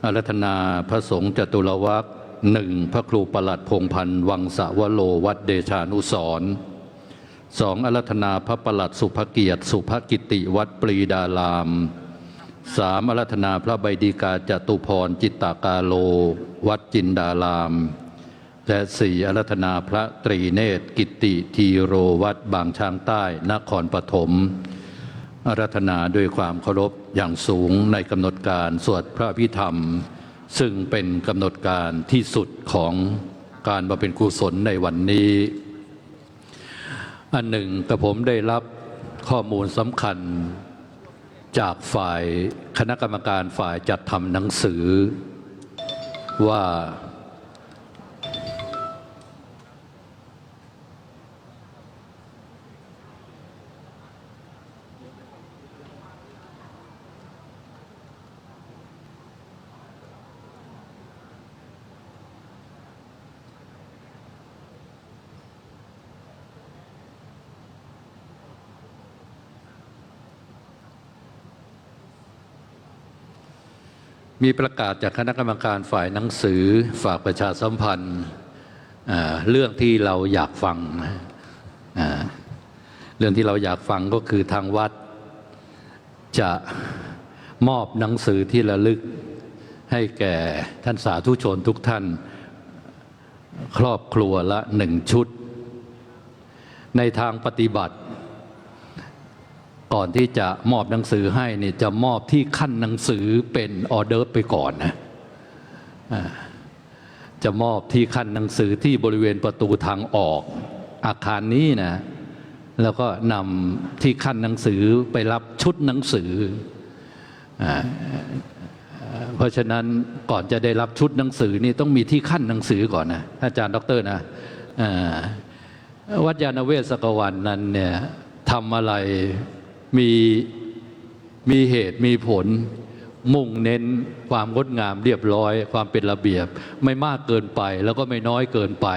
อารัธนาพระสงฆ์จตุรวรรคหนึ่งพระครูประหลัดพงษ์พันธ์วังสะวโรวัดเดชานุสรณ์สองอารัธนาพระประหลัดสุภเกียรติสุภกิติวัดปรีดารามสามอารัธนาพระใบดีกาจตุพรจิตตากาโลวัดจินดารามและสี่อารัธนาพระตรีเนตรกิติทีโรวัดบางช้างใต้นครปฐมอารัธนาด้วยความเคารพอย่างสูงในกำหนดการสวดพระพิธรรมซึ่งเป็นกำหนดการที่สุดของการบำเพ็ญกุศลในวันนี้อันหนึ่งกระผมได้รับข้อมูลสำคัญจากฝ่ายคณะกรรมการฝ่ายจัดทำหนังสือว่ามีประกาศจากคณะกรรมการฝ่ายหนังสือฝากประชาสัมพันธ์เรื่องที่เราอยากฟังเรื่องที่เราอยากฟังก็คือทางวัดจะมอบหนังสือที่ระลึกให้แก่ท่านสาธุชนทุกท่านครอบครัวละ1 ชุดในทางปฏิบัติก่อนที่จะมอบหนังสือให้เนี่ยจะมอบที่ขั้นหนังสือเป็นออเดอร์ไปก่อนนะจะมอบที่ขั้นหนังสือที่บริเวณประตูทางออกอาคารนี้นะแล้วก็นำที่ขั้นหนังสือไปรับชุดหนังสือเพราะฉะนั้นก่อนจะได้รับชุดหนังสือนี่ต้องมีที่ขั้นหนังสือก่อนนะอาจารย์ดร.นะวัดยานเวศกวันนั้นเนี่ยทำอะไรมีเหตุมีผลมุ่งเน้นความงดงามเรียบร้อยความเป็นระเบียบไม่มากเกินไปแล้วก็ไม่น้อยเกินไป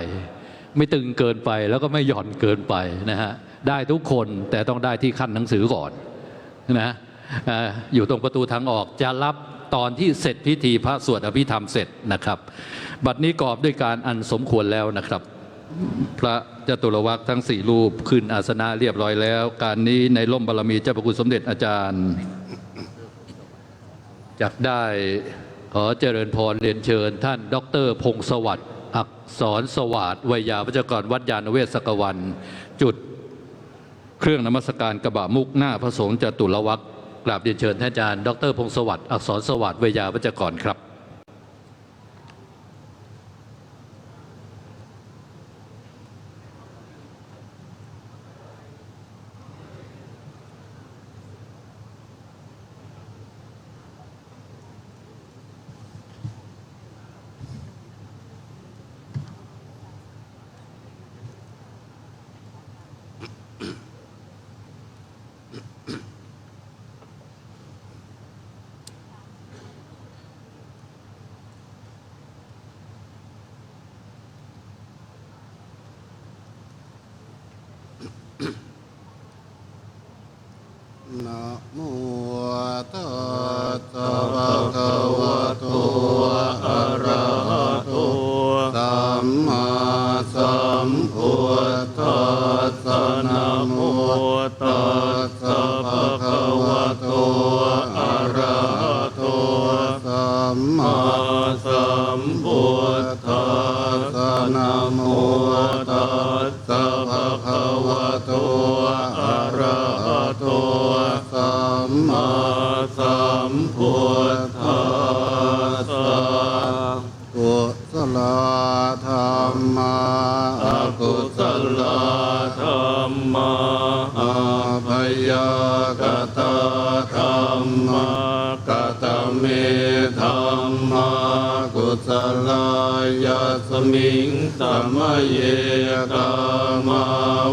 ไม่ตึงเกินไปแล้วก็ไม่หย่อนเกินไปนะฮะได้ทุกคนแต่ต้องได้ที่ขั้นหนังสือก่อนนะอยู่ตรงประตูทางออกจะรับตอนที่เสร็จพิธีพระสวดอภิธรรมเสร็จนะครับบัดนี้กอบด้วยการอันสมควรแล้วนะครับพระจตุรวรรคทั้ง4 รูปขึ้นอาสนะเรียบร้อยแล้วการนี้ในร่มบารมีเจ้าพระคุณสมเด็จอาจารย์จักได้ขอเจริญพรเรียนเชิญท่านดร.พงศ์สวัสดิ์อักษรสวัสดิ์วิยาวัจกรวัดยานเวศกวันจุดเครื่องนมัสการกระบะมุกหน้าพระสงฆ์จตุรวรรคกราบเรียนเชิญท่านอาจารย์ดร.พงศ์สวัสดิ์อักษรสวัสดิ์วิยาวัจกรครับนะโมตัสสะภะคะวะโตอะระหะโตสัมมาสัมพุทธัสสะนะโมตัสสะภะคะวะโตอะระหะโตสัมมาสัมพุทธัสสะนะโมตัสสะภะคะวะโตอะระหะโตสัมมาสัมพุทธัสสะกุศลธรรมะอกุศลธรรมะอภยกตธรรมะกตเมธรรมะกุศลายสมิงสัมเยกามา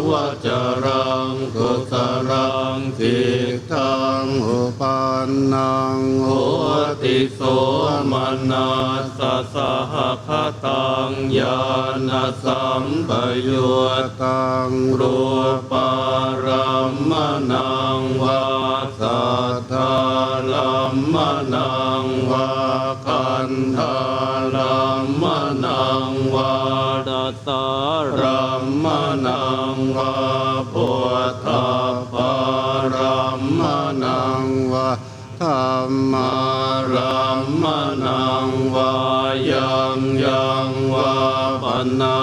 วจรังกุศลังทิฏฐังอุปันนังโหติโสมนัสสะสหคตังญาณสัมปยุตตังรูปารัมมนังวาสา ทาลัมมนังวาคันธาลัมมนังวาดัสสารัมมนังวาพุทธาปารัมมนังวาธัมมารัมมนังวายังวาปนา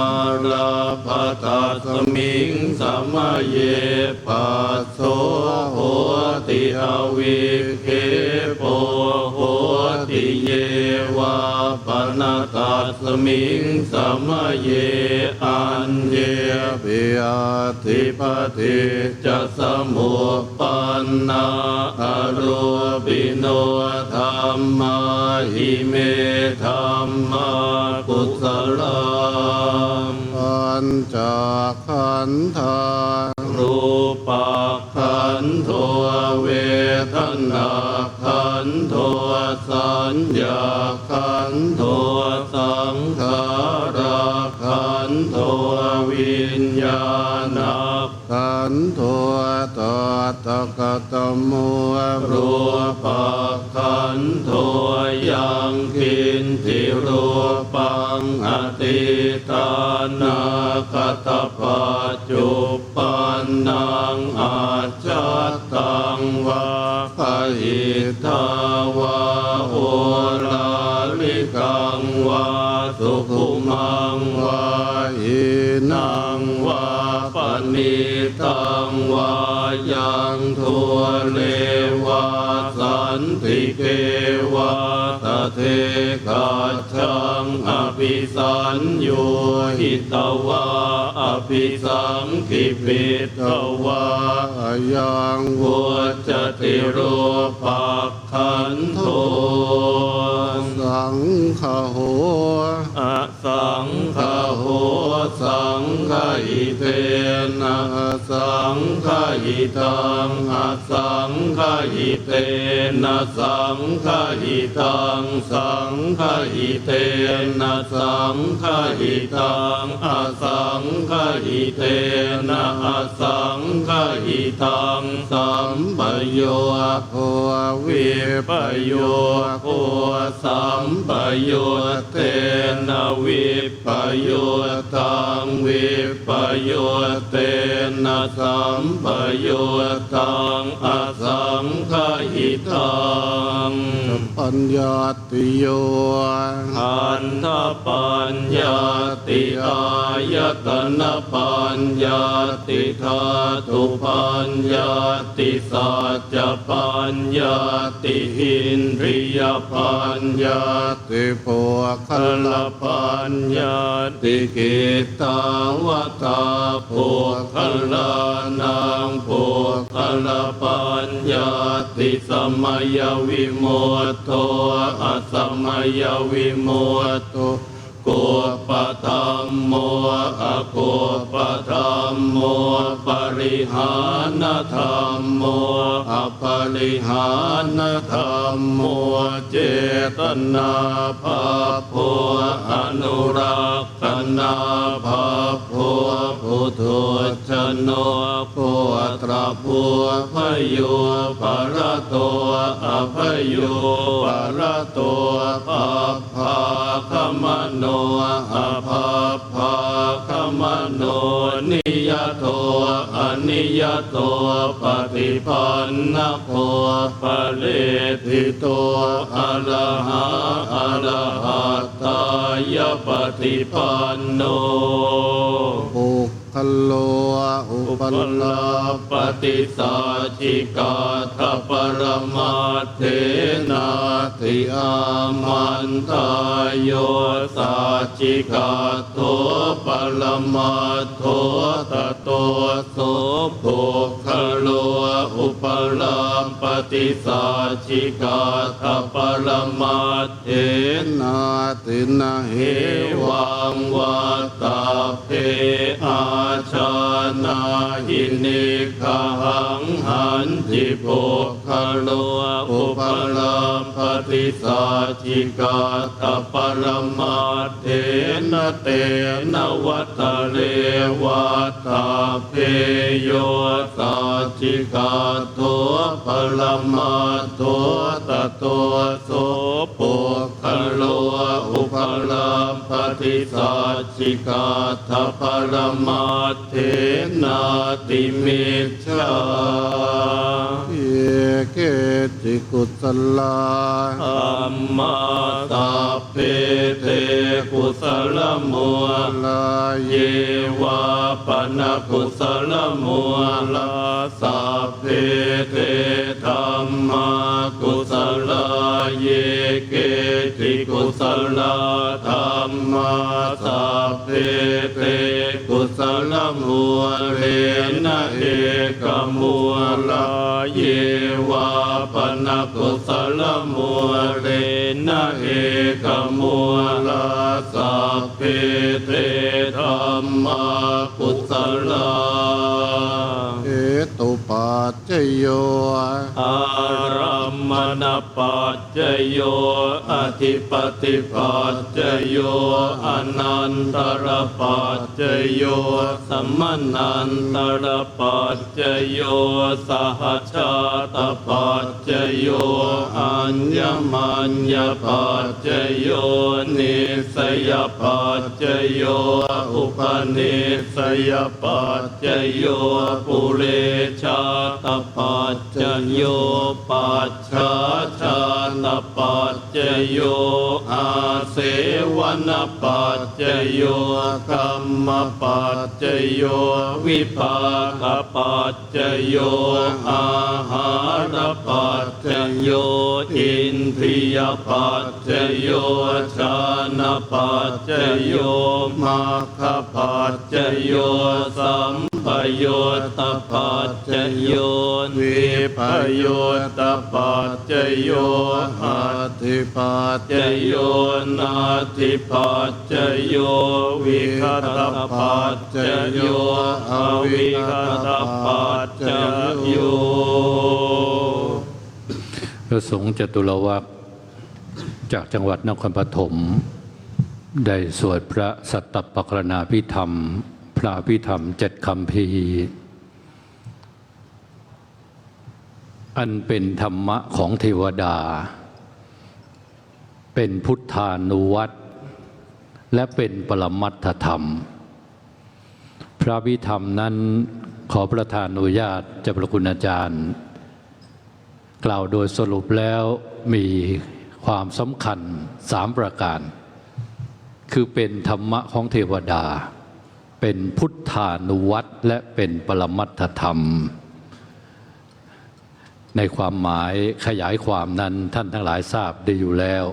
ราปตัสมิงสัมมาเยปัสโสโหติอวิเคปโหติเยวาปนาตัสมิงสัมมาเยอันเยปิยติปฏิจะสมุปปันนาอรูปิโนธัมมาหิเมธัมมากุศลังปัญจขันธารูปขันโทเวทนาขันโทสัญญาขันโทสังขาราขันโทวิญญาณขันโทตัตกตมุรูปขันโทยังกินติรูปังอติตานาคตปัจจุปันนังอาจัตตังวาปหิทาวาโอลาลิกังวาสุขุมังวาหินังวาปณิตังวายังทัวเลวาสันติเกวาตเทกาชังอภิสัญโยหิตวาอภิสังคิปิตวายังวุจติโรปักขันโทสังฆโหอสังฆโหสังฆอิเตนะสังฆอิตังอสังฆอิเตนะสังฆอิตังสังฆอิเตนะสังฆอิตังอสังฆอิเตนะอสังฆอิตังสัมปโยโควิปโยโคสัมปโยเตนะวิปโยตังวิปโยเตนะสัมปโยตังอสังฆอิตังปัญญาติโยขันธปัญญาติอายตนะปัญญาติธาตุปัญญาติสัจจะปัญญาติอินทรียปัญญาติโภคลปัญญาติกิตาวตาโภคลานังโภคลปัญญาติสมัยวิโมตโตอสมัยวิโมตโตโกปะธัมโมอะโกปะธัมโมปริหานธรรมโมอปริหานธรรมโมเจตนาภาโพอนุรักษนาภาโพพุทโธชโนโพตระโพพโยปะระโตอภโยปะระโตปัปภาคมโนอภาภาคมโนนิยโตอนิยโตปฏิปันนะโพปะเลทิโตอะระหะอะระหะตายปฏิปันโนปุคโลอุปลาปฏิสัจจิกาทปรมาเทนาติอามันตายโยสัจจิกาโตปรมาโทตโตโสปุคโลอุปลาปฏิสัจจิกาทปรมาเทนาตินะเหวังวัตตาเพอาชานา หินิคหังหันจิปุคโลอุปลาปฏิสัจจิกาตปรมาเทนะเตนะวัตเลวัตตาเพโยสัจจิกาโตปรมาโตตโตโสปุคโลอุปลาปฏิสัจจิกาตปรมาเทนาติมิจฉา เยเกจิกุศลา ธัมมาตาเพเทกุสลมัว ลา เย วาปนกุสลมัวลาสัพเพเทธัมมากุสลาเยเกจิกุสลาธัมมาสัพเพเทกุสลมัวเรนะเอกมัวลาเยวาปนกุสลมัวเรนะเอกมัวลาสัพเพเทธัมมากุสลา เอตุปัจจโย อารัมมณปัจจโยอธิปติปัจจโยอนันตรปัจจโยสัมมนันตรปัจจโยสหชาตปัจจโยอัญญมัญญปัจจโยนิสยปัจจโยอุปนิสยปัจจโยปุเรชาตปัจจโยปัจฉาชาตปัจจโยอาเสวนปัจจโยกัมมปัจจโยวิภาคปัจจโยอาหารปัจจโยอินทรียปัจจโยชานะปัจจโยมัคคปัจจโยสัมปโยตปัจจโยวิปโยตปัจจโยอัตถิปัจจโยนาทิปัจจโยวิคตปัจจโยอวิคตปัจจโย พระสงฆ์จตุรวรรคจากจังหวัดนครปฐมได้สวดพระสัตตปกรณาภิธรรมพระภิธรรม7 คัมภีร์อันเป็นธรรมะของเทวดาเป็นพุทธานุวัตรและเป็นปรมัตถธรรมพระภิธรรมนั้นขอประทานอนุญาตเจ้าพระคุณอาจารย์กล่าวโดยสรุปแล้วมีความสำคัญ3 ประการคือเป็นธรรมะของเทวดาเป็นพุทธานุวัตรและเป็นปรมัตถธรรมในความหมายขยายความนั้นท่านทั้งหลายทราบดีอยู่แล้ว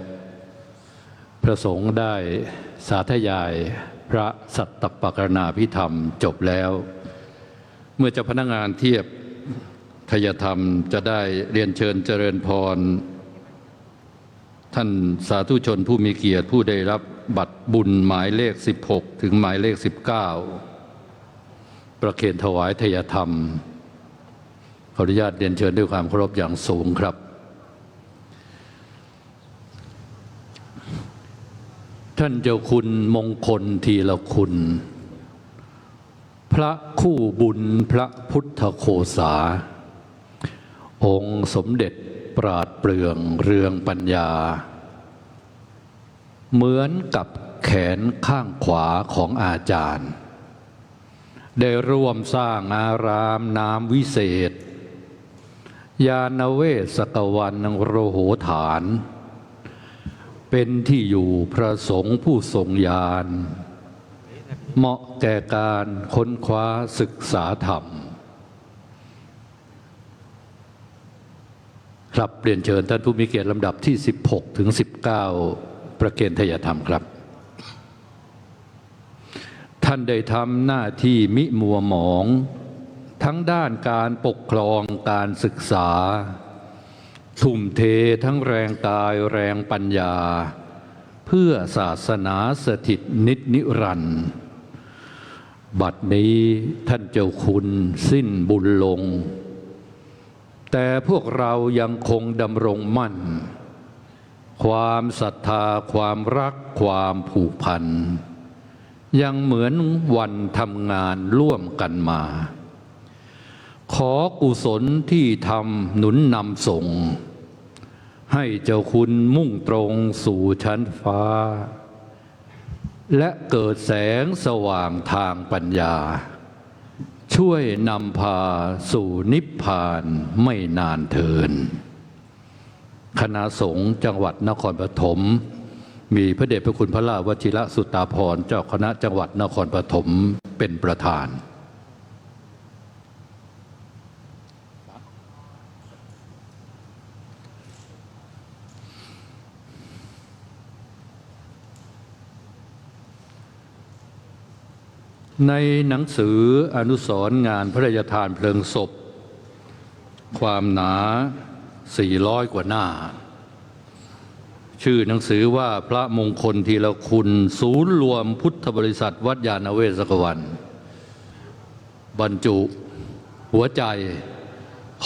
พระสงฆ์ได้สาธยายพระสัตตปกรณาภิธรรมจบแล้วเมื่อเจ้าพนักงานเทียบทยธรรมจะได้เรียนเชิญเจริญพรท่านสาธุชนผู้มีเกียรติผู้ได้รับบัตรบุญหมายเลข16ถึงหมายเลข19ประเคนถวายทยธรรมขออนุญาตเรียนเชิญด้วยความเคารพอย่างสูงครับท่านเจ้าคุณมงคลทีละคุณพระคู่บุญพระพุทธโฆษาองค์สมเด็จปราดเปลืองเรืองปัญญาเหมือนกับแขนข้างขวาของอาจารย์ได้ร่วมสร้างอารามนามวิเศษยานเวศกวันโรโหฐานเป็นที่อยู่พระสงฆ์ผู้ทรงญาณเหมาะแก่การค้นคว้าศึกษาธรรมครับเรียนเชิญท่านผู้มีเกียรติลำดับที่16ถึง19ประเคนทยธรรมครับท่านได้ทำหน้าที่มิมัวหมองทั้งด้านการปกครองการศึกษาทุ่มเททั้งแรงกายแรงปัญญาเพื่อศาสนาสถิตนิจนิรันดร์ บัดนี้ท่านเจ้าคุณสิ้นบุญลง แต่พวกเรายังคงดำรงมั่น ความศรัทธาความรักความผูกพันยังเหมือนวันทำงานร่วมกันมา ขอกุศลที่ทำหนุนนำส่ง ให้เจ้าคุณมุ่งตรงสู่ชั้นฟ้า และเกิดแสงสว่างทางปัญญา ช่วยนำพาสู่นิพพานไม่นานเทินคณะสงฆ์จังหวัดนครปฐมมีพระเดชพระคุณพระราชวชิระสุตตาภรณ์เจ้าคณะจังหวัดนครปฐมเป็นประธานในหนังสืออนุสรณ์งานพระราชทานเพลิงศพความหนา400 กว่าหน้าชื่อหนังสือว่าพระมงคลทีละคุณศูนย์รวมพุทธบริษัทวัดยาณเวศกวันบรรจุหัวใจ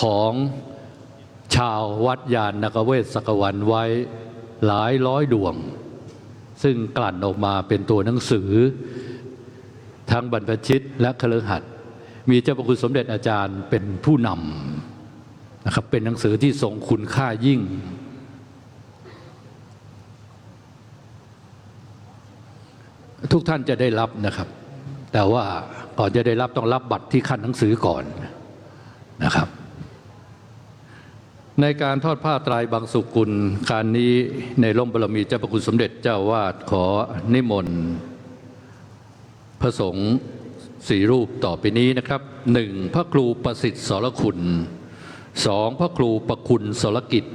ของชาววัดยาณเวศกวันไว้หลายร้อยดวงซึ่งกลั่นออกมาเป็นตัวหนังสือทั้งบรรพชิตและคฤหัสถ์มีเจ้าพระคุณสมเด็จอาจารย์เป็นผู้นำนะครับเป็นหนังสือที่ทรงคุณค่ายิ่งทุกท่านจะได้รับนะครับแต่ว่าก่อนจะได้รับต้องรับบัตรที่ขั้นหนังสือก่อนนะครับในการทอดผ้าไตรบางสุกุลการนี้ในร่มบารมีเจ้าพระคุณสมเด็จเจ้าวาดขอนิมนต์พระสงฆ์4 รูปต่อไปนี้นะครับ 1. พระครูประสิทธิ์สรคุณ 2. พระครูประคุณสรกิจ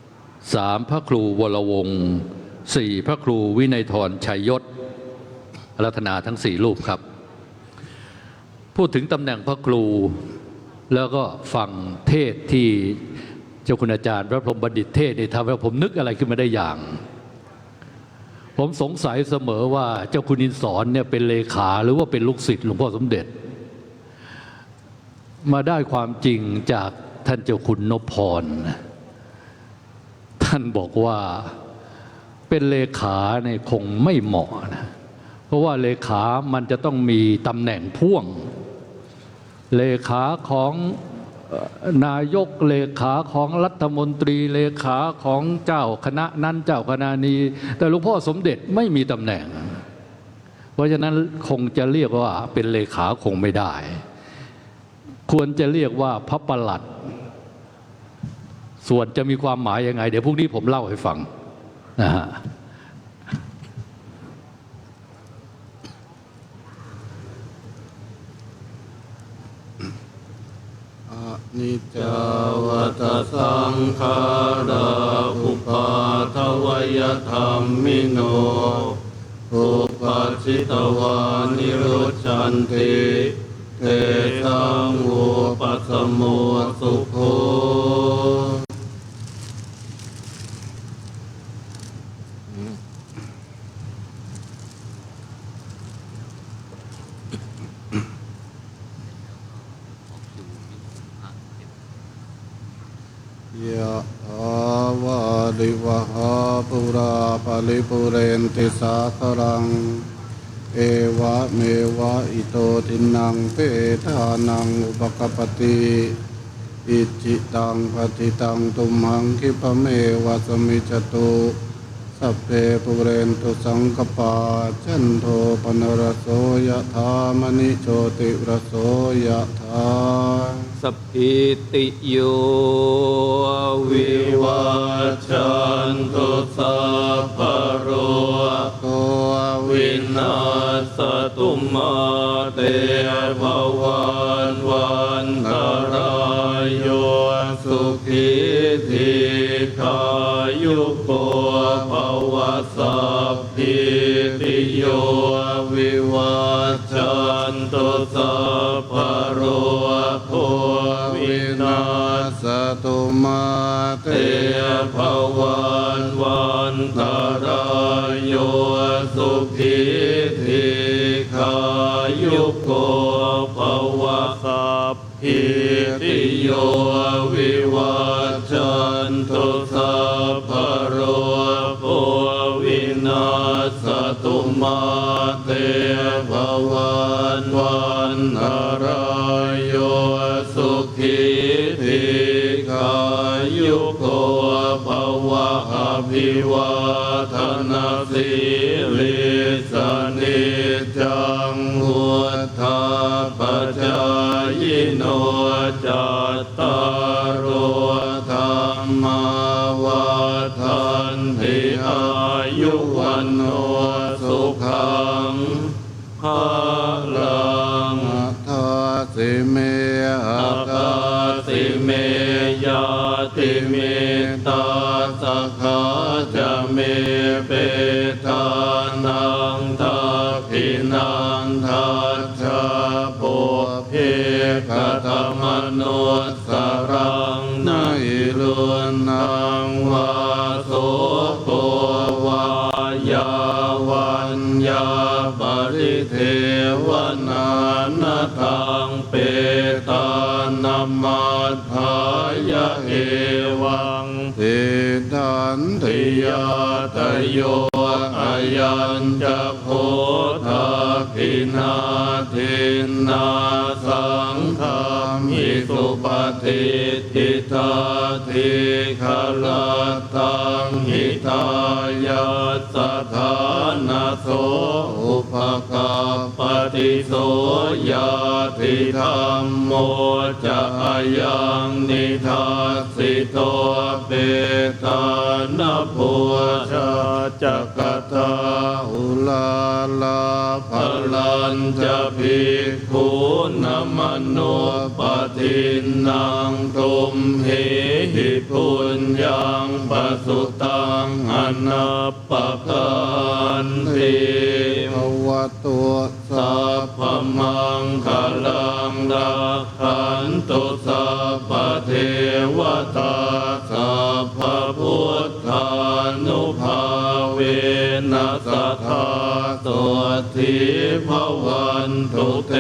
3. พระครูวรวงศ์ 4. พระครูวินัยธรชัยยศรัตนาทั้ง4 รูปครับพูดถึงตำแหน่งพระครูแล้วก็ฟังเทศที่เจ้าคุณอาจารย์พระพรหมบัณฑิตเทศนี่ทำให้ผมนึกอะไรขึ้นมาได้อย่างผมสงสัยเสมอว่าเจ้าคุณอินสอนเนี่ยเป็นเลขาหรือว่าเป็นลูกศิษย์หลวงพ่อสมเด็จมาได้ความจริงจากท่านเจ้าคุณนพพรท่านบอกว่าเป็นเลขาเนี่ยคงไม่เหมาะนะเพราะว่าเลขามันจะต้องมีตำแหน่งพ่วงเลขาของนายกเลขาของรัฐมนตรีเลขาของเจ้าคณะนั้นเจ้าคณะนี้แต่หลวงพ่อสมเด็จไม่มีตำแหน่งเพราะฉะนั้นคงจะเรียกว่าเป็นเลขาคงไม่ได้ควรจะเรียกว่าพระประหลัดส่วนจะมีความหมายยังไงเดี๋ยวพรุ่งนี้ผมเล่าให้ฟังนะฮะนิจจวัตสังขาราอุปาทวยธรรมิโนอุปัชชิตวานิโรชันติเตสังอุปัสสโมสุโขยะถาวาริวหาปุราปาริปุเรนติสาครังเอวะเมวะอิโตทินังเปทานังอุปกปปติอิจิตังปฏิตังตุมหังคิปะเมวะสมิจตุสัพเพปุเรนตุสังกปาจันโทปนรสโสยะถามณิโชติรสโสยะถาสัพพิติโยวิวัชชันตุสัพพะโรโควินาศตุมาเตภวันวันตรายโยสุขีทีขายุโกภวสัพพิติโยวิวัชชันตุสัพพะโรโควินาศตุมาเตภวันวันตรายโยสุขีทีขายุโก นตุสัพพะโรโควินาศตุมาเตภวันวันตรายโยสุขีทีขายุโกภวะอภิวาทนาสิริสนิจังหุทธาปัจจายโนจัตตารโอธรรมาวัฏันติอายุวันโนสุขังภาลังทาสิเมอากาสิเมยาติเมตาสกขาจะเมเปตานังทักขินังทัจจาโปเพกตมโนสรังนาอิรุนังวาโสโกวายาวันยาปริเทวนานาทังเปตานามัฏฐายะเอวังติดันติยาตโยอายัญจะโพธาคินาทินาสังฆามิสุปฏิทิตาทิขลาตังหิตายาสถานาโสอุปการปฏิโสยาติธรรมโมจะยังนิทัสสิโตเปตานาปุชาจักตาอุลาลาภลัญจะภิกขุนมโนปฏินังตุมเหหิปุญญังปสุตังอนัปปกันติภวตุสัพพมังคลังรักขันตุสัพพเทวตาสัพพพุทธานุภาเวนัสสทธาโสทิภวันตุเต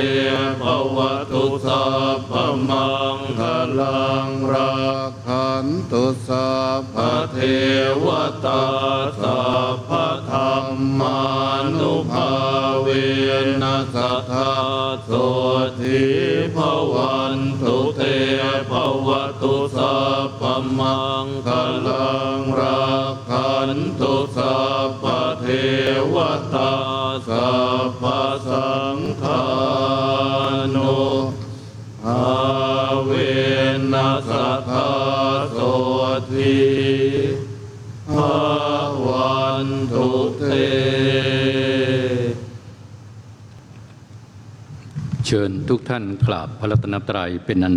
ภวตุสัพพมังคลังรักขันตุสัพพเทวตาสัพพธรรมานุภาเวนัสสทธาโสทิภวันตุเตภวตุสัพพมังคลังรักขันตุสัพพเทวตาสัพพสังฆานุภาเวนัสสทธาโสทิภวันตุเต เชิญทุกท่านกราบพระรัตนตรัยเป็นอัน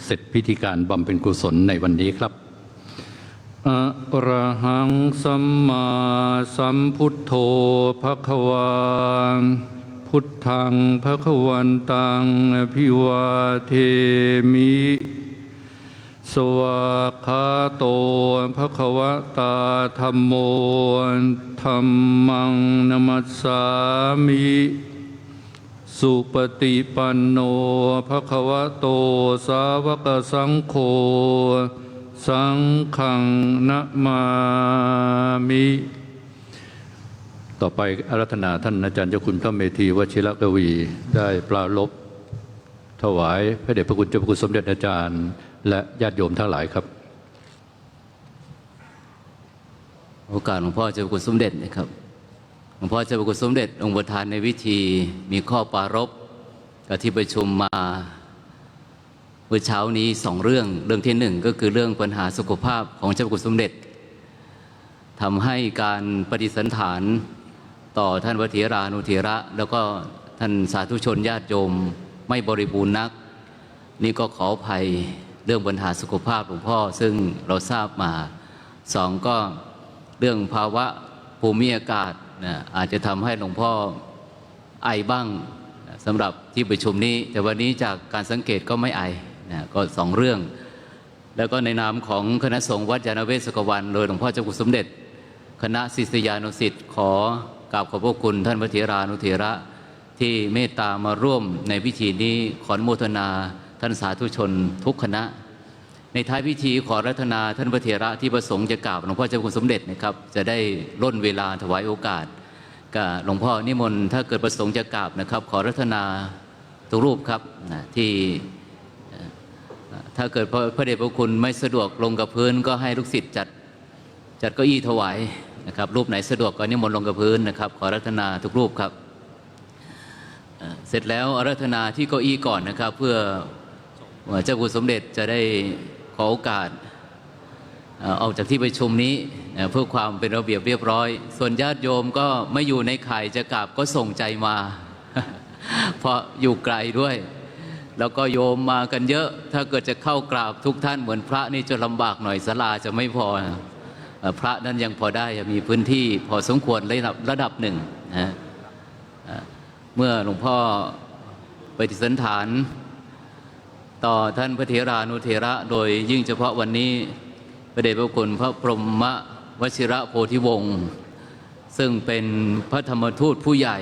เสร็จพิธีการบำเพ็ญกุศลในวันนี้ครับอะระหังสัมมาสัมพุทโธภควาพุทธังภควันตังอภิวาเทมิสวากขาโตภควตาธัมโมธัมมังนัมสสามิสุปฏิปันโนภควโตสาวกสังโฆสังฆังนะมามิ ต่อไปอาราธนาท่านอาจารย์เจ้าคุณพระเมธีวชิรกวีได้ปรารภถวายพระเดชพระคุณเจ้าพระคุณสมเด็จอาจารย์และญาติโยมทั้งหลายครับ โอกาสหลวงพ่อเจ้าพระคุณสมเด็จนะครับหลวงพ่อเจ้าพระคุณสมเด็จองค์ประธานในวิธีมีข้อปรารภกับที่ประชุมมาเมื่อเช้านี้2 เรื่องที่1ก็คือเรื่องปัญหาสุขภาพของเจ้าพระคุณสมเด็จทำให้การปฏิสันถานต่อท่านพระเถรานุเถระแล้วก็ท่านสาธุชนญาติโยมไม่บริบูรณ์นักนี่ก็ขออภัยเรื่องปัญหาสุขภาพหลวงพ่อซึ่งเราทราบมา2ก็เรื่องภาวะภูมิอากาศอาจจะทำให้หลวงพ่อไอบ้างสำหรับที่ประชุมนี้แต่วันนี้จากการสังเกตก็ไม่ไอก็2 เรื่องแล้วก็ในนามของคณะสงฆ์วัดยานเวศกวันโดยหลวงพ่อเจ้าคุณสมเด็จคณะศิษยานุศิษย์ขอกราบขอบพระคุณท่านพระเถรานุเถระที่เมตตามาร่วมในพิธีนี้ขออนุโมทนาท่านสาธุชนทุกคณะ ในท้ายพิธีขอรัตนาท่านพระเถระที่ประสงค์จะกราบหลวงพ่อเจ้าคุณสมเด็จนะครับจะได้ร่นเวลาถวายโอกาสกับหลวงพ่อนิมนต์ถ้าเกิดประสงค์จะกราบนะครับขอรัตนาทุกรูปครับที่ถ้าเกิดพระเดชพระคุณไม่สะดวกลงกับพื้นก็ให้ลูกศิษย์จัดเก้าอี้ถวายนะครับรูปไหนสะดวกก็นิมนต์ลงกับพื้นนะครับขอรัตนาทุกรูปครับเสร็จแล้วอาราธนาที่เก้าอี้ก่อนนะครับเพื่อเจ้าคุณสมเด็จจะได้ขอโอกาสออกจากที่ประชุมนี้เพื่อความเป็นระเบียบเรียบร้อยส่วนญาติโยมก็ไม่อยู่ในข่ายจะกราบก็ส่งใจมา เพราะอยู่ไกลด้วยแล้วก็โยมมากันเยอะถ้าเกิดจะเข้ากราบทุกท่านเหมือนพระนี่จะลำบากหน่อยศาลาจะไม่พอพระนั้นยังพอได้มีพื้นที่พอสมควรระดับหนึ่งนะเมื่อหลวงพ่อปฏิสันถานต่อท่านพระเถรานุเถระโดยยิ่งเฉพาะวันนี้พระเดชพระคุณพระพรหมวชิระโพธิวงศ์ซึ่งเป็นพระธรรมทูตผู้ใหญ่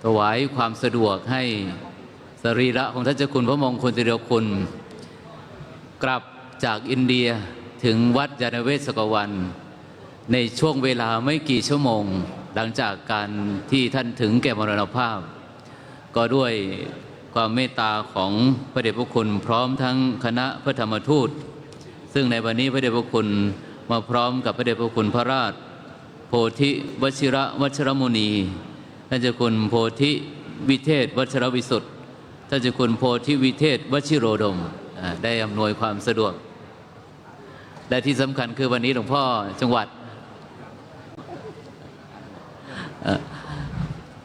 ถวายความสะดวกให้สรีระของท่านเจ้าคุณพระมงคลเทระคุณกลับจากอินเดียถึงวัดยานเวศกวันในช่วงเวลาไม่กี่ชั่วโมงหลังจากการที่ท่านถึงแก่มรณภาพก็ด้วยความเมตตาของพระเดชพระคุณพร้อมทั้งคณะพระธรรมทูตซึ่งในวันนี้พระเดชพระคุณมาพร้อมกับพระเดชพระคุณพระราชโพธิวชิระวัชรมุนีท่านเจ้าคุณโพธิวิเทศวัชรวิสุทธิ์ท่านเจ้าคุณโพธิวิเทศวชิโรดมได้อำนวยความสะดวกและที่สำคัญคือวันนี้หลวงพ่อจังหวัด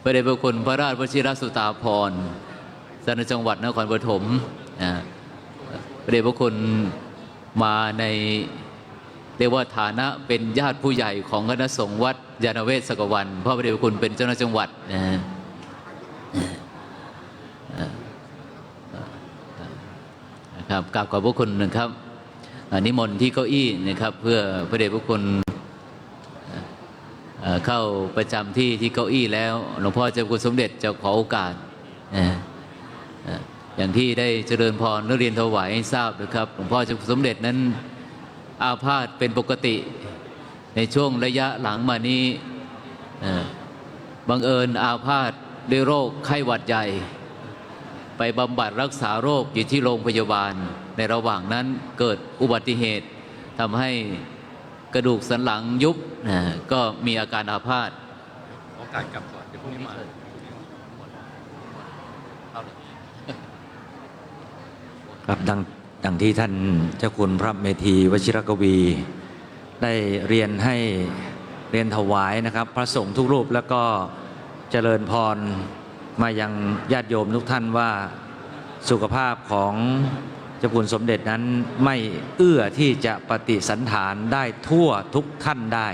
พระเดชพระคุณพระราชวชิรสุตาภรณ์สนจังหวัดนครปฐมพระเดชพระคุณมาในเรียกว่าฐานะเป็นญาติผู้ใหญ่ของคณะสงฆ์วัดยานเวศกวันเพราะพระเดชพระคุณเป็นเจ้าหน้าที่จังหวัดนะครับกราบขอบพระคุณนะครับนิมนต์ที่เก้าอี้นะครับเพื่อพระเดชพระคุณเข้าประจำที่เก้าอี้แล้วหลวงพ่อเจ้าคุณสมเด็จจะขอโอกาสอย่างที่ได้เจริญพรและเรียนถวายให้ทราบนะครับหลวงพ่อเจ้าคุณสมเด็จนั้นอาพาธเป็นปกติในช่วงระยะหลังมานี้บังเอิญอาพาธด้วยโรคไข้หวัดใหญ่ไปบำบัดรักษาโรคอยู่ที่โรงพยาบาลในระหว่างนั้นเกิดอุบัติเหตุทำให้กระดูกสันหลังยุบก็มีอาการอาพาธโอกาสกลับก่อนเดี๋ยวพรุ่งนี้มาครับดังที่ท่านเจ้าคุณพระเมธีวชิรกวีได้เรียนถวายนะครับพระสงฆ์ทุกรูปแล้วก็เจริญพรมายังญาติโยมทุกท่านว่าสุขภาพของเจ้าคุณสมเด็จนั้นไม่เอื้อที่จะปฏิสันถานได้ทั่วทุกท่านได้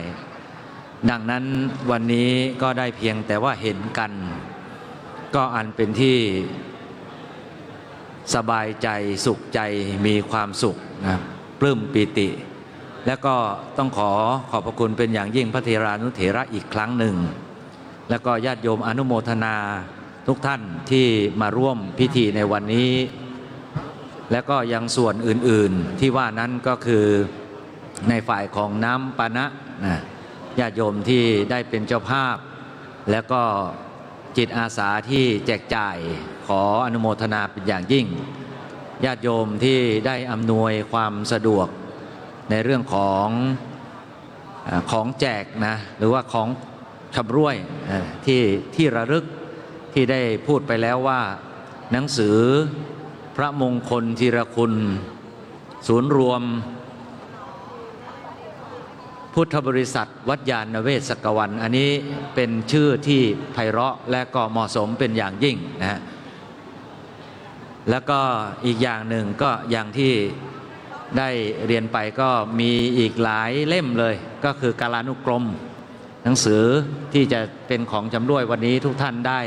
ดังนั้นวันนี้ก็ได้เพียงแต่ว่าเห็นกันก็อันเป็นที่สบายใจสุขใจมีความสุขนะปลื้มปิติและก็ต้องขอบพระคุณเป็นอย่างยิ่งพระเถรานุเถระอีกครั้งหนึ่งแล้วก็ญาติโยมอนุโมทนาทุกท่านที่มาร่วมพิธีในวันนี้และก็ยังส่วนอื่นๆที่ว่านั้นก็คือในฝ่ายของน้ำปานะญาติโยมที่ได้เป็นเจ้าภาพแล้วก็จิตอาสาที่แจกจ่ายขออนุโมทนาเป็นอย่างยิ่งญาติโยมที่ได้อำนวยความสะดวกในเรื่องของแจกนะหรือว่าของชำร่วยที่ระลึกที่ได้พูดไปแล้วว่าหนังสือพระมงคลธีรคุณศูนย์รวมพุทธบริษัทวัดยานเวศกวันอันนี้เป็นชื่อที่ไพเราะและก็เหมาะสมเป็นอย่างยิ่งนะแล้วก็อีกอย่างหนึ่งก็อย่างที่ได้เรียนไปก็มีอีกหลายเล่มเลยก็คือกาลานุกรมหนังสือที่จะเป็นของจำด้วยวันนี้ทุกท่านได้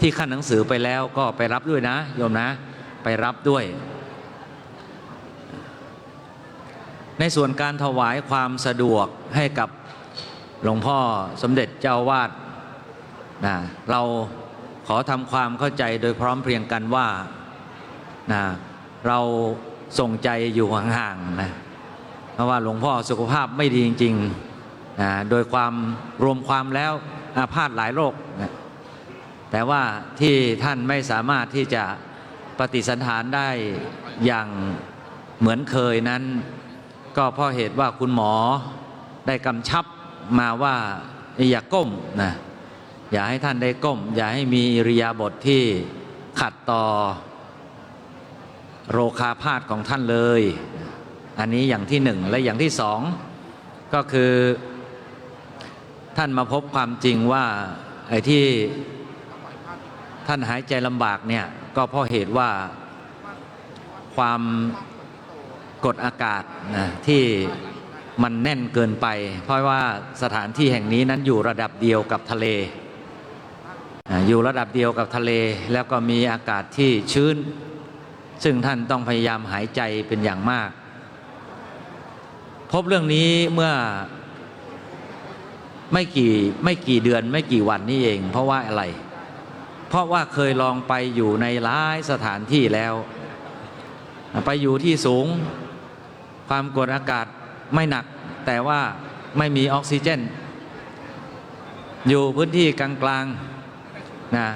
ที่ขั้นหนังสือไปแล้วก็ไปรับด้วยนะโยมนะไปรับด้วยในส่วนการถวายความสะดวกให้กับหลวงพ่อสมเด็จเจ้าวาดนะเราขอทำความเข้าใจโดยพร้อมเพรียงกันว่านะเรา ส่งใจอยู่ห่างๆนะเพราะว่าหลวงพ่อสุขภาพไม่ดีจริงๆโดยความรวมความแล้วอาพาธหลายโรคนะแต่ว่าที่ท่านไม่สามารถที่จะปฏิสันถานได้อย่างเหมือนเคยนั้นก็เพราะเหตุว่าคุณหมอได้กำชับมาว่าอย่าก้มนะอย่าให้ท่านได้ก้มอย่าให้มีอิริยาบถที่ขัดต่อโรคาพาธของท่านเลยอันนี้อย่างที่หนึ่งและอย่างที่สองก็คือท่านมาพบความจริงว่าไอ้ที่ท่านหายใจลำบากเนี่ยก็เพราะเหตุว่าความกดอากาศนะที่มันแน่นเกินไปเพราะว่าสถานที่แห่งนี้นั้นอยู่ระดับเดียวกับทะเลอยู่ระดับเดียวกับทะเลแล้วก็มีอากาศที่ชื้นซึ่งท่านต้องพยายามหายใจเป็นอย่างมากพบเรื่องนี้เมื่อไม่กี่เดือนไม่กี่วันนี้เองเพราะว่าอะไรเพราะว่าเคยลองไปอยู่ในหลายสถานที่แล้วไปอยู่ที่สูงความกดอากาศไม่หนักแต่ว่าไม่มีออกซิเจนอยู่พื้นที่กลางๆนะ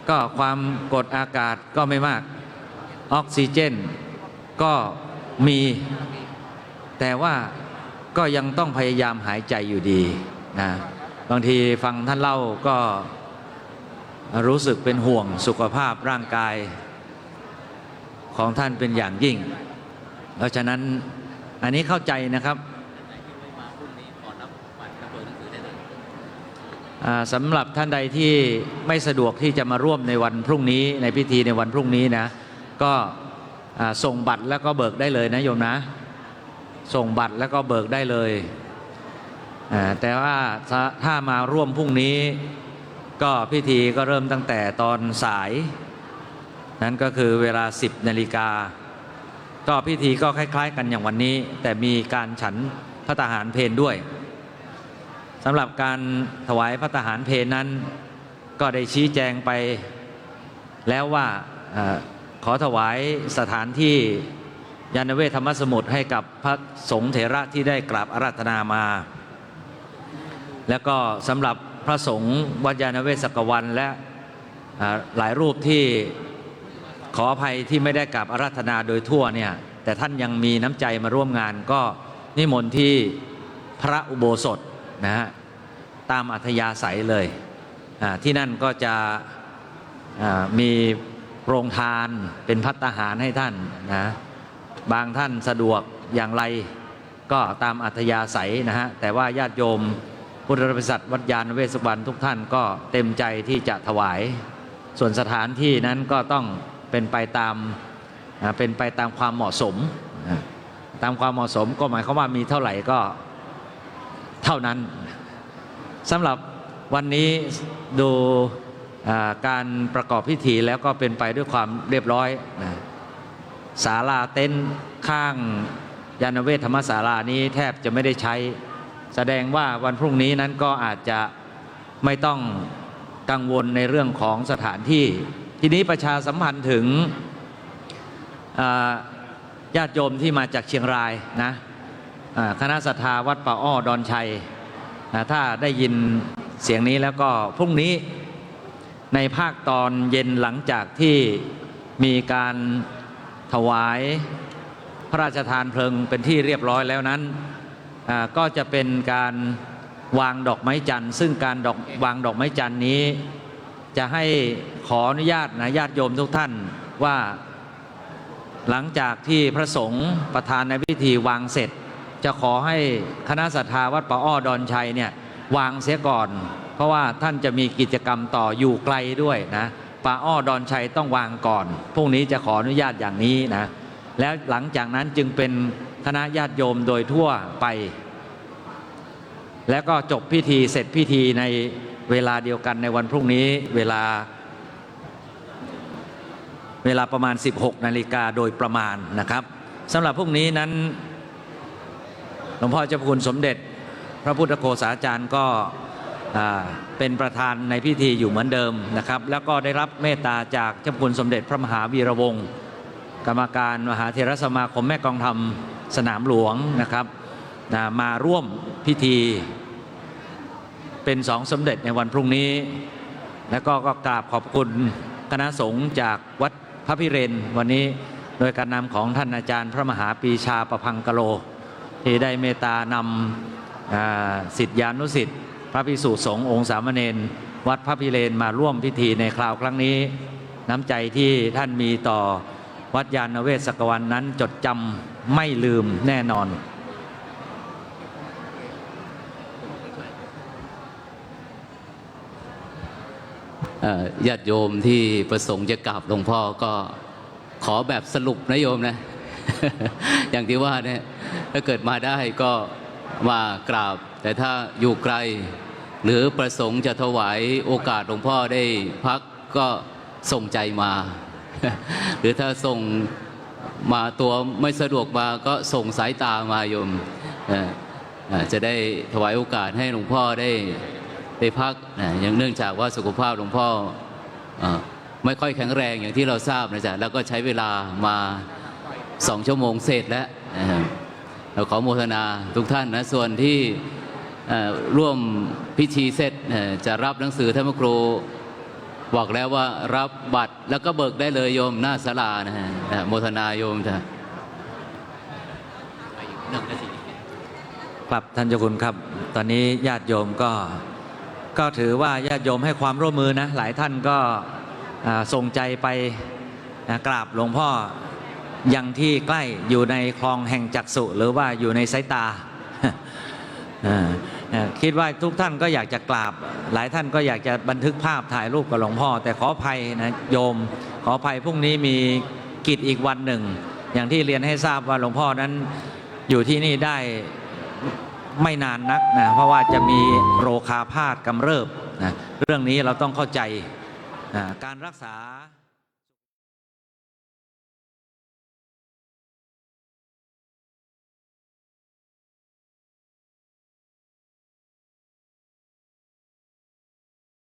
ก็ความกดอากาศก็ไม่มากออกซิเจนก็มีแต่ว่าก็ยังต้องพยายามหายใจอยู่ดีนะบางทีฟังท่านเล่าก็รู้สึกเป็นห่วงสุขภาพร่างกายของท่านเป็นอย่างยิ่งเพราะฉะนั้นอันนี้เข้าใจนะครับสำหรับท่านใดที่ไม่สะดวกที่จะมาร่วมในวันพรุ่งนี้ในพิธีในวันพรุ่งนี้นะก็ส่งบัตรแล้วก็เบิกได้เลยนะโยมนะส่งบัตรแล้วก็เบิกได้เลยแต่ว่าถ้ามาร่วมพรุ่งนี้ก็พิธีก็เริ่มตั้งแต่ตอนสายนั้นก็คือเวลา 10 นาฬิกาก็พิธีก็คล้ายๆกันอย่างวันนี้แต่มีการฉันพระทหารเพลด้วยสำหรับการถวายพระทหารเพลนั้นก็ได้ชี้แจงไปแล้วว่าขอถวายสถานที่ยานเวทธรรมสมุทรให้กับพระสงฆ์เถระที่ได้กราบอาราธนามาแล้วก็สำหรับพระสงฆ์วัดยานเวศกวันและหลายรูปที่ขออภัยที่ไม่ได้กราบอาราธนาโดยทั่วเนี่ยแต่ท่านยังมีน้ำใจมาร่วมงานก็นิมนต์ที่พระอุโบสถนะฮะตามอัธยาศัยเลยที่นั่นก็จะมีโรงทานเป็นภัตตาหารให้ท่านนะบางท่านสะดวกอย่างไรก็ตามอัธยาศัยนะฮะแต่ว่าญาติโยมพุทธบริษัทวัดยานเวศกวันทุกท่านก็เต็มใจที่จะถวายส่วนสถานที่นั้นก็ต้องเป็นไปตามความเหมาะสมตามความเหมาะสมก็หมายความว่ามีเท่าไหร่ก็เท่านั้นสำหรับวันนี้ดูการประกอบพิธีแล้วก็เป็นไปด้วยความเรียบร้อยศาลาเต็นท์ข้างยานเวทธรรมศาลานี้แทบจะไม่ได้ใช้แสดงว่าวันพรุ่งนี้นั้นก็อาจจะไม่ต้องกังวลในเรื่องของสถานที่ทีนี้ประชาสัมพันธ์ถึงญาติโยมที่มาจากเชียงรายนะคณะศรัทธาวัดป่าอ้อดอนชัยถ้าได้ยินเสียงนี้แล้วก็พรุ่งนี้ในภาคตอนเย็นหลังจากที่มีการถวายพระราชทานเพลิงเป็นที่เรียบร้อยแล้วนั้นก็จะเป็นการวางดอกไม้จันทร์ซึ่งการวางดอกไม้จันทร์นี้จะให้ขออนุญาตนะญาติโยมทุกท่านว่าหลังจากที่พระสงฆ์ประธานในพิธีวางเสร็จจะขอให้คณะศรัทธาวัดป่าอ้อดอนชัยเนี่ยวางเสียก่อนเพราะว่าท่านจะมีกิจกรรมต่ออยู่ไกลด้วยนะป่าอ้อดอนชัยต้องวางก่อนพรุ่งนี้จะขออนุญาตอย่างนี้นะแล้วหลังจากนั้นจึงเป็นคณะญาติโยมโดยทั่วไปแล้วก็จบพิธีเสร็จพิธีในเวลาเดียวกันในวันพรุ่งนี้เวลาประมาณ 16 นาฬิกาโดยประมาณนะครับสำหรับพรุ่งนี้นั้นหลวงพ่อเจ้าพระคุณสมเด็จพระพุทธโฆษาจารย์ก็เป็นประธานในพิธีอยู่เหมือนเดิมนะครับแล้วก็ได้รับเมตตาจากเจ้าพระคุณสมเด็จพระมหาวีระวงศ์ กรรมการมหาเถรสมาคมแม่กองธรรมสนามหลวงนะครับมาร่วมพิธีเป็นสองสมเด็จในวันพรุ่งนี้ แล้วก็กราบขอบคุณคณะสงฆ์จากวัดพระพิเรนวันนี้โดยการนำของท่านอาจารย์พระมหาปรีชาประพังกโล ที่ได้เมตตานำศิษยานุศิษย์พระภิกษุสงฆ์องค์สามเณรวัดพระพิเรนมาร่วมพิธีในคราวครั้งนี้ น้ำใจที่ท่านมีต่อวัดยานเวศกวันนั้นจดจำไม่ลืมแน่นอน ญาติโยมที่ประสงค์จะกราบหลวงพ่อก็ขอแบบสรุปนะโยมนะ อย่างที่ว่าเนี่ยถ้าเกิดมาได้ก็มากราบ แต่ถ้าอยู่ไกลหรือประสงค์จะถวายโอกาสหลวงพ่อได้พักก็ส่งใจมา หรือถ้าส่งมาตัวไม่สะดวกมาก็ส่งสายตามาโยมจะได้ถวายโอกาสให้หลวงพ่อได้พักอย่างเนื่องจากว่าสุขภาพหลวงพ่อไม่ค่อยแข็งแรงอย่างที่เราทราบนะจ๊ะแล้วก็ใช้เวลามา2 ชั่วโมงเศษแล้วเราขอโมทนาทุกท่านนะส่วนที่ร่วมพิธีเสร็จจะรับหนังสือท่านพระครูบอกแล้วว่ารับบัตรแล้วก็เบิกได้เลยโยมหน้าศาลานะฮะโมทนาโยมจ้ะ ครับท่านเจ้าคุณครับตอนนี้ญาติโยมก็ถือว่าญาติโยมให้ความร่วมมือนะหลายท่านก็ส่งใจไปกราบหลวงพ่อยังที่ใกล้อยู่ในคลองแห่งจักษุหรือว่าอยู่ในสายตา คิดว่าทุกท่านก็อยากจะกราบหลายท่านก็อยากจะบันทึกภาพถ่ายรูปกับหลวงพ่อแต่ขออภัยนะโยมขออภัยพรุ่งนี้มีกิจอีกวันหนึ่งอย่างที่เรียนให้ทราบว่าหลวงพ่อนั้นอยู่ที่นี่ได้ไม่นานนักนะเพราะว่าจะมีโรคาพาธกำเริบนะเรื่องนี้เราต้องเข้าใจการรักษา